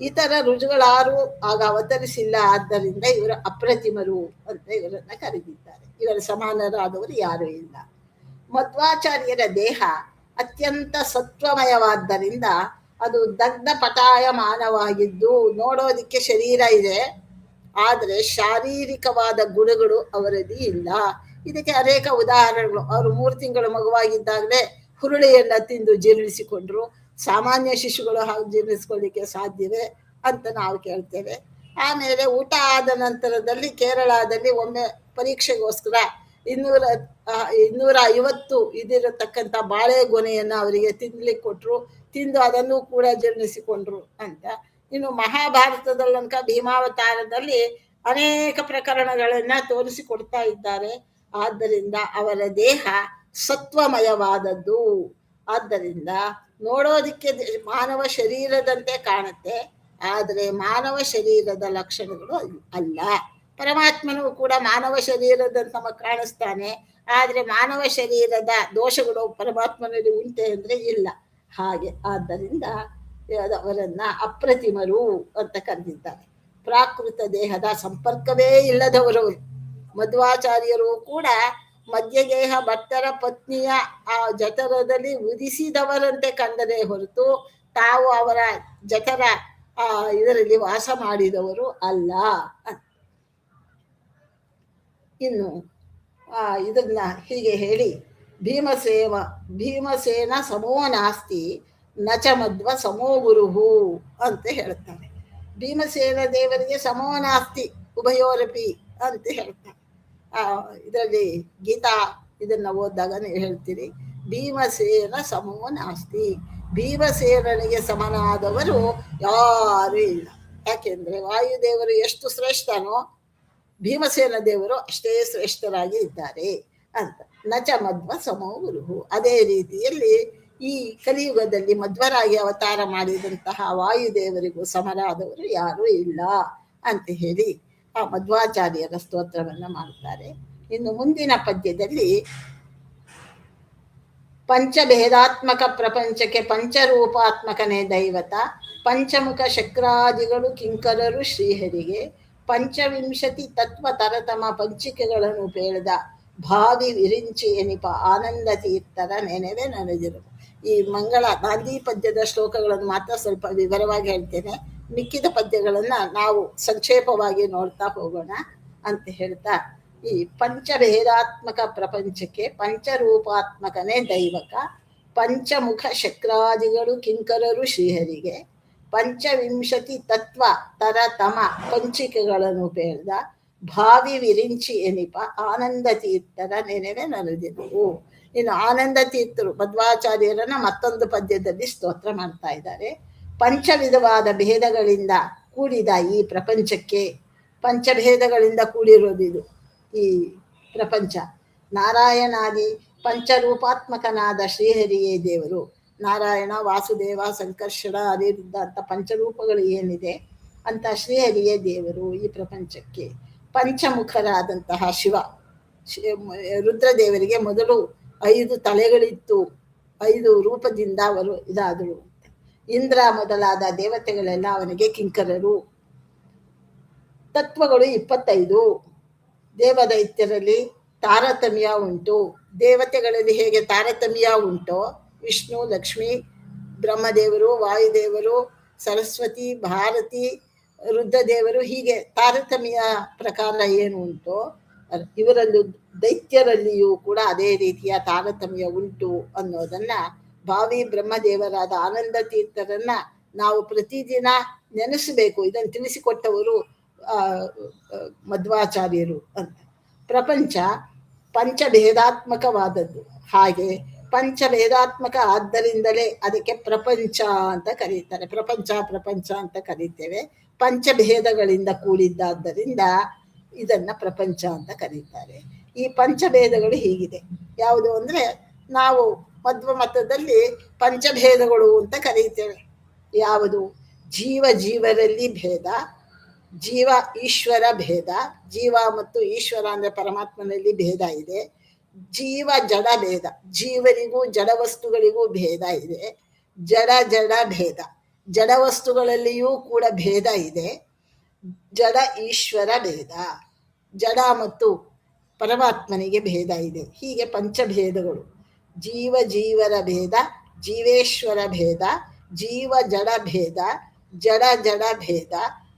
ಇತರ ರುಜುಗಳಾರು ಆಗ ಅವತರಿಸಿಲ್ಲ. ಆದ್ದರಿಂದ ಇವರು ಅಪ್ರತಿಮರು ಅಂತ ಇವರನ್ನ ಕರೆದಿದ್ದಾರೆ. ಇವರ ಸಮಾನರಾದವರು ಯಾರೂ ಇಲ್ಲ. ಮಧ್ವಾಚಾರ್ಯರ ದೇಹ ಅತ್ಯಂತ ಸತ್ವಮಯವಾದ್ದರಿಂದ ಅದು ದಗ್ಧ ಪಟಾಯಮಾನವಾಗಿದ್ದು ನೋಡೋದಿಕ್ಕೆ ಶರೀರ ಇದೆ, ಆದರೆ ಶಾರೀರಿಕವಾದ ಗುಣಗಳು ಅವರದ್ದು ಇಲ್ಲ. ಇದಕ್ಕೆ ಅನೇಕ ಉದಾಹರಣೆಗಳು. ಅವರು 3 ತಿಂಗಳು ಮಗುವಾಗಿದ್ದಾಗಲೇ ಹುರುಳಿಯನ್ನ ತಿಂದು ಜೀರ್ಣಿಸಿಕೊಂಡ್ರು. ಸಾಮಾನ್ಯ ಶಿಶುಗಳು ಹಾಗೆ ಜೀರ್ಣಿಸ್ಕೊಳ್ಳಿಕ್ಕೆ ಸಾಧ್ಯವೇ ಅಂತ ನಾವು ಕೇಳ್ತೇವೆ. ಆಮೇಲೆ ಊಟ ಆದ ನಂತರದಲ್ಲಿ ಕೇರಳದಲ್ಲಿ ಒಮ್ಮೆ ಪರೀಕ್ಷೆಗೋಸ್ಕರ 250 ಇದಿರತಕ್ಕಂಥ ಬಾಳೆಗೊನೆಯನ್ನ ಅವರಿಗೆ ತಿನ್ಲಿಕ್ಕೆ ಕೊಟ್ಟರು. ತಿಂದು ಅದನ್ನು ಕೂಡ ಜೀರ್ಣಿಸಿಕೊಂಡ್ರು ಅಂತ. ಇನ್ನು ಮಹಾಭಾರತದಲ್ಲಂಕ ಭೀಮಾವತಾರದಲ್ಲಿ ಅನೇಕ ಪ್ರಕರಣಗಳನ್ನ ತೋರಿಸಿಕೊಡ್ತಾ ಇದ್ದಾರೆ. ಆದ್ದರಿಂದ ಅವರ ದೇಹ ಸತ್ವಮಯವಾದದ್ದು. ಆದ್ದರಿಂದ ನೋಡೋದಿಕ್ಕೆ ಮಾನವ ಶರೀರದಂತೆ ಕಾಣುತ್ತೆ, ಆದರೆ ಮಾನವ ಶರೀರದ ಲಕ್ಷಣಗಳು ಅಲ್ಲ. ಪರಮಾತ್ಮನು ಕೂಡ ಮಾನವ ಶರೀರದಂತೆ ನಮಗೆ ಕಾಣಿಸ್ತಾನೆ, ಆದರೆ ಮಾನವ ಶರೀರದ ದೋಷಗಳು ಪರಮಾತ್ಮನಲ್ಲಿ ಉಂಟೆ ಅಂದ್ರೆ ಇಲ್ಲ. ಹಾಗೆ ಆದ್ದರಿಂದ ಅವರನ್ನ ಅಪ್ರತಿಮರು ಅಂತ ಕರೆದಿದ್ದಾರೆ. ಪ್ರಾಕೃತ ದೇಹದ ಸಂಪರ್ಕವೇ ಇಲ್ಲದವರವರು. ಮಧ್ವಾಚಾರ್ಯರು ಕೂಡ ಮಧ್ಯಗೇಹ ಭಟ್ಟರ ಪತ್ನಿಯ ಆ ಜಠರದಲ್ಲಿ ಉದಿಸಿದವರಂತೆ ಕಂಡರೆ ಹೊರತು ತಾವು ಅವರ ಜಠರ ಇದರಲ್ಲಿ ವಾಸ ಮಾಡಿದವರು ಅಲ್ಲ. ಇನ್ನು ಇದನ್ನ ಹೀಗೆ ಹೇಳಿ ಭೀಮಸೇನ ಸಮೋ ನಾಸ್ತಿ ನಚ ಮಧ್ವ ಸಮೋ ಗುರುಹು ಅಂತ ಹೇಳ್ತಾರೆ. ಭೀಮಸೇನ ದೇವರಿಗೆ ಸಮೋ ನಾಸ್ತಿ ಉಭಯೋರಪಿ ಅಂತ ಹೇಳ್ತಾರೆ. ಇದರಲ್ಲಿ ಗೀತಾ ಇದನ್ನ ಓದಿದಾಗ ನೀವು ಹೇಳ್ತೀರಿ, ಭೀಮಸೇನ ಸಮೋ ನಾಸ್ತಿ, ಭೀಮಸೇನಿಗೆ ಸಮನಾದವರು ಯಾರೂ ಇಲ್ಲ. ಯಾಕೆಂದ್ರೆ ವಾಯುದೇವರು ಎಷ್ಟು ಶ್ರೇಷ್ಠನೋ ಭೀಮಸೇನ ದೇವರು ಅಷ್ಟೇ ಶ್ರೇಷ್ಠರಾಗಿ ಇದ್ದಾರೆ ಅಂತ. ನಚ ಮಧ್ವ ಸಮೋ ಗುರುಹು. ಅದೇ ರೀತಿಯಲ್ಲಿ ಈ ಕಲಿಯುಗದಲ್ಲಿ ಮಧ್ವರಾಗಿ ಅವತಾರ ಮಾಡಿದಂತಹ ವಾಯುದೇವರಿಗೂ ಸಮರಾದವರು ಯಾರೂ ಇಲ್ಲ ಅಂತ ಹೇಳಿ ಆ ಮಧ್ವಾಚಾರ್ಯರ ಸ್ತೋತ್ರವನ್ನ ಮಾಡ್ತಾರೆ. ಇನ್ನು ಮುಂದಿನ ಪದ್ಯದಲ್ಲಿ ಪಂಚಭೇದಾತ್ಮಕ ಪ್ರಪಂಚಕ್ಕೆ ಪಂಚರೂಪಾತ್ಮಕನೇ ದೈವತ, ಪಂಚಮುಖ ಶಕ್ರಾದಿಗಳು ಕಿಂಕರರು ಶ್ರೀಹರಿಗೆ, 25 ತತ್ವ ತರತಮ ಪಂಚಿಕೆಗಳನ್ನು ಪೇಳ್ದ ಭಾವಿ ವಿರಿಂಚಿ ಎನಿಪ ಆನಂದ ತೀರ್ಥರ ನೆನೆವೆ ನನದಿರು. ಈ ಮಂಗಳ ಗಾಂಧಿ ಪದ್ಯದ ಶ್ಲೋಕಗಳನ್ನು ಮಾತ್ರ ಸ್ವಲ್ಪ ವಿವರವಾಗಿ ಹೇಳ್ತೇನೆ. ಮಿಕ್ಕಿದ ಪದ್ಯಗಳನ್ನ ನಾವು ಸಂಕ್ಷೇಪವಾಗಿ ನೋಡ್ತಾ ಹೋಗೋಣ ಅಂತ ಹೇಳ್ತಾ, ಈ ಪಂಚಭೇದಾತ್ಮಕ ಪ್ರಪಂಚಕ್ಕೆ ಪಂಚರೂಪಾತ್ಮಕನೇ ದೈವಕ, ಪಂಚಮುಖ ಶಕ್ರಾದಿಗಳು ಕಿಂಕರರು ಶ್ರೀಹರಿಗೆ, 25 ತತ್ವ ತರತಮ ಪಂಚಿಕೆಗಳನ್ನು ಪೇಳ್ದ ಭಾವಿ ವಿರಿಂಚಿ ಎನಿಪ ಆನಂದ ತೀರ್ಥರ ನೆನೆವೆ ನರದಿರು. ಇನ್ನು ಆನಂದ ತೀರ್ಥರು ಮಧ್ವಾಚಾರ್ಯರನ್ನ ಮತ್ತೊಂದು ಪದ್ಯದಲ್ಲಿ ಸ್ತೋತ್ರ ಮಾಡ್ತಾ ಇದ್ದಾರೆ. ಪಂಚವಿಧವಾದ ಭೇದಗಳಿಂದ ಕೂಡಿದ ಈ ಪ್ರಪಂಚಕ್ಕೆ, ಪಂಚಭೇದಗಳಿಂದ ಕೂಡಿರೋದಿದು ಈ ಪ್ರಪಂಚ. ನಾರಾಯಣಾದಿ ಪಂಚರೂಪಾತ್ಮಕನಾದ ಶ್ರೀಹರಿಯೇ ದೇವರು. ನಾರಾಯಣ, ವಾಸುದೇವ, ಸಂಕರ್ಷಣ, ಅನಿರುದ್ಧ ಅಂತ ಪಂಚರೂಪಗಳು ಏನಿದೆ ಅಂತ ಶ್ರೀಹರಿಯೇ ದೇವರು ಈ ಪ್ರಪಂಚಕ್ಕೆ. ಪಂಚಮುಖರಾದಂತಹ ಶಿವ, ರುದ್ರದೇವರಿಗೆ ಮೊದಲು 5 ತಲೆಗಳಿತ್ತು, 5 ರೂಪದಿಂದ ಅವರು ಇದಾದರು. ಇಂದ್ರ ಮೊದಲಾದ ದೇವತೆಗಳೆಲ್ಲ ಅವನಿಗೆ ಕಿಂಕರರು. ತತ್ವಗಳು 25. ದೇವದೈತ್ಯರಲ್ಲಿ ತಾರತಮ್ಯ ಉಂಟು. ದೇವತೆಗಳಲ್ಲಿ ಹೇಗೆ ತಾರತಮ್ಯ ಉಂಟೋ, ವಿಷ್ಣು, ಲಕ್ಷ್ಮಿ, ಬ್ರಹ್ಮದೇವರು, ವಾಯುದೇವರು, ಸರಸ್ವತಿ, ಭಾರತಿ, ರುದ್ರದೇವರು, ಹೀಗೆ ತಾರತಮ್ಯ ಪ್ರಕಾರ ಏನು ಉಂಟೋ ಇವರಲ್ಲೂ ದೈತ್ಯರಲ್ಲಿಯೂ ಕೂಡ ಅದೇ ರೀತಿಯ ತಾರತಮ್ಯ ಉಂಟು ಅನ್ನೋದನ್ನ ಭಾವಿ ಬ್ರಹ್ಮದೇವರಾದ ಆನಂದ ತೀರ್ಥರನ್ನ ನಾವು ಪ್ರತಿದಿನ ನೆನೆಸಬೇಕು. ಇದನ್ನು ತಿಳಿಸಿಕೊಟ್ಟವರು ಮಧ್ವಾಚಾರ್ಯರು ಅಂತ. ಪ್ರಪಂಚ ಪಂಚಭೇದಾತ್ಮಕವಾದದ್ದು. ಹಾಗೆ ಪಂಚಭೇದಾತ್ಮಕ ಆದ್ದರಿಂದಲೇ ಅದಕ್ಕೆ ಪ್ರಪಂಚ ಅಂತ ಕರೀತಾರೆ. ಪ್ರಪಂಚ ಅಂತ ಕರೀತೇವೆ. ಪಂಚಭೇದಗಳಿಂದ ಕೂಡಿದ್ದಾದ್ದರಿಂದ ಇದನ್ನ ಪ್ರಪಂಚ ಅಂತ ಕರೀತಾರೆ. ಈ ಪಂಚಭೇದಗಳು ಹೀಗಿದೆ. ಯಾವುದು ಅಂದ್ರೆ ನಾವು ಮಧ್ವ ಮತದಲ್ಲಿ ಪಂಚಭೇದಗಳು ಅಂತ ಕರೀತೇವೆ. ಯಾವುದು? ಜೀವರಲ್ಲಿ ಭೇದ, ಜೀವ ಈಶ್ವರ ಭೇದ. ಜೀವ ಮತ್ತು ಈಶ್ವರ ಅಂದ್ರೆ ಪರಮಾತ್ಮನಲ್ಲಿ ಭೇದ ಇದೆ. ಜೀವ ಜಡ ಭೇದ, ಜೀವನಿಗೂ ಜಡ ವಸ್ತುಗಳಿಗೂ ಭೇದ ಇದೆ. ಜಡ ಭೇದ, ಜಡ ವಸ್ತುಗಳಲ್ಲಿಯೂ ಕೂಡ ಭೇದ ಇದೆ. ಜಡ ಈಶ್ವರ ಭೇದ, ಜಡ ಮತ್ತು ಪರಮಾತ್ಮನಿಗೆ ಭೇದ ಇದೆ. ಹೀಗೆ ಪಂಚಭೇದಗಳು. ಜೀವರ ಭೇದ, ಜೀವೇಶ್ವರ ಭೇದ, ಜೀವ ಜಡ ಭೇದ, ಜಡ ಭೇದ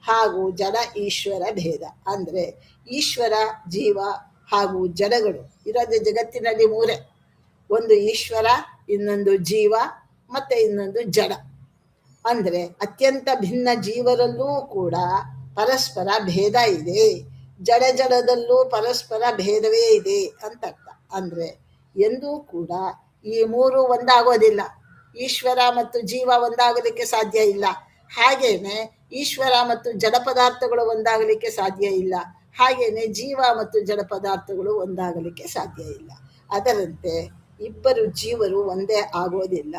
ಹಾಗೂ ಜಡ ಈಶ್ವರ ಭೇದ. ಅಂದ್ರೆ ಈಶ್ವರ, ಜೀವ ಹಾಗೂ ಜಡಗಳು ಇರೋದು ಜಗತ್ತಿನಲ್ಲಿ ಮೂರೇ. ಒಂದು ಈಶ್ವರ, ಇನ್ನೊಂದು ಜೀವ, ಮತ್ತೆ ಇನ್ನೊಂದು ಜಡ. ಅಂದ್ರೆ ಅತ್ಯಂತ ಭಿನ್ನ ಜೀವರಲ್ಲೂ ಕೂಡ ಪರಸ್ಪರ ಭೇದ ಇದೆ. ಜಡದಲ್ಲೂ ಪರಸ್ಪರ ಭೇದವೇ ಇದೆ ಅಂತ ಅರ್ಥ. ಅಂದ್ರೆ ಎಂದೂ ಕೂಡ ಈ ಮೂರು ಒಂದಾಗೋದಿಲ್ಲ. ಈಶ್ವರ ಮತ್ತು ಜೀವ ಒಂದಾಗಲಿಕ್ಕೆ ಸಾಧ್ಯ ಇಲ್ಲ. ಹಾಗೇನೆ ಈಶ್ವರ ಮತ್ತು ಜಡ ಪದಾರ್ಥಗಳು ಒಂದಾಗಲಿಕ್ಕೆ ಸಾಧ್ಯ ಇಲ್ಲ. ಹಾಗೇನೆ ಜೀವ ಮತ್ತು ಜಡ ಪದಾರ್ಥಗಳು ಒಂದಾಗಲಿಕ್ಕೆ ಸಾಧ್ಯ ಇಲ್ಲ. ಅದರಂತೆ ಇಬ್ಬರು ಜೀವರು ಒಂದೇ ಆಗೋದಿಲ್ಲ.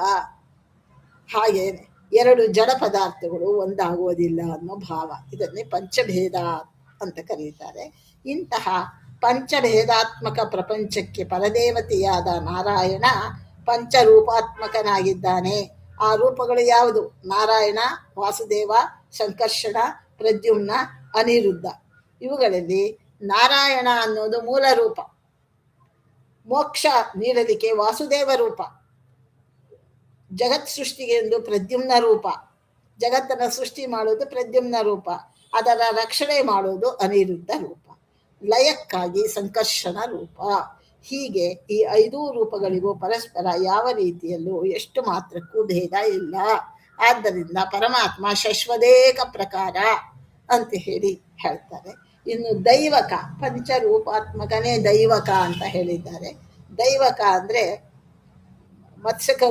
ಹಾಗೇನೆ ಎರಡು ಜಡ ಪದಾರ್ಥಗಳು ಒಂದಾಗೋದಿಲ್ಲ ಅನ್ನೋ ಭಾವ. ಇದನ್ನೇ ಪಂಚಭೇದ ಅಂತ ಕರೀತಾರೆ. ಇಂತಹ ಪಂಚಭೇದಾತ್ಮಕ ಪ್ರಪಂಚಕ್ಕೆ ಪರದೇವತೆಯಾದ ನಾರಾಯಣ ಪಂಚರೂಪಾತ್ಮಕನಾಗಿದ್ದಾನೆ. ಆ ರೂಪಗಳು ಯಾವುದು? ನಾರಾಯಣ, ವಾಸುದೇವ, ಸಂಕರ್ಷಣ, ಪ್ರದ್ಯುಮ್ನ, ಅನಿರುದ್ಧ. ಇವುಗಳಲ್ಲಿ ನಾರಾಯಣ ಅನ್ನೋದು ಮೂಲ ರೂಪ. ಮೋಕ್ಷ ನೀಡಲಿಕ್ಕೆ ವಾಸುದೇವ ರೂಪ. ಜಗತ್ ಸೃಷ್ಟಿಗೆ ಎಂದು ಪ್ರದ್ಯುಮ್ನ ರೂಪ. ಜಗತ್ತನ್ನು ಸೃಷ್ಟಿ ಮಾಡೋದು ಪ್ರದ್ಯುಮ್ನ ರೂಪ. ಅದರ ರಕ್ಷಣೆ ಮಾಡೋದು ಅನಿರುದ್ಧ ರೂಪ. ಲಯಕ್ಕಾಗಿ ಸಂಕರ್ಷಣ ರೂಪ. ಹೀಗೆ ಈ 5 ರೂಪಗಳಿಗೂ ಪರಸ್ಪರ ಯಾವ ರೀತಿಯಲ್ಲೂ ಎಷ್ಟು ಮಾತ್ರಕ್ಕೂ ಭೇದ ಇಲ್ಲ. ಆದ್ದರಿಂದ ಪರಮಾತ್ಮ ಶಶ್ವದೇಕ ಪ್ರಕಾರ ಅಂತ ಹೇಳ್ತಾರೆ. ಇನ್ನು ದೈವಕ, ಪಂಚರೂಪಾತ್ಮಕನೇ ದೈವಕ ಅಂತ ಹೇಳಿದ್ದಾರೆ. ದೈವಕ ಅಂದ್ರೆ ಮತ್ಸ್ಯಕ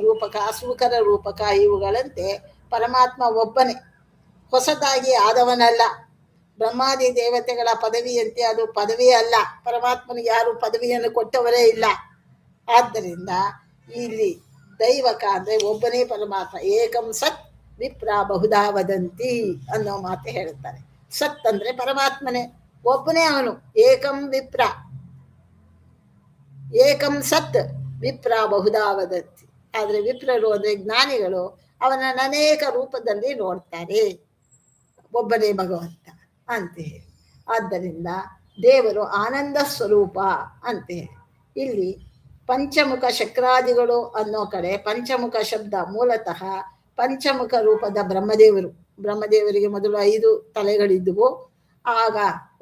ರೂಪಕ, ಸೂಕರ ರೂಪಕ ಇವುಗಳಂತೆ ಪರಮಾತ್ಮ ಒಬ್ಬನೇ, ಹೊಸದಾಗಿ ಆದವನಲ್ಲ. ಬ್ರಹ್ಮಾದಿ ದೇವತೆಗಳ ಪದವಿಯಂತೆ ಅದು ಪದವಿ ಅಲ್ಲ. ಪರಮಾತ್ಮನಿಗೆ ಯಾರು ಪದವಿಯನ್ನು ಕೊಟ್ಟವರೇ ಇಲ್ಲ. ಆದ್ದರಿಂದ ಇಲ್ಲಿ ದೈವಕ ಅಂದ್ರೆ ಒಬ್ಬನೇ ಪರಮಾತ್ಮ. ಏಕಂ ಸತ್ ವಿಪ್ರ ಬಹುಧಾ ವದಂತಿ ಅನ್ನೋ ಮಾತು ಹೇಳ್ತಾರೆ. ಸತ್ ಅಂದ್ರೆ ಪರಮಾತ್ಮನೇ, ಒಬ್ಬನೇ ಅವನು. ಏಕಂ ವಿಪ್ರ, ಏಕಂ ಸತ್ ವಿಪ್ರ ಬಹುಧಾ ವದಂತಿ. ಆದ್ರೆ ವಿಪ್ರರು ಅಂದ್ರೆ ಜ್ಞಾನಿಗಳು ಅವನನ್ನು ಅನೇಕ ರೂಪದಲ್ಲಿ ನೋಡ್ತಾರೆ. ಒಬ್ಬನೇ ಭಗವಂತ ಅಂತ ಹೇಳಿ. ಆದ್ದರಿಂದ ದೇವರು ಆನಂದ ಸ್ವರೂಪ ಅಂತ ಹೇಳಿ. ಇಲ್ಲಿ ಪಂಚಮುಖ ಶಕ್ರಾದಿಗಳು ಅನ್ನೋ ಕಡೆ ಪಂಚಮುಖ ಶಬ್ದ ಮೂಲತಃ ಪಂಚಮುಖ ರೂಪದ ಬ್ರಹ್ಮದೇವರು. ಬ್ರಹ್ಮದೇವರಿಗೆ ಮೊದಲು 5 ತಲೆಗಳಿದ್ದುವು. ಆಗ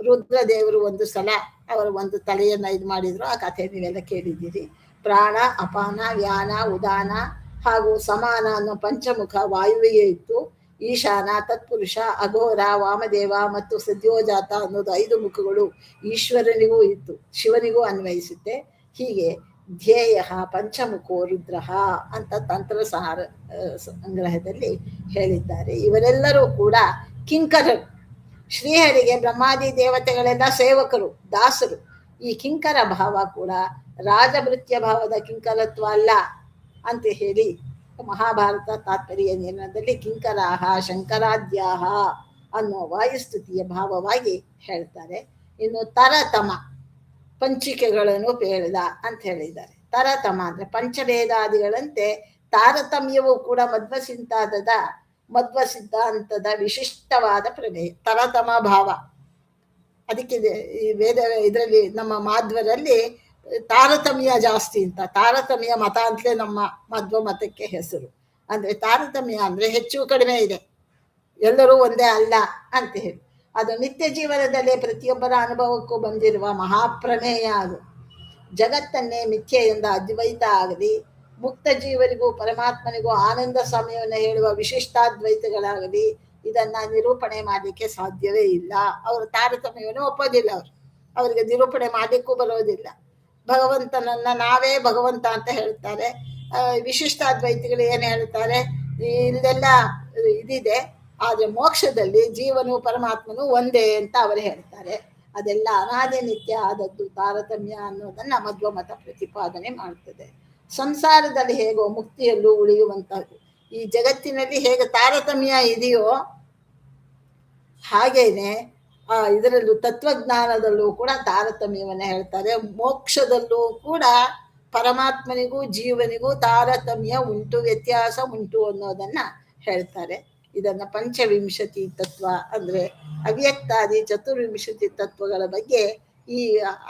ರುದ್ರದೇವರು ಒಂದು ಸಲ ಅವರು ಒಂದು ತಲೆಯನ್ನ ಇದು ಮಾಡಿದ್ರು. ಆ ಕಥೆ ನೀವೆಲ್ಲ ಕೇಳಿದ್ದೀರಿ. ಪ್ರಾಣ, ಅಪಾನ, ವ್ಯಾನ, ಉದಾನ ಹಾಗೂ ಸಮಾನ ಅನ್ನೋ ಪಂಚಮುಖ ವಾಯುವಿಗೆ ಇತ್ತು. ಈಶಾನ, ತತ್ಪುರುಷ, ಅಘೋರ, ವಾಮದೇವ ಮತ್ತು ಸದ್ಯೋಜಾತ ಅನ್ನೋದು 5 ಮುಖಗಳು ಈಶ್ವರನಿಗೂ ಇತ್ತು. ಶಿವನಿಗೂ ಅನ್ವಯಿಸುತ್ತೆ. ಹೀಗೆ ಧ್ಯೇಯ ಪಂಚಮುಖೋ ರುದ್ರ ಅಂತ ತಂತ್ರಸಾರ ಸಂಗ್ರಹದಲ್ಲಿ ಹೇಳಿದ್ದಾರೆ. ಇವರೆಲ್ಲರೂ ಕೂಡ ಕಿಂಕರರು. ಶ್ರೀಹರಿಗೆ ಬ್ರಹ್ಮಾದಿ ದೇವತೆಗಳೆಲ್ಲ ಸೇವಕರು, ದಾಸರು. ಈ ಕಿಂಕರ ಭಾವ ಕೂಡ ರಾಜಭೃತ್ಯ ಭಾವದ ಕಿಂಕರತ್ವ ಅಲ್ಲ ಅಂತ ಹೇಳಿ ಮಹಾಭಾರತ ತಾತ್ಪರ್ಯ ನಿರ್ಣಯದಲ್ಲಿ ಕಿಂಕರಾಹ ಶಂಕರಾದ್ಯಾಹ ಅನ್ನೋ ವಾಯುಸ್ತುತಿಯ ಭಾವವಾಗಿ ಹೇಳ್ತಾರೆ. ಇನ್ನು ತರತಮ, ಪಂಚಿಕೆಗಳನ್ನು ಬೇಡದ ಅಂತ ಹೇಳಿದ್ದಾರೆ. ತರತಮ ಅಂದ್ರೆ ಪಂಚಭೇದಾದಿಗಳಂತೆ ತಾರತಮ್ಯವೂ ಕೂಡ ಮಧ್ವಸಿಂತಾದದ ಮಧ್ವ ಸಿದ್ಧಾಂತದ ವಿಶಿಷ್ಟವಾದ ಪ್ರಮೇಯ ತರತಮ ಭಾವ. ಅದಕ್ಕೆ ಈ ವೇದ ಇದರಲ್ಲಿ ನಮ್ಮ ಮಾಧ್ವರಲ್ಲಿ ತಾರತಮ್ಯ ಜಾಸ್ತಿ ಅಂತ, ತಾರತಮ್ಯ ಮತ ಅಂತಲೇ ನಮ್ಮ ಮಧ್ವ ಮತಕ್ಕೆ ಹೆಸರು. ಅಂದ್ರೆ ತಾರತಮ್ಯ ಅಂದ್ರೆ ಹೆಚ್ಚು ಕಡಿಮೆ ಇದೆ, ಎಲ್ಲರೂ ಒಂದೇ ಅಲ್ಲ ಅಂತ ಹೇಳಿ. ಅದು ನಿತ್ಯ ಜೀವನದಲ್ಲೇ ಪ್ರತಿಯೊಬ್ಬರ ಅನುಭವಕ್ಕೂ ಬಂದಿರುವ ಮಹಾಪ್ರಮೇಯ. ಅದು ಜಗತ್ತನ್ನೇ ಮಿಥ್ಯೆಯಿಂದ ಅದ್ವೈತ ಆಗಲಿ, ಮುಕ್ತ ಜೀವರಿಗೂ ಪರಮಾತ್ಮನಿಗೂ ಆನಂದ ಸಮಯವನ್ನು ಹೇಳುವ ವಿಶಿಷ್ಟಾದ್ವೈತಗಳಾಗಲಿ ಇದನ್ನ ನಿರೂಪಣೆ ಮಾಡಲಿಕ್ಕೆ ಸಾಧ್ಯವೇ ಇಲ್ಲ. ಅವರು ತಾರತಮ್ಯವನ್ನು ಒಪ್ಪೋದಿಲ್ಲ. ಅವರಿಗೆ ನಿರೂಪಣೆ ಮಾಡಲಿಕ್ಕೂ ಬರೋದಿಲ್ಲ. ಭಗವಂತನನ್ನ ನಾವೇ ಭಗವಂತ ಅಂತ ಹೇಳ್ತಾರೆ. ವಿಶಿಷ್ಟಾದ್ವೈತಿಗಳು ಏನು ಹೇಳ್ತಾರೆ, ಇಲ್ಲೆಲ್ಲ ಇದಿದೆ, ಆದರೆ ಮೋಕ್ಷದಲ್ಲಿ ಜೀವನು ಪರಮಾತ್ಮನು ಒಂದೇ ಅಂತ ಅವರು ಹೇಳ್ತಾರೆ. ಅದೆಲ್ಲ ಅನಾದಿ ನಿತ್ಯ ಆದದ್ದು ತಾರತಮ್ಯ ಅನ್ನೋದನ್ನ ಮಧ್ವ ಮತ ಪ್ರತಿಪಾದನೆ ಮಾಡ್ತದೆ. ಸಂಸಾರದಲ್ಲಿ ಹೇಗೋ ಮುಕ್ತಿಯಲ್ಲೂ ಉಳಿಯುವಂಥದ್ದು, ಈ ಜಗತ್ತಿನಲ್ಲಿ ಹೇಗೆ ತಾರತಮ್ಯ ಇದೆಯೋ ಹಾಗೇನೆ ಇದರಲ್ಲೂ ತತ್ವಜ್ಞಾನದಲ್ಲೂ ಕೂಡ ತಾರತಮ್ಯವನ್ನು ಹೇಳ್ತಾರೆ. ಮೋಕ್ಷದಲ್ಲೂ ಕೂಡ ಪರಮಾತ್ಮನಿಗೂ ಜೀವನಿಗೂ ತಾರತಮ್ಯ ಉಂಟು, ವ್ಯತ್ಯಾಸ ಉಂಟು ಅನ್ನೋದನ್ನ ಹೇಳ್ತಾರೆ. ಇದನ್ನ ಪಂಚವಿಂಶತಿ ತತ್ವ ಅಂದ್ರೆ ಅವ್ಯಕ್ತಾದಿ ಚತುರ್ವಿಂಶತಿ ತತ್ವಗಳ ಬಗ್ಗೆ ಈ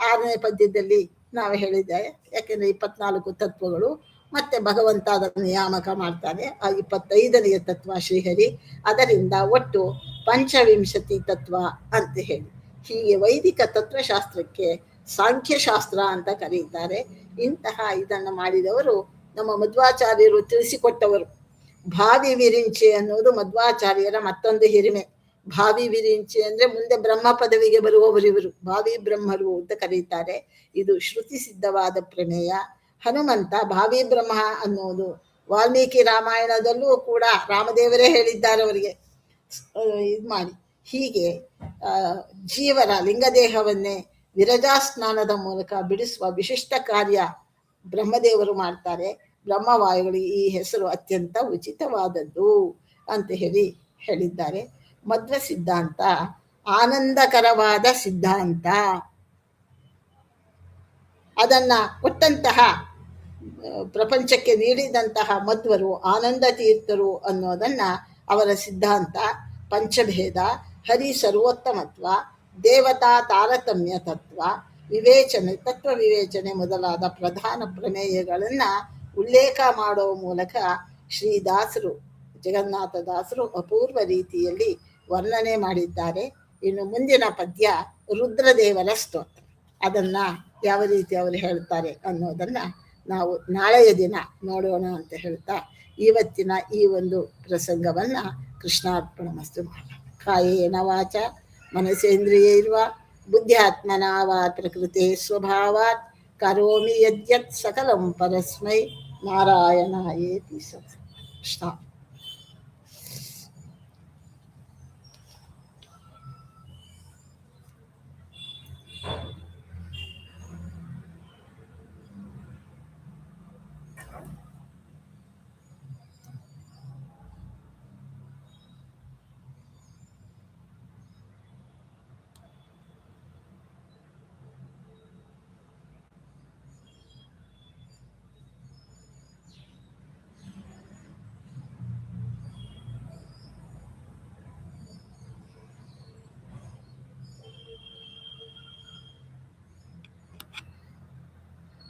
6ನೇ ಪದ್ಯದಲ್ಲಿ ನಾವು ಹೇಳಿದ್ದೇವೆ. ಯಾಕೆಂದ್ರೆ 24 ತತ್ವಗಳು, ಮತ್ತೆ ಭಗವಂತ ಅದನ್ನು ನಿಯಾಮಕ ಮಾಡ್ತಾನೆ. ಆ 25ನೆಯ ತತ್ವ ಶ್ರೀಹರಿ. ಅದರಿಂದ ಒಟ್ಟು ಪಂಚವಿಂಶತಿ ತತ್ವ ಅಂತ ಹೇಳಿ. ಹೀಗೆ ವೈದಿಕ ತತ್ವಶಾಸ್ತ್ರಕ್ಕೆ ಸಾಂಖ್ಯಶಾಸ್ತ್ರ ಅಂತ ಕರೀತಾರೆ. ಇಂತಹ ಇದನ್ನು ಮಾಡಿದವರು ನಮ್ಮ ಮಧ್ವಾಚಾರ್ಯರು ತಿಳಿಸಿಕೊಟ್ಟವರು. ಭಾವಿ ವಿರಿಂಚಿ ಅನ್ನೋದು ಮಧ್ವಾಚಾರ್ಯರ ಮತ್ತೊಂದು ಹಿರಿಮೆ. ಭಾವಿ ವಿರಿಂಚಿ ಅಂದ್ರೆ ಮುಂದೆ ಬ್ರಹ್ಮ ಪದವಿಗೆ ಬರುವವರಿವರು ಭಾವಿ ಬ್ರಹ್ಮರು ಅಂತ ಕರೀತಾರೆ. ಇದು ಶ್ರುತಿ ಸಿದ್ಧವಾದ ಪ್ರಮೇಯ. ಹನುಮಂತ ಭಾವಿ ಬ್ರಹ್ಮ ಅನ್ನೋದು ವಾಲ್ಮೀಕಿ ರಾಮಾಯಣದಲ್ಲೂ ಕೂಡ ರಾಮದೇವರೇ ಹೇಳಿದ್ದಾರೆ ಅವರಿಗೆ ಇದು ಮಾಡಿ. ಹೀಗೆ ಜೀವರ ಲಿಂಗದೇಹವನ್ನೇ ವಿರಜಾ ಸ್ನಾನದ ಮೂಲಕ ಬಿಡಿಸುವ ವಿಶಿಷ್ಟ ಕಾರ್ಯ ಬ್ರಹ್ಮದೇವರು ಮಾಡ್ತಾರೆ. ಬ್ರಹ್ಮವಾಯುಗಳಿಗೆ ಈ ಹೆಸರು ಅತ್ಯಂತ ಉಚಿತವಾದದ್ದು ಅಂತ ಹೇಳಿದ್ದಾರೆ. ಮಧ್ವ ಸಿದ್ಧಾಂತ ಆನಂದಕರವಾದ ಸಿದ್ಧಾಂತ. ಅದನ್ನ ಕೊಟ್ಟಂತಹ ಪ್ರಪಂಚಕ್ಕೆ ನೀಡಿದಂತಹ ಮಧ್ವರು ಆನಂದ ತೀರ್ಥರು ಅನ್ನೋದನ್ನ ಅವರ ಸಿದ್ಧಾಂತ. ಪಂಚಭೇದ, ಹರಿ ಸರ್ವೋತ್ತಮತ್ವ, ದೇವತಾ ತಾರತಮ್ಯ ತತ್ವ, ವಿವೇಚನೆ, ತತ್ವ ವಿವೇಚನೆ ಮೊದಲಾದ ಪ್ರಧಾನ ಪ್ರಮೇಯಗಳನ್ನ ಉಲ್ಲೇಖ ಮಾಡುವ ಮೂಲಕ ಶ್ರೀದಾಸರು, ಜಗನ್ನಾಥದಾಸರು ಅಪೂರ್ವ ರೀತಿಯಲ್ಲಿ ವರ್ಣನೆ ಮಾಡಿದ್ದಾರೆ. ಇನ್ನು ಮುಂದಿನ ಪದ್ಯ ರುದ್ರದೇವರ ಸ್ತೋತ್ರ. ಅದನ್ನ ಯಾವ ರೀತಿ ಅವರು ಹೇಳ್ತಾರೆ ಅನ್ನೋದನ್ನ ನಾವು ನಾಳೆಯ ದಿನ ನೋಡೋಣ ಅಂತ ಹೇಳ್ತಾ ಇವತ್ತಿನ ಈ ಒಂದು ಪ್ರಸಂಗವನ್ನ ಕೃಷ್ಣಾರ್ಪಣಮಸ್ತು ಮಾಡೋಣ. ಕಾಯೇನ ವಾಚ ಮನಸೇಂದ್ರಿಯೈರ್ವ ಬುದ್ಧ್ಯಾತ್ಮನ ವಾ ಪ್ರಕೃತೆ ಸ್ವಭಾವಾತ್ ಕರೋಮಿ ಯದ್ಯತ್ ಸಕಲಂ ಪರಸ್ಮೈ ನಾರಾಯಣಾಯೇತಿ. ಕೃಷ್ಣ.